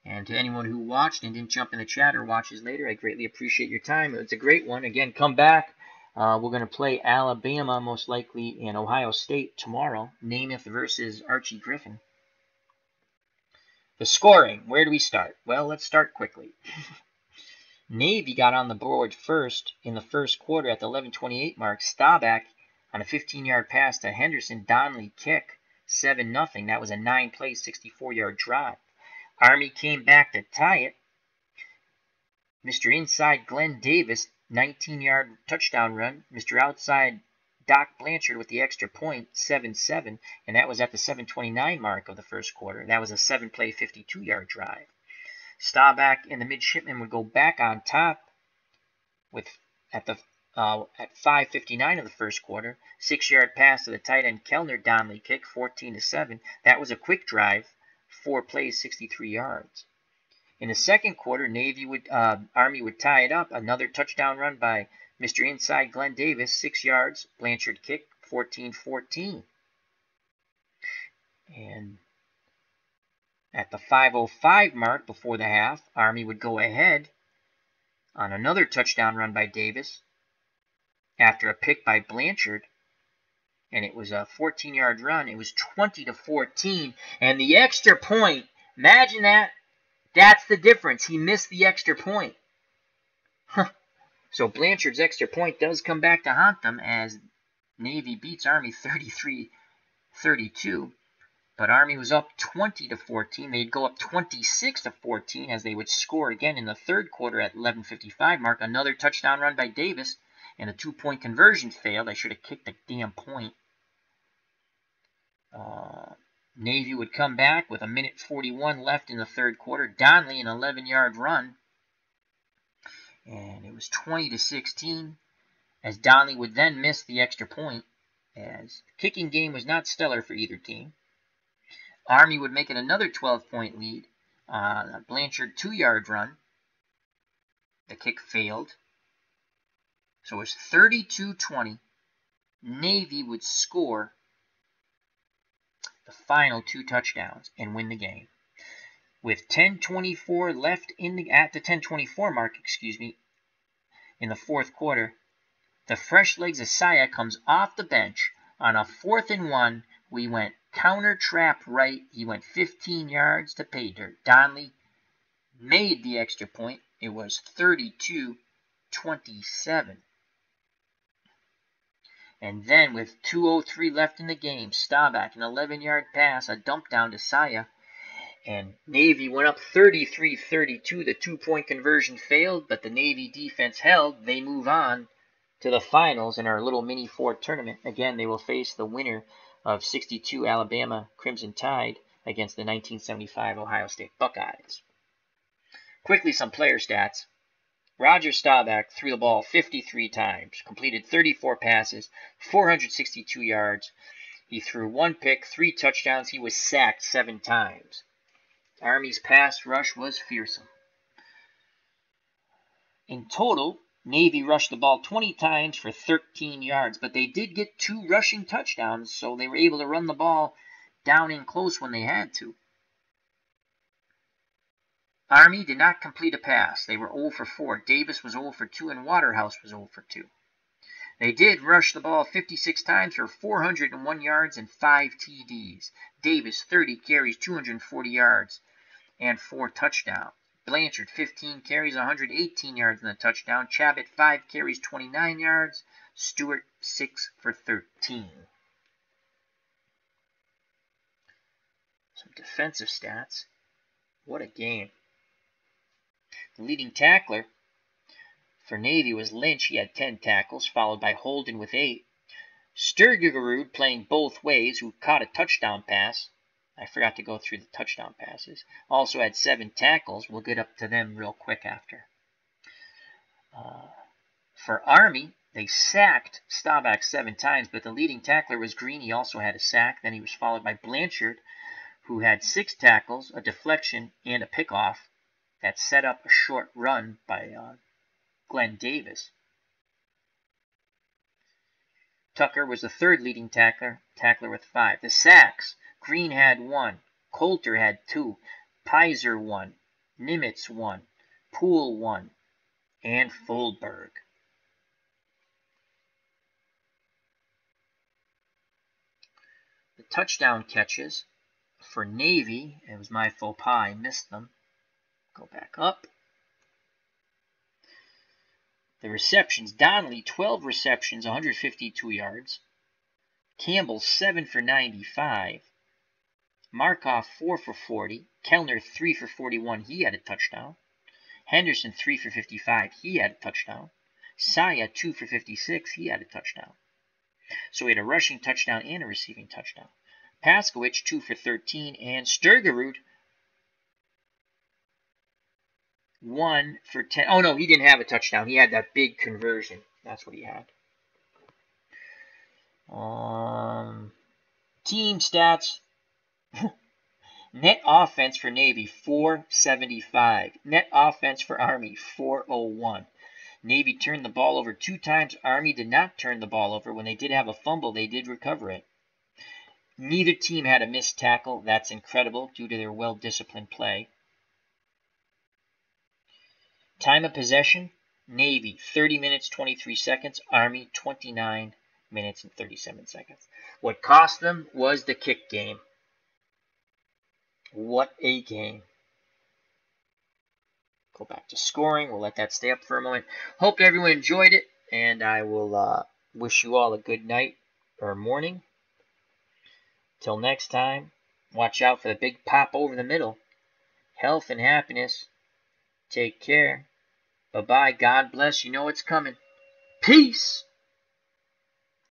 And to anyone who watched and didn't jump in the chat or watches later, I greatly appreciate your time. It's a great one. Again, come back. We're going to play Alabama, most likely, and Ohio State tomorrow. Namath versus Archie Griffin. The scoring. Where do we start? Well, let's start quickly. Navy got on the board first in the first quarter at the 11:28 mark. Staubach on a 15-yard pass to Henderson. Donnelly kick, 7-0. That was a 9-play, 64-yard drive. Army came back to tie it. Mr. Inside Glenn Davis, 19-yard touchdown run. Mr. Outside Doc Blanchard with the extra point, 7-7, and that was at the 7:29 mark of the first quarter. That was a 7-play, 52-yard drive. Staubach and the midshipmen would go back on top at 5:59 of the first quarter. 6-yard pass to the tight end Kellner, Donnelly kick, 14-7. That was a quick drive, 4 plays, 63 yards. In the second quarter, Army would tie it up. Another touchdown run by Mr. Inside Glenn Davis, 6 yards. Blanchard kick, 14-14. And at the 5:05 mark before the half, Army would go ahead on another touchdown run by Davis after a pick by Blanchard. And it was a 14-yard run. It was 20-14. And the extra point, imagine that. That's the difference. He missed the extra point. So Blanchard's extra point does come back to haunt them as Navy beats Army 33-32. But Army was up 20-14. They'd go up 26-14 as they would score again in the third quarter at 11:55 mark. Another touchdown run by Davis, and a 2-point conversion failed. I should have kicked the damn point. Navy would come back with 1:41 left in the third quarter. Donnelly, an 11-yard run. And it was 20-16 as Donnelly would then miss the extra point, as the kicking game was not stellar for either team. Army would make it another 12-point lead on a Blanchard 2-yard run. The kick failed. So it was 32-20. Navy would score the final 2 touchdowns and win the game. With 10:24 left at the 10:24 mark, in the fourth quarter, the fresh legs Asaya comes off the bench on a 4th and 1. We went counter trap right. He went 15 yards to pay dirt. Donnelly made the extra point. It was 32-27. And then with 2:03 left in the game, Staubach, an 11-yard pass, a dump down to Saya. And Navy went up 33-32. The 2-point conversion failed, but the Navy defense held. They move on to the finals in our little mini 4 tournament. Again, they will face the winner of 62 Alabama Crimson Tide against the 1975 Ohio State Buckeyes. Quickly, some player stats. Rodger Staubach threw the ball 53 times, completed 34 passes, 462 yards. He threw 1 pick, 3 touchdowns. He was sacked 7 times. Army's pass rush was fearsome. In total, Navy rushed the ball 20 times for 13 yards, but they did get 2 rushing touchdowns, so they were able to run the ball down in close when they had to. Army did not complete a pass. They were 0 for 4. Davis was 0 for 2, and Waterhouse was 0 for 2. They did rush the ball 56 times for 401 yards and 5 TDs. Davis, 30 carries, 240 yards, and 4 touchdowns. Blanchard, 15 carries, 118 yards and a touchdown. Chabot, 5 carries, 29 yards. Stewart, 6 for 13. Some defensive stats. What a game. The leading tackler for Navy was Lynch. He had 10 tackles, followed by Holden with 8. Sturgerud playing both ways, who caught a touchdown pass. I forgot to go through the touchdown passes. Also had 7 tackles. We'll get up to them real quick after. For Army, they sacked Staubach 7 times, but the leading tackler was Green. He also had a sack. Then he was followed by Blanchard, who had 6 tackles, a deflection, and a pickoff that set up a short run by Glenn Davis. Tucker was the 3rd leading tackler with 5. The sacks, Green had 1, Coulter had 2, Pizer 1, Nimitz 1, Poole 1, and Fulberg. The touchdown catches for Navy, it was my faux pas, I missed them. Go back up. The receptions, Donnelly, 12 receptions, 152 yards. Campbell, 7 for 95. Markov, 4 for 40. Kellner, 3 for 41. He had a touchdown. Henderson, 3 for 55. He had a touchdown. Saya, 2 for 56. He had a touchdown. So he had a rushing touchdown and a receiving touchdown. Paskowicz, 2 for 13. And Sturgerud, 1 for 10. Oh, no, he didn't have a touchdown. He had that big conversion. That's what he had. Team stats. Net offense for Navy, 475. Net offense for Army, 401. Navy turned the ball over 2 times. Army did not turn the ball over. When they did have a fumble, they did recover it. Neither team had a missed tackle. That's incredible due to their well-disciplined play. Time of possession, Navy, 30 minutes, 23 seconds. Army, 29 minutes and 37 seconds. What cost them was the kick game. What a game. Go back to scoring. We'll let that stay up for a moment. Hope everyone enjoyed it, and I will wish you all a good night or morning. Till next time, watch out for the big pop over the middle. Health and happiness. Take care. Bye-bye. God bless. You know it's coming. Peace.